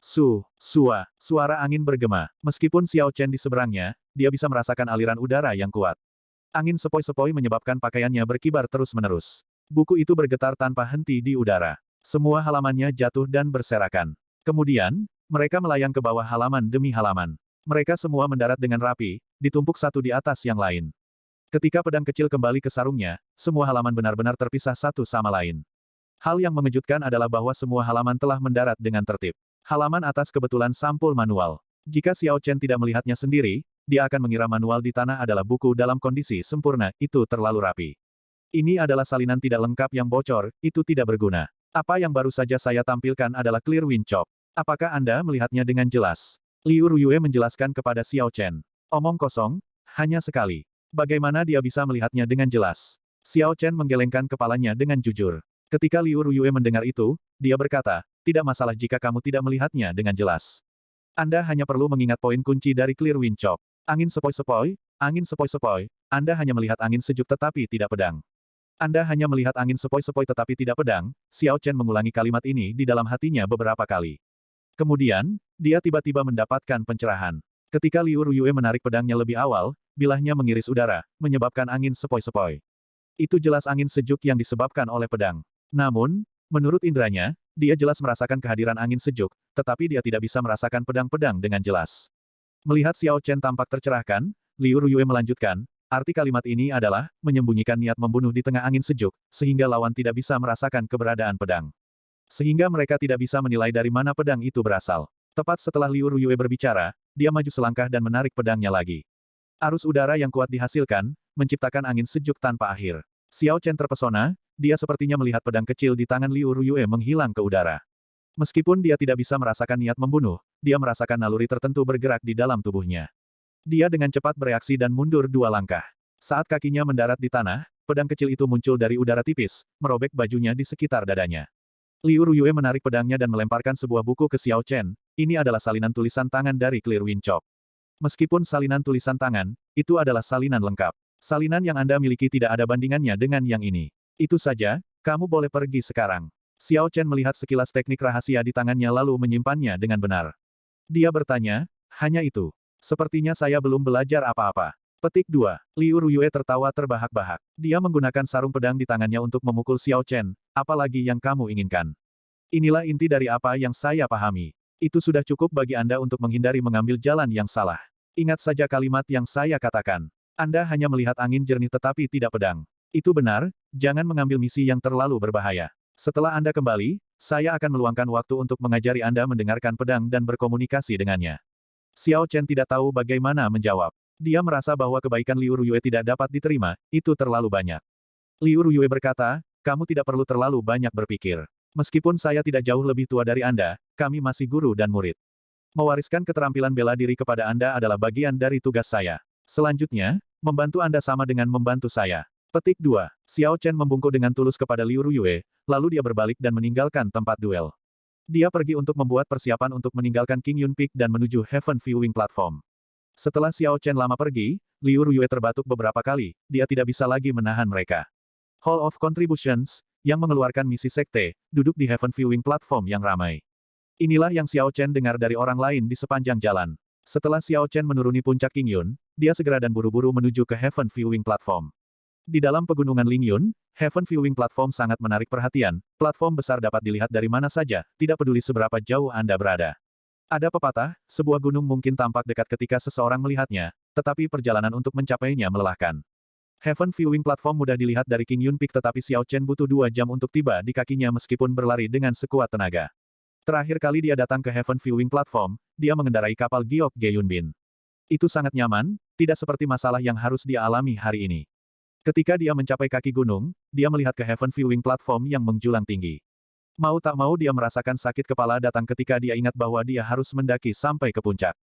Suara angin bergema. Meskipun Xiao Chen di seberangnya, dia bisa merasakan aliran udara yang kuat. Angin sepoi-sepoi menyebabkan pakaiannya berkibar terus-menerus. Buku itu bergetar tanpa henti di udara. Semua halamannya jatuh dan berserakan. Kemudian, mereka melayang ke bawah halaman demi halaman. Mereka semua mendarat dengan rapi, ditumpuk satu di atas yang lain. Ketika pedang kecil kembali ke sarungnya, semua halaman benar-benar terpisah satu sama lain. Hal yang mengejutkan adalah bahwa semua halaman telah mendarat dengan tertib. Halaman atas kebetulan sampul manual. Jika Xiao Chen tidak melihatnya sendiri, dia akan mengira manual di tanah adalah buku dalam kondisi sempurna, itu terlalu rapi. Ini adalah salinan tidak lengkap yang bocor, itu tidak berguna. Apa yang baru saja saya tampilkan adalah Clear Wind Chop. Apakah Anda melihatnya dengan jelas? Liu Ruyue menjelaskan kepada Xiao Chen. Omong kosong, hanya sekali. Bagaimana dia bisa melihatnya dengan jelas? Xiao Chen menggelengkan kepalanya dengan jujur. Ketika Liu Ruyue mendengar itu, dia berkata, tidak masalah jika kamu tidak melihatnya dengan jelas. Anda hanya perlu mengingat poin kunci dari Clear Wind Chop. Angin sepoi-sepoi, angin sepoi-sepoi, Anda hanya melihat angin sejuk tetapi tidak pedang. Anda hanya melihat angin sepoi-sepoi tetapi tidak pedang, Xiao Chen mengulangi kalimat ini di dalam hatinya beberapa kali. Kemudian, dia tiba-tiba mendapatkan pencerahan. Ketika Liu Ruyue menarik pedangnya lebih awal, bilahnya mengiris udara, menyebabkan angin sepoi-sepoi. Itu jelas angin sejuk yang disebabkan oleh pedang. Namun, menurut indranya, dia jelas merasakan kehadiran angin sejuk, tetapi dia tidak bisa merasakan pedang-pedang dengan jelas. Melihat Xiao Chen tampak tercerahkan, Liu Ruyue melanjutkan, arti kalimat ini adalah, menyembunyikan niat membunuh di tengah angin sejuk, sehingga lawan tidak bisa merasakan keberadaan pedang. Sehingga mereka tidak bisa menilai dari mana pedang itu berasal. Tepat setelah Liu Ruyue berbicara, dia maju selangkah dan menarik pedangnya lagi. Arus udara yang kuat dihasilkan, menciptakan angin sejuk tanpa akhir. Xiao Chen terpesona, dia sepertinya melihat pedang kecil di tangan Liu Ruyue menghilang ke udara. Meskipun dia tidak bisa merasakan niat membunuh, dia merasakan naluri tertentu bergerak di dalam tubuhnya. Dia dengan cepat bereaksi dan mundur 2 langkah. Saat kakinya mendarat di tanah, pedang kecil itu muncul dari udara tipis, merobek bajunya di sekitar dadanya. Liu Ruyue menarik pedangnya dan melemparkan sebuah buku ke Xiao Chen. Ini adalah salinan tulisan tangan dari Clear Wind Chop. Meskipun salinan tulisan tangan, itu adalah salinan lengkap. Salinan yang Anda miliki tidak ada bandingannya dengan yang ini. Itu saja, kamu boleh pergi sekarang. Xiao Chen melihat sekilas teknik rahasia di tangannya lalu menyimpannya dengan benar. Dia bertanya, hanya itu. Sepertinya saya belum belajar apa-apa. Petik 2. Liu Ruyue tertawa terbahak-bahak. Dia menggunakan sarung pedang di tangannya untuk memukul Xiao Chen. Apalagi yang kamu inginkan? Inilah inti dari apa yang saya pahami. Itu sudah cukup bagi Anda untuk menghindari mengambil jalan yang salah. Ingat saja kalimat yang saya katakan. Anda hanya melihat angin jernih tetapi tidak pedang. Itu benar, jangan mengambil misi yang terlalu berbahaya. Setelah Anda kembali, saya akan meluangkan waktu untuk mengajari Anda mendengarkan pedang dan berkomunikasi dengannya. Xiao Chen tidak tahu bagaimana menjawab. Dia merasa bahwa kebaikan Liu Ruyue tidak dapat diterima, itu terlalu banyak. Liu Ruyue berkata, kamu tidak perlu terlalu banyak berpikir. Meskipun saya tidak jauh lebih tua dari Anda, kami masih guru dan murid. Mewariskan keterampilan bela diri kepada Anda adalah bagian dari tugas saya. Selanjutnya, membantu Anda sama dengan membantu saya. Petik 2. Xiao Chen membungkuk dengan tulus kepada Liu Ruyue, lalu dia berbalik dan meninggalkan tempat duel. Dia pergi untuk membuat persiapan untuk meninggalkan King Yun Peak dan menuju Heaven Viewing Platform. Setelah Xiao Chen lama pergi, Liu Ruyue terbatuk beberapa kali, dia tidak bisa lagi menahan mereka. Hall of Contributions, yang mengeluarkan misi sekte, duduk di Heaven Viewing Platform yang ramai. Inilah yang Xiao Chen dengar dari orang lain di sepanjang jalan. Setelah Xiao Chen menuruni puncak King Yun, dia segera dan buru-buru menuju ke Heaven Viewing Platform. Di dalam pegunungan Lingyun, Heaven Viewing Platform sangat menarik perhatian, platform besar dapat dilihat dari mana saja, tidak peduli seberapa jauh Anda berada. Ada pepatah, sebuah gunung mungkin tampak dekat ketika seseorang melihatnya, tetapi perjalanan untuk mencapainya melelahkan. Heaven Viewing Platform mudah dilihat dari King Yun Peak tetapi Xiao Chen butuh 2 jam untuk tiba di kakinya meskipun berlari dengan sekuat tenaga. Terakhir kali dia datang ke Heaven Viewing Platform, dia mengendarai kapal Giok Geyunbin. Itu sangat nyaman, tidak seperti masalah yang harus dia alami hari ini. Ketika dia mencapai kaki gunung, dia melihat ke Heaven Viewing Platform yang menjulang tinggi. Mau tak mau dia merasakan sakit kepala datang ketika dia ingat bahwa dia harus mendaki sampai ke puncak.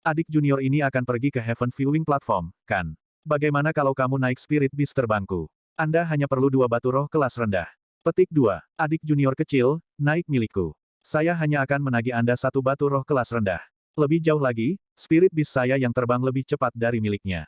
Adik junior ini akan pergi ke Heaven Viewing Platform, kan? Bagaimana kalau kamu naik Spirit Beast terbangku? Anda hanya perlu 2 batu roh kelas rendah. Petik 2. Adik junior kecil, naik milikku. Saya hanya akan menagih Anda 1 batu roh kelas rendah. Lebih jauh lagi, Spirit Beast saya yang terbang lebih cepat dari miliknya.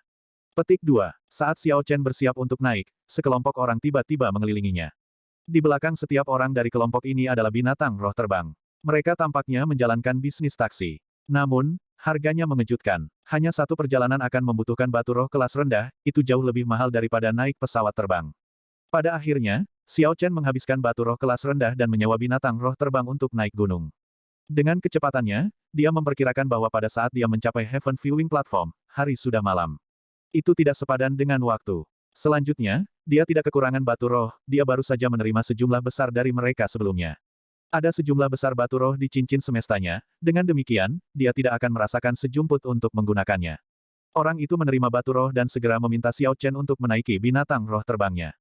Petik 2. Saat Xiao Chen bersiap untuk naik, sekelompok orang tiba-tiba mengelilinginya. Di belakang setiap orang dari kelompok ini adalah binatang roh terbang. Mereka tampaknya menjalankan bisnis taksi. Namun, harganya mengejutkan. Hanya 1 perjalanan akan membutuhkan batu roh kelas rendah, itu jauh lebih mahal daripada naik pesawat terbang. Pada akhirnya, Xiao Chen menghabiskan batu roh kelas rendah dan menyewa binatang roh terbang untuk naik gunung. Dengan kecepatannya, dia memperkirakan bahwa pada saat dia mencapai Heaven Viewing Platform, hari sudah malam. Itu tidak sepadan dengan waktu. Selanjutnya, dia tidak kekurangan batu roh, dia baru saja menerima sejumlah besar dari mereka sebelumnya. Ada sejumlah besar batu roh di cincin semestanya, dengan demikian, dia tidak akan merasakan sejumput untuk menggunakannya. Orang itu menerima batu roh dan segera meminta Xiao Chen untuk menaiki binatang roh terbangnya.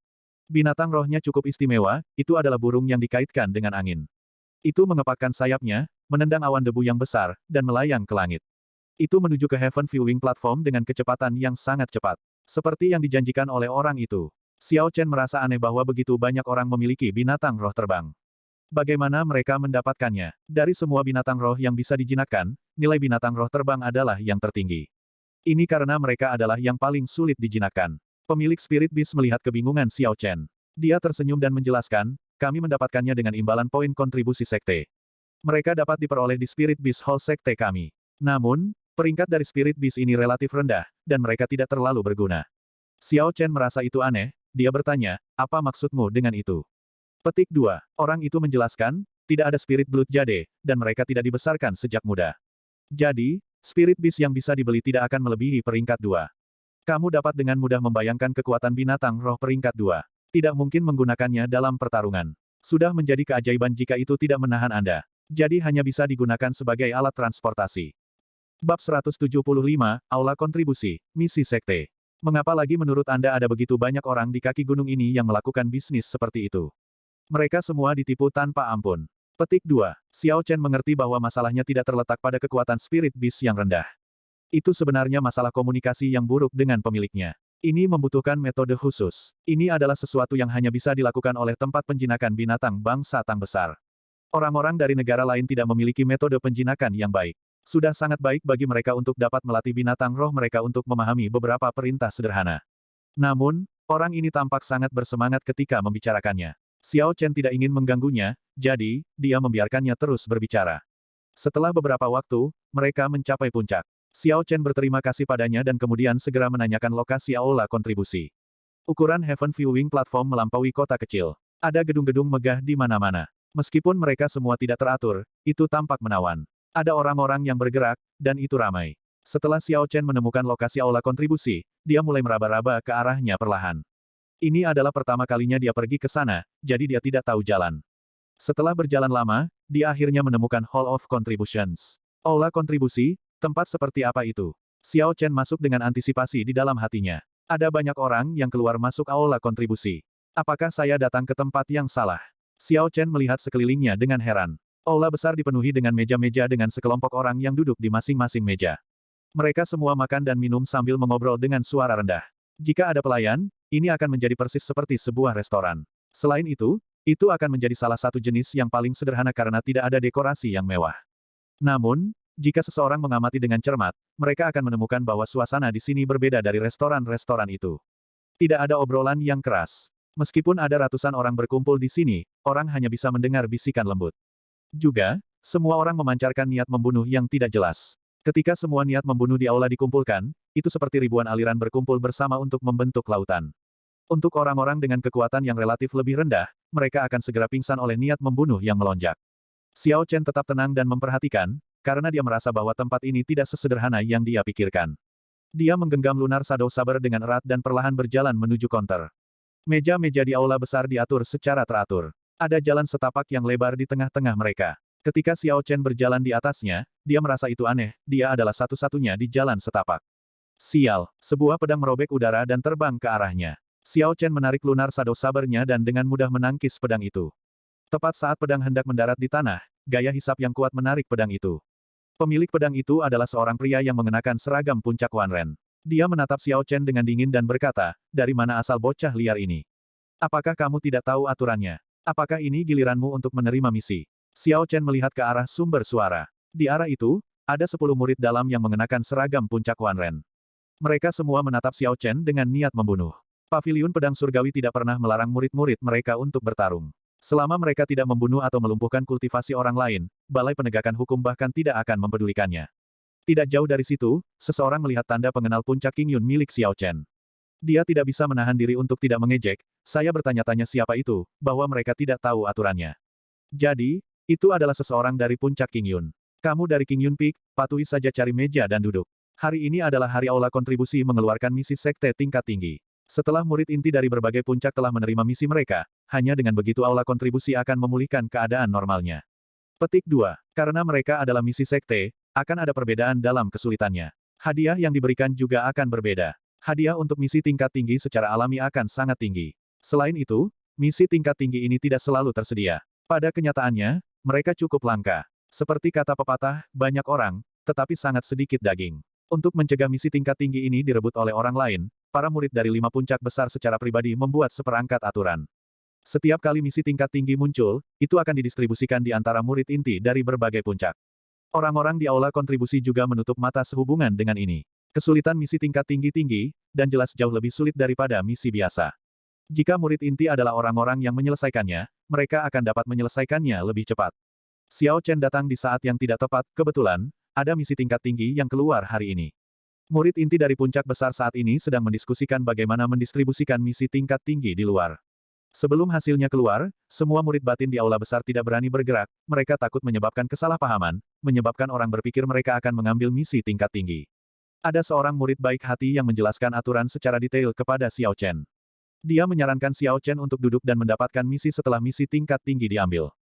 Binatang rohnya cukup istimewa, itu adalah burung yang dikaitkan dengan angin. Itu mengepakkan sayapnya, menendang awan debu yang besar, dan melayang ke langit. Itu menuju ke Heaven Viewing Platform dengan kecepatan yang sangat cepat. Seperti yang dijanjikan oleh orang itu. Xiao Chen merasa aneh bahwa begitu banyak orang memiliki binatang roh terbang. Bagaimana mereka mendapatkannya? Dari semua binatang roh yang bisa dijinakkan, nilai binatang roh terbang adalah yang tertinggi. Ini karena mereka adalah yang paling sulit dijinakkan. Pemilik Spirit Beast melihat kebingungan Xiao Chen. Dia tersenyum dan menjelaskan, kami mendapatkannya dengan imbalan poin kontribusi sekte. Mereka dapat diperoleh di Spirit Beast Hall sekte kami. Namun, peringkat dari Spirit Beast ini relatif rendah, dan mereka tidak terlalu berguna. Xiao Chen merasa itu aneh, dia bertanya, apa maksudmu dengan itu? Petik 2. Orang itu menjelaskan, tidak ada Spirit Blood Jade, dan mereka tidak dibesarkan sejak muda. Jadi, Spirit Beast yang bisa dibeli tidak akan melebihi peringkat 2. Kamu dapat dengan mudah membayangkan kekuatan binatang roh peringkat 2. Tidak mungkin menggunakannya dalam pertarungan. Sudah menjadi keajaiban jika itu tidak menahan Anda. Jadi hanya bisa digunakan sebagai alat transportasi. Bab 175, Aula Kontribusi, Misi Sekte. Mengapa lagi menurut Anda ada begitu banyak orang di kaki gunung ini yang melakukan bisnis seperti itu? Mereka semua ditipu tanpa ampun. Petik 2. Xiao Chen mengerti bahwa masalahnya tidak terletak pada kekuatan Spirit Beast yang rendah. Itu sebenarnya masalah komunikasi yang buruk dengan pemiliknya. Ini membutuhkan metode khusus. Ini adalah sesuatu yang hanya bisa dilakukan oleh tempat penjinakan binatang bangsa Tang besar. Orang-orang dari negara lain tidak memiliki metode penjinakan yang baik. Sudah sangat baik bagi mereka untuk dapat melatih binatang roh mereka untuk memahami beberapa perintah sederhana. Namun, orang ini tampak sangat bersemangat ketika membicarakannya. Xiao Chen tidak ingin mengganggunya, jadi, dia membiarkannya terus berbicara. Setelah beberapa waktu, mereka mencapai puncak. Xiao Chen berterima kasih padanya dan kemudian segera menanyakan lokasi aula kontribusi. Ukuran Heaven Viewing Platform melampaui kota kecil. Ada gedung-gedung megah di mana-mana. Meskipun mereka semua tidak teratur, itu tampak menawan. Ada orang-orang yang bergerak, dan itu ramai. Setelah Xiao Chen menemukan lokasi aula kontribusi, dia mulai meraba-raba ke arahnya perlahan. Ini adalah pertama kalinya dia pergi ke sana, jadi dia tidak tahu jalan. Setelah berjalan lama, dia akhirnya menemukan Hall of Contributions. Aula kontribusi, tempat seperti apa itu? Xiao Chen masuk dengan antisipasi di dalam hatinya. Ada banyak orang yang keluar masuk aula kontribusi. Apakah saya datang ke tempat yang salah? Xiao Chen melihat sekelilingnya dengan heran. Aula besar dipenuhi dengan meja-meja dengan sekelompok orang yang duduk di masing-masing meja. Mereka semua makan dan minum sambil mengobrol dengan suara rendah. Jika ada pelayan, ini akan menjadi persis seperti sebuah restoran. Selain itu akan menjadi salah satu jenis yang paling sederhana karena tidak ada dekorasi yang mewah. Namun, jika seseorang mengamati dengan cermat, mereka akan menemukan bahwa suasana di sini berbeda dari restoran-restoran itu. Tidak ada obrolan yang keras. Meskipun ada ratusan orang berkumpul di sini, orang hanya bisa mendengar bisikan lembut. Juga, semua orang memancarkan niat membunuh yang tidak jelas. Ketika semua niat membunuh di aula dikumpulkan, itu seperti ribuan aliran berkumpul bersama untuk membentuk lautan. Untuk orang-orang dengan kekuatan yang relatif lebih rendah, mereka akan segera pingsan oleh niat membunuh yang melonjak. Xiao Chen tetap tenang dan memperhatikan, karena dia merasa bahwa tempat ini tidak sesederhana yang dia pikirkan. Dia menggenggam Lunar Shadow Saber dengan erat dan perlahan berjalan menuju counter. Meja-meja di aula besar diatur secara teratur. Ada jalan setapak yang lebar di tengah-tengah mereka. Ketika Xiao Chen berjalan di atasnya, dia merasa itu aneh, dia adalah satu-satunya di jalan setapak. Sial, sebuah pedang merobek udara dan terbang ke arahnya. Xiao Chen menarik Lunar Shadow Saber-nya dan dengan mudah menangkis pedang itu. Tepat saat pedang hendak mendarat di tanah, gaya hisap yang kuat menarik pedang itu. Pemilik pedang itu adalah seorang pria yang mengenakan seragam puncak Wanren. Dia menatap Xiao Chen dengan dingin dan berkata, dari mana asal bocah liar ini? Apakah kamu tidak tahu aturannya? Apakah ini giliranmu untuk menerima misi? Xiao Chen melihat ke arah sumber suara. Di arah itu, ada 10 murid dalam yang mengenakan seragam puncak Wanren. Mereka semua menatap Xiao Chen dengan niat membunuh. Paviliun Pedang Surgawi tidak pernah melarang murid-murid mereka untuk bertarung. Selama mereka tidak membunuh atau melumpuhkan kultivasi orang lain, Balai Penegakan Hukum bahkan tidak akan mempedulikannya. Tidak jauh dari situ, seseorang melihat tanda pengenal puncak King Yun milik Xiao Chen. Dia tidak bisa menahan diri untuk tidak mengejek, saya bertanya-tanya siapa itu, bahwa mereka tidak tahu aturannya. Jadi, itu adalah seseorang dari puncak King Yun. Kamu dari King Yun Peak, patuhi saja cari meja dan duduk. Hari ini adalah hari aula kontribusi mengeluarkan misi sekte tingkat tinggi. Setelah murid inti dari berbagai puncak telah menerima misi mereka, hanya dengan begitu aula kontribusi akan memulihkan keadaan normalnya. Petik 2. Karena mereka adalah misi sekte, akan ada perbedaan dalam kesulitannya. Hadiah yang diberikan juga akan berbeda. Hadiah untuk misi tingkat tinggi secara alami akan sangat tinggi. Selain itu, misi tingkat tinggi ini tidak selalu tersedia. Pada kenyataannya, mereka cukup langka. Seperti kata pepatah, banyak orang, tetapi sangat sedikit daging. Untuk mencegah misi tingkat tinggi ini direbut oleh orang lain, para murid dari 5 puncak besar secara pribadi membuat seperangkat aturan. Setiap kali misi tingkat tinggi muncul, itu akan didistribusikan di antara murid inti dari berbagai puncak. Orang-orang di aula kontribusi juga menutup mata sehubungan dengan ini. Kesulitan misi tingkat tinggi-tinggi, dan jelas jauh lebih sulit daripada misi biasa. Jika murid inti adalah orang-orang yang menyelesaikannya, mereka akan dapat menyelesaikannya lebih cepat. Xiao Chen datang di saat yang tidak tepat, kebetulan, ada misi tingkat tinggi yang keluar hari ini. Murid inti dari puncak besar saat ini sedang mendiskusikan bagaimana mendistribusikan misi tingkat tinggi di luar. Sebelum hasilnya keluar, semua murid batin di aula besar tidak berani bergerak, mereka takut menyebabkan kesalahpahaman, menyebabkan orang berpikir mereka akan mengambil misi tingkat tinggi. Ada seorang murid baik hati yang menjelaskan aturan secara detail kepada Xiao Chen. Dia menyarankan Xiao Chen untuk duduk dan mendapatkan misi setelah misi tingkat tinggi diambil.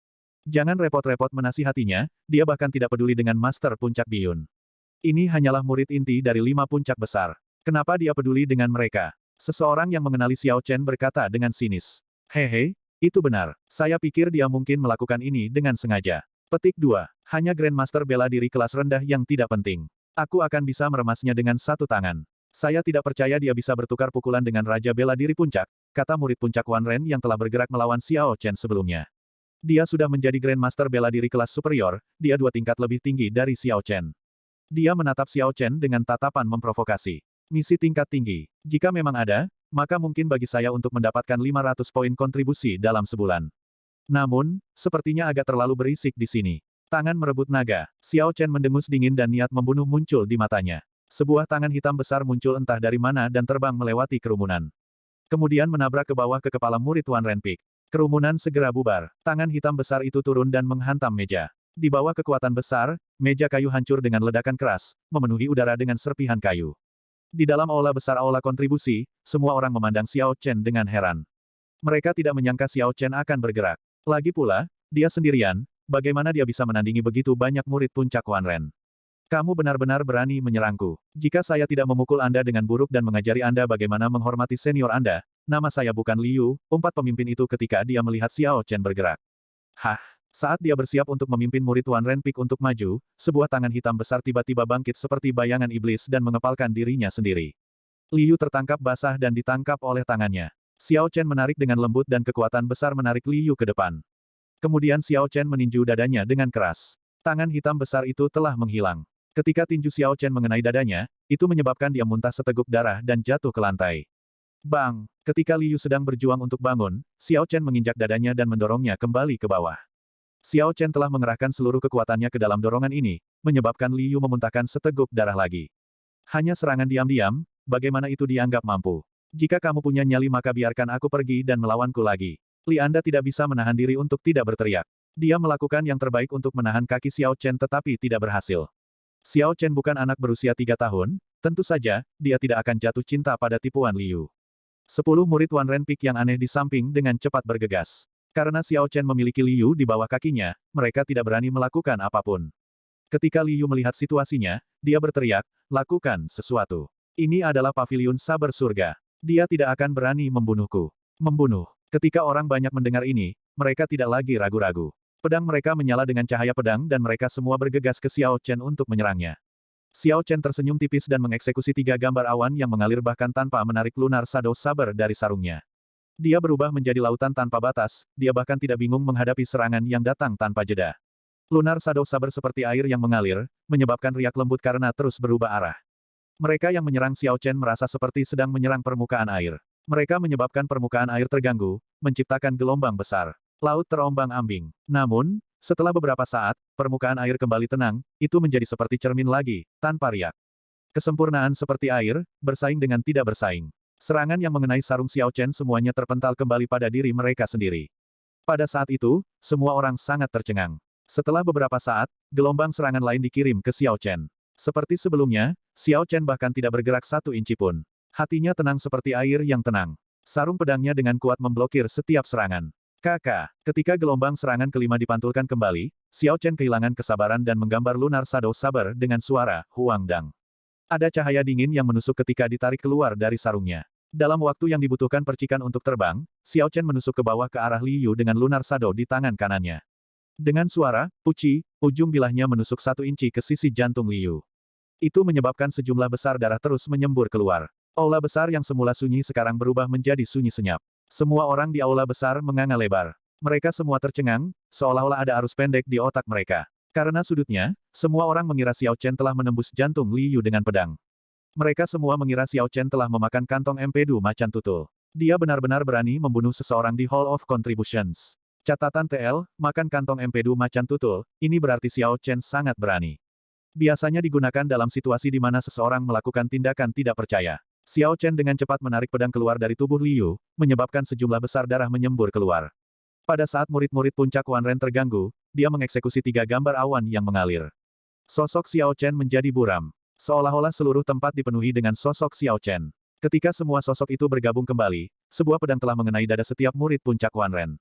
Jangan repot-repot menasihatinya, dia bahkan tidak peduli dengan Master Puncak Biyun. Ini hanyalah murid inti dari 5 puncak besar. Kenapa dia peduli dengan mereka? Seseorang yang mengenali Xiao Chen berkata dengan sinis. Hehe, itu benar. Saya pikir dia mungkin melakukan ini dengan sengaja. Petik 2. Hanya Grandmaster bela diri kelas rendah yang tidak penting. Aku akan bisa meremasnya dengan satu tangan. Saya tidak percaya dia bisa bertukar pukulan dengan Raja Bela Diri Puncak, kata murid puncak Wanren yang telah bergerak melawan Xiao Chen sebelumnya. Dia sudah menjadi Grandmaster bela diri kelas superior, dia 2 tingkat lebih tinggi dari Xiao Chen. Dia menatap Xiao Chen dengan tatapan memprovokasi. Misi tingkat tinggi. Jika memang ada, maka mungkin bagi saya untuk mendapatkan 500 poin kontribusi dalam sebulan. Namun, sepertinya agak terlalu berisik di sini. Tangan merebut naga. Xiao Chen mendengus dingin dan niat membunuh muncul di matanya. Sebuah tangan hitam besar muncul entah dari mana dan terbang melewati kerumunan. Kemudian menabrak ke bawah ke kepala murid Wanren Peak. Kerumunan segera bubar. Tangan hitam besar itu turun dan menghantam meja. Di bawah kekuatan besar, meja kayu hancur dengan ledakan keras, memenuhi udara dengan serpihan kayu. Di dalam aula besar aula kontribusi, semua orang memandang Xiao Chen dengan heran. Mereka tidak menyangka Xiao Chen akan bergerak. Lagi pula, dia sendirian, bagaimana dia bisa menandingi begitu banyak murid puncak Wan Ren? Kamu benar-benar berani menyerangku. Jika saya tidak memukul Anda dengan buruk dan mengajari Anda bagaimana menghormati senior Anda, nama saya bukan Liu, umpat pemimpin itu ketika dia melihat Xiao Chen bergerak. Hah? Saat dia bersiap untuk memimpin murid Wan Ren Peak untuk maju, sebuah tangan hitam besar tiba-tiba bangkit seperti bayangan iblis dan mengepalkan dirinya sendiri. Liu tertangkap basah dan ditangkap oleh tangannya. Xiao Chen menarik dengan lembut dan kekuatan besar menarik Liu ke depan. Kemudian Xiao Chen meninju dadanya dengan keras. Tangan hitam besar itu telah menghilang. Ketika tinju Xiao Chen mengenai dadanya, itu menyebabkan dia muntah seteguk darah dan jatuh ke lantai. Bang! Ketika Liu sedang berjuang untuk bangun, Xiao Chen menginjak dadanya dan mendorongnya kembali ke bawah. Xiao Chen telah mengerahkan seluruh kekuatannya ke dalam dorongan ini, menyebabkan Liu memuntahkan seteguk darah lagi. Hanya serangan diam-diam, bagaimana itu dianggap mampu? Jika kamu punya nyali maka biarkan aku pergi dan melawanku lagi. Li Anda tidak bisa menahan diri untuk tidak berteriak. Dia melakukan yang terbaik untuk menahan kaki Xiao Chen tetapi tidak berhasil. Xiao Chen bukan anak berusia 3 tahun, tentu saja, dia tidak akan jatuh cinta pada tipuan Liu. 10 murid Wan Ren Peak yang aneh di samping dengan cepat bergegas. Karena Xiao Chen memiliki Liu di bawah kakinya, mereka tidak berani melakukan apapun. Ketika Liu melihat situasinya, dia berteriak, lakukan sesuatu. Ini adalah paviliun saber surga. Dia tidak akan berani membunuhku. Membunuh. Ketika orang banyak mendengar ini, mereka tidak lagi ragu-ragu. Pedang mereka menyala dengan cahaya pedang dan mereka semua bergegas ke Xiao Chen untuk menyerangnya. Xiao Chen tersenyum tipis dan mengeksekusi 3 gambar awan yang mengalir bahkan tanpa menarik lunar shadow saber dari sarungnya. Dia berubah menjadi lautan tanpa batas, dia bahkan tidak bingung menghadapi serangan yang datang tanpa jeda. Lunar shadow saber seperti air yang mengalir, menyebabkan riak lembut karena terus berubah arah. Mereka yang menyerang Xiao Chen merasa seperti sedang menyerang permukaan air. Mereka menyebabkan permukaan air terganggu, menciptakan gelombang besar. Laut terombang-ambing. Namun, setelah beberapa saat, permukaan air kembali tenang, itu menjadi seperti cermin lagi, tanpa riak. Kesempurnaan seperti air, bersaing dengan tidak bersaing. Serangan yang mengenai sarung Xiao Chen semuanya terpental kembali pada diri mereka sendiri. Pada saat itu, semua orang sangat tercengang. Setelah beberapa saat, gelombang serangan lain dikirim ke Xiao Chen. Seperti sebelumnya, Xiao Chen bahkan tidak bergerak 1 inci pun. Hatinya tenang seperti air yang tenang. Sarung pedangnya dengan kuat memblokir setiap serangan. Ketika gelombang serangan kelima dipantulkan kembali, Xiao Chen kehilangan kesabaran dan menggambar lunar shadow saber dengan suara, Huang Dang. Ada cahaya dingin yang menusuk ketika ditarik keluar dari sarungnya. Dalam waktu yang dibutuhkan percikan untuk terbang, Xiao Chen menusuk ke bawah ke arah Liu dengan lunar shadow di tangan kanannya. Dengan suara, puci, ujung bilahnya menusuk 1 inci ke sisi jantung Liu. Itu menyebabkan sejumlah besar darah terus menyembur keluar. Aula besar yang semula sunyi sekarang berubah menjadi sunyi senyap. Semua orang di aula besar menganga lebar. Mereka semua tercengang, seolah-olah ada arus pendek di otak mereka. Karena sudutnya, semua orang mengira Xiao Chen telah menembus jantung Liu dengan pedang. Mereka semua mengira Xiao Chen telah memakan kantong empedu macan tutul. Dia benar-benar berani membunuh seseorang di Hall of Contributions. Catatan TL, makan kantong empedu macan tutul, ini berarti Xiao Chen sangat berani. Biasanya digunakan dalam situasi di mana seseorang melakukan tindakan tidak percaya. Xiao Chen dengan cepat menarik pedang keluar dari tubuh Liu, menyebabkan sejumlah besar darah menyembur keluar. Pada saat murid-murid puncak Wan Ren terganggu, dia mengeksekusi 3 gambar awan yang mengalir. Sosok Xiao Chen menjadi buram. Seolah-olah seluruh tempat dipenuhi dengan sosok Xiao Chen. Ketika semua sosok itu bergabung kembali, sebuah pedang telah mengenai dada setiap murid puncak Wan Ren.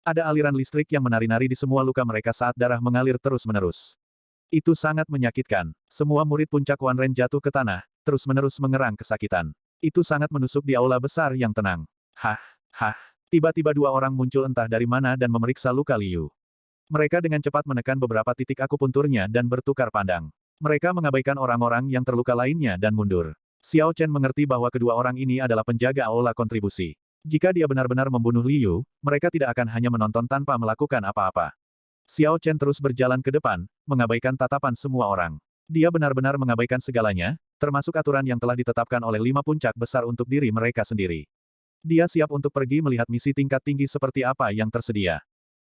Ada aliran listrik yang menari-nari di semua luka mereka saat darah mengalir terus-menerus. Itu sangat menyakitkan. Semua murid puncak Wan Ren jatuh ke tanah, terus-menerus mengerang kesakitan. Itu sangat menusuk di aula besar yang tenang. Hah. Tiba-tiba 2 orang muncul entah dari mana dan memeriksa luka Liu. Mereka dengan cepat menekan beberapa titik akupunturnya dan bertukar pandang. Mereka mengabaikan orang-orang yang terluka lainnya dan mundur. Xiao Chen mengerti bahwa kedua orang ini adalah penjaga aula kontribusi. Jika dia benar-benar membunuh Liu, mereka tidak akan hanya menonton tanpa melakukan apa-apa. Xiao Chen terus berjalan ke depan, mengabaikan tatapan semua orang. Dia benar-benar mengabaikan segalanya, termasuk aturan yang telah ditetapkan oleh 5 puncak besar untuk diri mereka sendiri. Dia siap untuk pergi melihat misi tingkat tinggi seperti apa yang tersedia.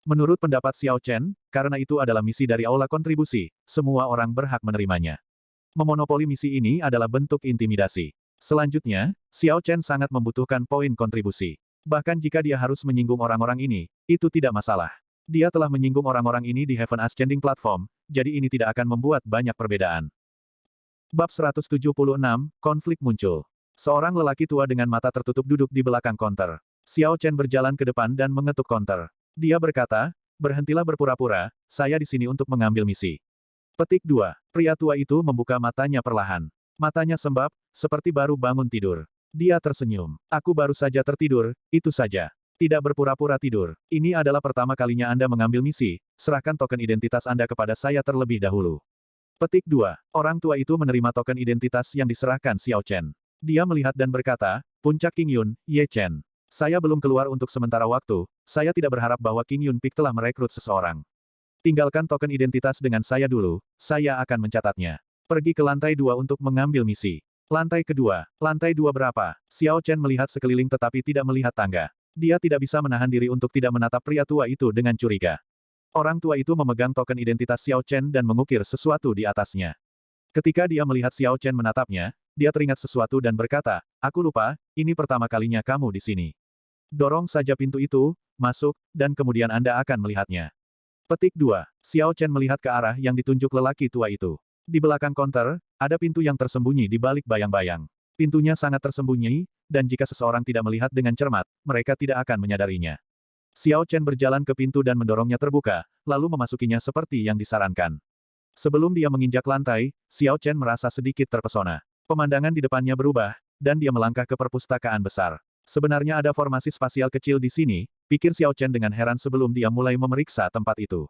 Menurut pendapat Xiao Chen, karena itu adalah misi dari aula kontribusi, semua orang berhak menerimanya. Memonopoli misi ini adalah bentuk intimidasi. Selanjutnya, Xiao Chen sangat membutuhkan poin kontribusi. Bahkan jika dia harus menyinggung orang-orang ini, itu tidak masalah. Dia telah menyinggung orang-orang ini di Heaven Ascending Platform, jadi ini tidak akan membuat banyak perbedaan. Bab 176, konflik muncul. Seorang lelaki tua dengan mata tertutup duduk di belakang konter. Xiao Chen berjalan ke depan dan mengetuk konter. Dia berkata, berhentilah berpura-pura, saya di sini untuk mengambil misi. Petik 2. Pria tua itu membuka matanya perlahan. Matanya sembab, seperti baru bangun tidur. Dia tersenyum. Aku baru saja tertidur, itu saja. Tidak berpura-pura tidur. Ini adalah pertama kalinya Anda mengambil misi, serahkan token identitas Anda kepada saya terlebih dahulu. Petik 2. Orang tua itu menerima token identitas yang diserahkan Xiao Chen. Dia melihat dan berkata, Puncak King Yun, Ye Chen. Saya belum keluar untuk sementara waktu, saya tidak berharap bahwa King Yun Peak telah merekrut seseorang. Tinggalkan token identitas dengan saya dulu, saya akan mencatatnya. Pergi ke lantai 2 untuk mengambil misi. Lantai kedua. Lantai 2 berapa? Xiao Chen melihat sekeliling tetapi tidak melihat tangga. Dia tidak bisa menahan diri untuk tidak menatap pria tua itu dengan curiga. Orang tua itu memegang token identitas Xiao Chen dan mengukir sesuatu di atasnya. Ketika dia melihat Xiao Chen menatapnya, dia teringat sesuatu dan berkata, aku lupa, ini pertama kalinya kamu di sini. Dorong saja pintu itu, masuk, dan kemudian Anda akan melihatnya. Petik 2. Xiao Chen melihat ke arah yang ditunjuk lelaki tua itu. Di belakang konter, ada pintu yang tersembunyi di balik bayang-bayang. Pintunya sangat tersembunyi, dan jika seseorang tidak melihat dengan cermat, mereka tidak akan menyadarinya. Xiao Chen berjalan ke pintu dan mendorongnya terbuka, lalu memasukinya seperti yang disarankan. Sebelum dia menginjak lantai, Xiao Chen merasa sedikit terpesona. Pemandangan di depannya berubah, dan dia melangkah ke perpustakaan besar. Sebenarnya ada formasi spasial kecil di sini, pikir Xiao Chen dengan heran sebelum dia mulai memeriksa tempat itu.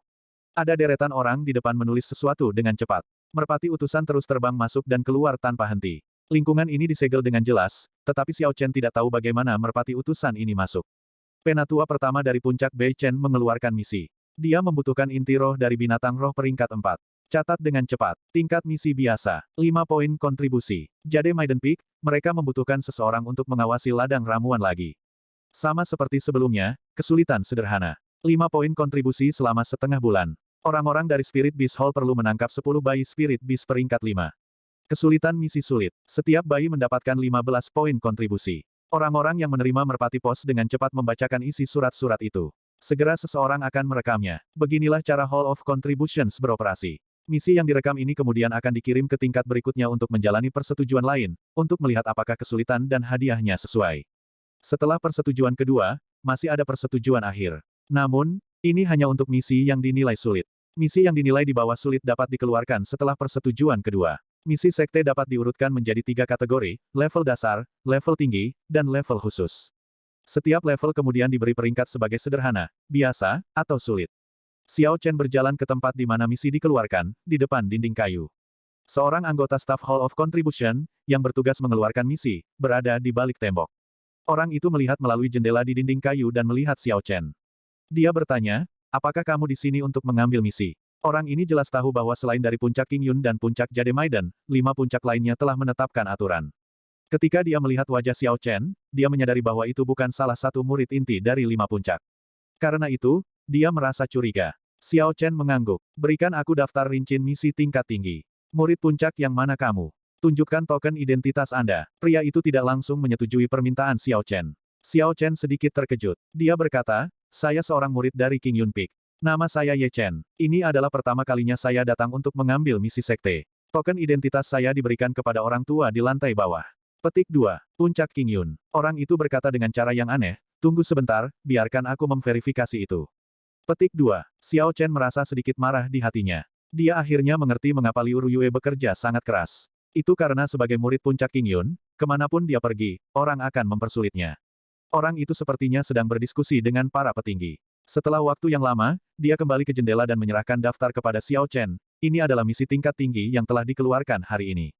Ada deretan orang di depan menulis sesuatu dengan cepat. Merpati utusan terus terbang masuk dan keluar tanpa henti. Lingkungan ini disegel dengan jelas, tetapi Xiao Chen tidak tahu bagaimana merpati utusan ini masuk. Penatua pertama dari puncak Bei Chen mengeluarkan misi. Dia membutuhkan inti roh dari binatang roh peringkat 4. Catat dengan cepat. Tingkat misi biasa. 5 poin kontribusi. Jade Maiden Peak, mereka membutuhkan seseorang untuk mengawasi ladang ramuan lagi. Sama seperti sebelumnya, kesulitan sederhana. 5 poin kontribusi selama setengah bulan. Orang-orang dari Spirit Beast Hall perlu menangkap 10 bayi Spirit Beast peringkat 5. Kesulitan misi sulit. Setiap bayi mendapatkan 15 poin kontribusi. Orang-orang yang menerima merpati pos dengan cepat membacakan isi surat-surat itu. Segera seseorang akan merekamnya. Beginilah cara Hall of Contributions beroperasi. Misi yang direkam ini kemudian akan dikirim ke tingkat berikutnya untuk menjalani persetujuan lain, untuk melihat apakah kesulitan dan hadiahnya sesuai. Setelah persetujuan kedua, masih ada persetujuan akhir. Namun, ini hanya untuk misi yang dinilai sulit. Misi yang dinilai di bawah sulit dapat dikeluarkan setelah persetujuan kedua. Misi sekte dapat diurutkan menjadi 3 kategori, level dasar, level tinggi, dan level khusus. Setiap level kemudian diberi peringkat sebagai sederhana, biasa, atau sulit. Xiao Chen berjalan ke tempat di mana misi dikeluarkan, di depan dinding kayu. Seorang anggota staf Hall of Contribution, yang bertugas mengeluarkan misi, berada di balik tembok. Orang itu melihat melalui jendela di dinding kayu dan melihat Xiao Chen. Dia bertanya, apakah kamu di sini untuk mengambil misi? Orang ini jelas tahu bahwa selain dari puncak King Yun dan puncak Jade Maiden, 5 puncak lainnya telah menetapkan aturan. Ketika dia melihat wajah Xiao Chen, dia menyadari bahwa itu bukan salah satu murid inti dari 5 puncak. Karena itu, dia merasa curiga. Xiao Chen mengangguk. Berikan aku daftar rincian misi tingkat tinggi. Murid puncak yang mana kamu? Tunjukkan token identitas Anda. Pria itu tidak langsung menyetujui permintaan Xiao Chen. Xiao Chen sedikit terkejut. Dia berkata, saya seorang murid dari King Yun Peak. Nama saya Ye Chen. Ini adalah pertama kalinya saya datang untuk mengambil misi sekte. Token identitas saya diberikan kepada orang tua di lantai bawah. Petik 2. Puncak King Yun. Orang itu berkata dengan cara yang aneh, tunggu sebentar, biarkan aku memverifikasi itu. Petik 2. Xiao Chen merasa sedikit marah di hatinya. Dia akhirnya mengerti mengapa Liu Ruyue bekerja sangat keras. Itu karena sebagai murid puncak King Yun, kemanapun dia pergi, orang akan mempersulitnya. Orang itu sepertinya sedang berdiskusi dengan para petinggi. Setelah waktu yang lama, dia kembali ke jendela dan menyerahkan daftar kepada Xiao Chen. Ini adalah misi tingkat tinggi yang telah dikeluarkan hari ini.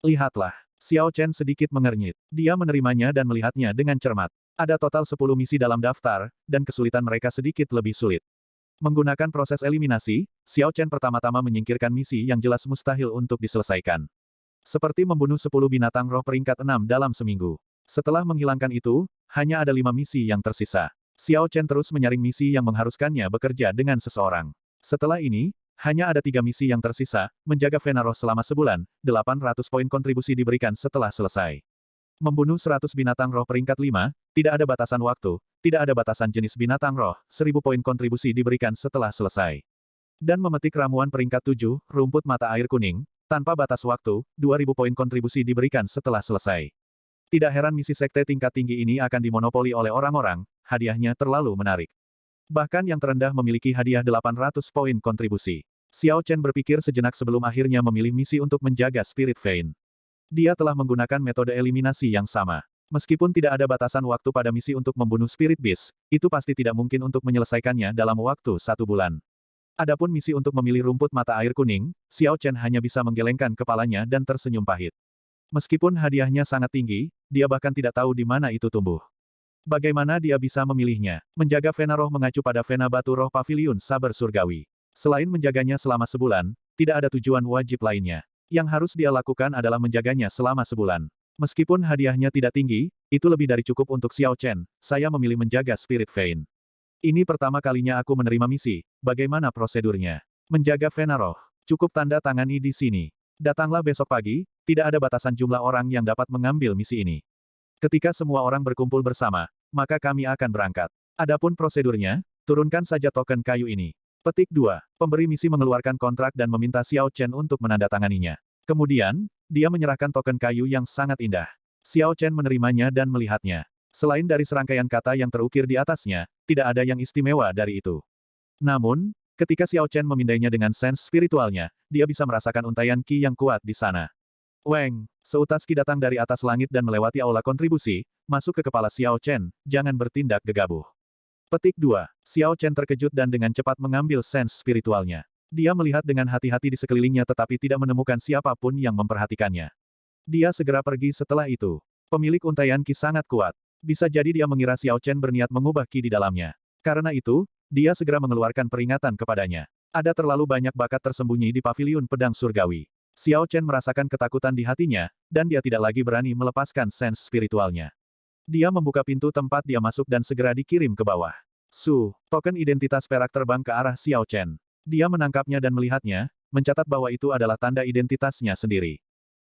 Lihatlah. Xiao Chen sedikit mengernyit. Dia menerimanya dan melihatnya dengan cermat. Ada total 10 misi dalam daftar, dan kesulitan mereka sedikit lebih sulit. Menggunakan proses eliminasi, Xiao Chen pertama-tama menyingkirkan misi yang jelas mustahil untuk diselesaikan. Seperti membunuh 10 binatang roh peringkat 6 dalam seminggu. Setelah menghilangkan itu, hanya ada 5 misi yang tersisa. Xiao Chen terus menyaring misi yang mengharuskannya bekerja dengan seseorang. Setelah ini, hanya ada 3 misi yang tersisa, menjaga Vena Roh selama sebulan, 800 poin kontribusi diberikan setelah selesai. Membunuh 100 binatang roh peringkat 5, tidak ada batasan waktu, tidak ada batasan jenis binatang roh, 1000 poin kontribusi diberikan setelah selesai. Dan memetik ramuan peringkat 7, rumput mata air kuning, Tanpa batas waktu, 2.000 poin kontribusi diberikan setelah selesai. Tidak heran misi sekte tingkat tinggi ini akan dimonopoli oleh orang-orang, hadiahnya terlalu menarik. Bahkan yang terendah memiliki hadiah 800 poin kontribusi. Xiao Chen berpikir sejenak sebelum akhirnya memilih misi untuk menjaga Spirit Vein. Dia telah menggunakan metode eliminasi yang sama. Meskipun tidak ada batasan waktu pada misi untuk membunuh Spirit Beast, itu pasti tidak mungkin untuk menyelesaikannya dalam waktu 1 bulan. Adapun misi untuk memilih rumput mata air kuning, Xiao Chen hanya bisa menggelengkan kepalanya dan tersenyum pahit. Meskipun hadiahnya sangat tinggi, dia bahkan tidak tahu di mana itu tumbuh. Bagaimana dia bisa memilihnya? Menjaga Vena Roh mengacu pada Vena Batu Roh Paviliun Saber Surgawi. Selain menjaganya selama sebulan, tidak ada tujuan wajib lainnya. Yang harus dia lakukan adalah menjaganya selama sebulan. Meskipun hadiahnya tidak tinggi, itu lebih dari cukup untuk Xiao Chen. Saya memilih menjaga Spirit Vein. Ini pertama kalinya aku menerima misi. Bagaimana prosedurnya? Menjaga Vena Roh. Cukup tanda tangani di sini. Datanglah besok pagi, tidak ada batasan jumlah orang yang dapat mengambil misi ini. Ketika semua orang berkumpul bersama, maka kami akan berangkat. Adapun prosedurnya, turunkan saja token kayu ini. Petik 2. Pemberi misi mengeluarkan kontrak dan meminta Xiao Chen untuk menandatanganinya. Kemudian, dia menyerahkan token kayu yang sangat indah. Xiao Chen menerimanya dan melihatnya. Selain dari serangkaian kata yang terukir di atasnya, tidak ada yang istimewa dari itu. Namun, ketika Xiao Chen memindainya dengan sense spiritualnya, dia bisa merasakan untaian ki yang kuat di sana. Weng, seutas ki datang dari atas langit dan melewati aula kontribusi, masuk ke kepala Xiao Chen, jangan bertindak gegabah. Petik 2. Xiao Chen terkejut dan dengan cepat mengambil sense spiritualnya. Dia melihat dengan hati-hati di sekelilingnya tetapi tidak menemukan siapapun yang memperhatikannya. Dia segera pergi setelah itu. Pemilik untaian ki sangat kuat. Bisa jadi dia mengira Xiao Chen berniat mengubah ki di dalamnya. Karena itu, dia segera mengeluarkan peringatan kepadanya. Ada terlalu banyak bakat tersembunyi di paviliun pedang surgawi. Xiao Chen merasakan ketakutan di hatinya, dan dia tidak lagi berani melepaskan sense spiritualnya. Dia membuka pintu tempat dia masuk dan segera dikirim ke bawah. Token identitas perak terbang ke arah Xiao Chen. Dia menangkapnya dan melihatnya, mencatat bahwa itu adalah tanda identitasnya sendiri.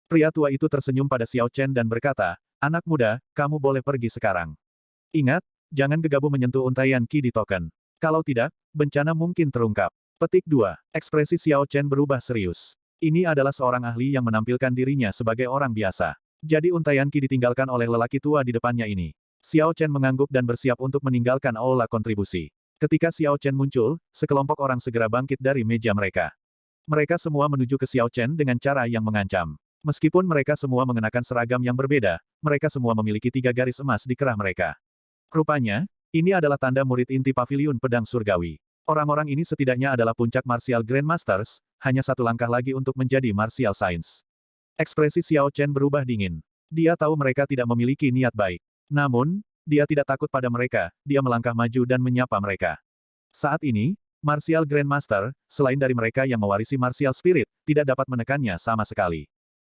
Pria tua itu tersenyum pada Xiao Chen dan berkata, "Anak muda, kamu boleh pergi sekarang. Ingat, jangan gegabah menyentuh untaian ki di token. Kalau tidak, bencana mungkin terungkap." Petik 2. Ekspresi Xiao Chen berubah serius. Ini adalah seorang ahli yang menampilkan dirinya sebagai orang biasa. Jadi untaian ki ditinggalkan oleh lelaki tua di depannya ini. Xiao Chen mengangguk dan bersiap untuk meninggalkan aula kontribusi. Ketika Xiao Chen muncul, sekelompok orang segera bangkit dari meja mereka. Mereka semua menuju ke Xiao Chen dengan cara yang mengancam. Meskipun mereka semua mengenakan seragam yang berbeda, mereka semua memiliki 3 garis emas di kerah mereka. Rupanya, ini adalah tanda murid inti paviliun pedang surgawi. Orang-orang ini setidaknya adalah puncak martial Grandmasters, hanya satu langkah lagi untuk menjadi martial science. Ekspresi Xiao Chen berubah dingin. Dia tahu mereka tidak memiliki niat baik. Namun, dia tidak takut pada mereka, dia melangkah maju dan menyapa mereka. Saat ini, martial Grandmaster, selain dari mereka yang mewarisi martial spirit, tidak dapat menekannya sama sekali.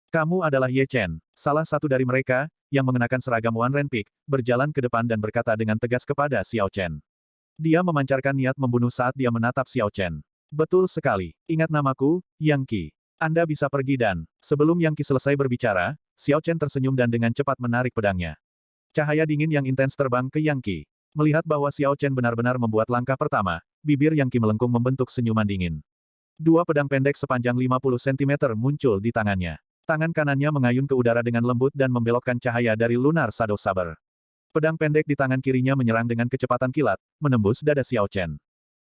Kamu adalah Ye Chen, salah satu dari mereka, yang mengenakan seragam One Ren Peak, berjalan ke depan dan berkata dengan tegas kepada Xiao Chen. Dia memancarkan niat membunuh saat dia menatap Xiao Chen. Betul sekali. Ingat namaku, Yang Qi. Anda bisa pergi dan, sebelum Yang Qi selesai berbicara, Xiao Chen tersenyum dan dengan cepat menarik pedangnya. Cahaya dingin yang intens terbang ke Yang Qi. Melihat bahwa Xiao Chen benar-benar membuat langkah pertama, bibir Yang Qi melengkung membentuk senyuman dingin. 2 pedang pendek sepanjang 50 cm muncul di tangannya. Tangan kanannya mengayun ke udara dengan lembut dan membelokkan cahaya dari Lunar Shadow Saber. Pedang pendek di tangan kirinya menyerang dengan kecepatan kilat, menembus dada Xiao Chen.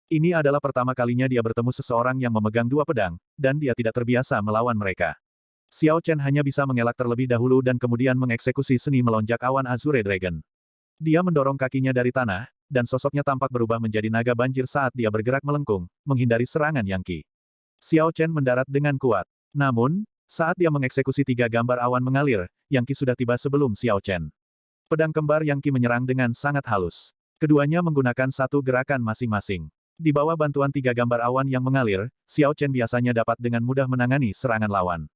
Ini adalah pertama kalinya dia bertemu seseorang yang memegang 2 pedang, dan dia tidak terbiasa melawan mereka. Xiao Chen hanya bisa mengelak terlebih dahulu dan kemudian mengeksekusi seni melonjak awan Azure Dragon. Dia mendorong kakinya dari tanah, dan sosoknya tampak berubah menjadi naga banjir saat dia bergerak melengkung, menghindari serangan Yang Qi. Xiao Chen mendarat dengan kuat. Namun, saat dia mengeksekusi 3 gambar awan mengalir, Yang Qi sudah tiba sebelum Xiao Chen. Pedang kembar Yang Qi menyerang dengan sangat halus. Keduanya menggunakan satu gerakan masing-masing. Di bawah bantuan 3 gambar awan yang mengalir, Xiao Chen biasanya dapat dengan mudah menangani serangan lawan.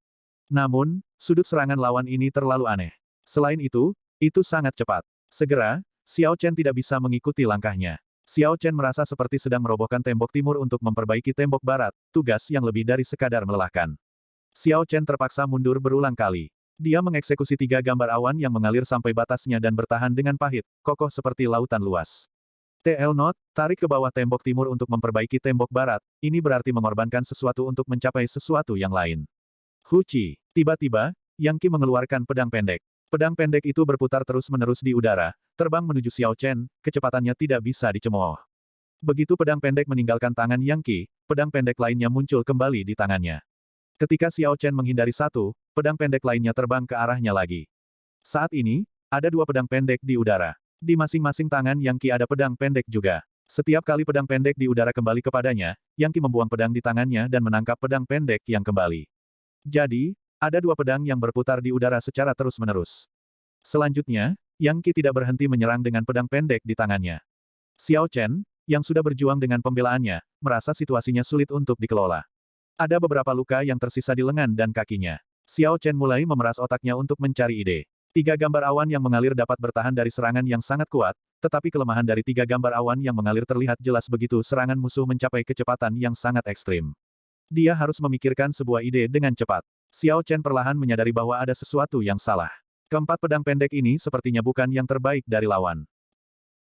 Namun, sudut serangan lawan ini terlalu aneh. Selain itu sangat cepat. Segera, Xiao Chen tidak bisa mengikuti langkahnya. Xiao Chen merasa seperti sedang merobohkan tembok timur untuk memperbaiki tembok barat, tugas yang lebih dari sekadar melelahkan. Xiao Chen terpaksa mundur berulang kali. Dia mengeksekusi 3 gambar awan yang mengalir sampai batasnya dan bertahan dengan pahit, kokoh seperti lautan luas. TL Note, tarik ke bawah tembok timur untuk memperbaiki tembok barat, ini berarti mengorbankan sesuatu untuk mencapai sesuatu yang lain. Huci. Tiba-tiba, Yang Qi mengeluarkan pedang pendek. Pedang pendek itu berputar terus-menerus di udara, terbang menuju Xiao Chen, kecepatannya tidak bisa dicemooh. Begitu pedang pendek meninggalkan tangan Yang Qi, pedang pendek lainnya muncul kembali di tangannya. Ketika Xiao Chen menghindari satu, pedang pendek lainnya terbang ke arahnya lagi. Saat ini, ada dua pedang pendek di udara. Di masing-masing tangan Yang Qi ada pedang pendek juga. Setiap kali pedang pendek di udara kembali kepadanya, Yang Qi membuang pedang di tangannya dan menangkap pedang pendek yang kembali. Jadi, ada dua pedang yang berputar di udara secara terus-menerus. Selanjutnya, Yang Qi tidak berhenti menyerang dengan pedang pendek di tangannya. Xiao Chen, yang sudah berjuang dengan pembelaannya, merasa situasinya sulit untuk dikelola. Ada beberapa luka yang tersisa di lengan dan kakinya. Xiao Chen mulai memeras otaknya untuk mencari ide. 3 gambar awan yang mengalir dapat bertahan dari serangan yang sangat kuat, tetapi kelemahan dari 3 gambar awan yang mengalir terlihat jelas begitu serangan musuh mencapai kecepatan yang sangat ekstrim. Dia harus memikirkan sebuah ide dengan cepat. Xiao Chen perlahan menyadari bahwa ada sesuatu yang salah. Keempat pedang pendek ini sepertinya bukan yang terbaik dari lawan.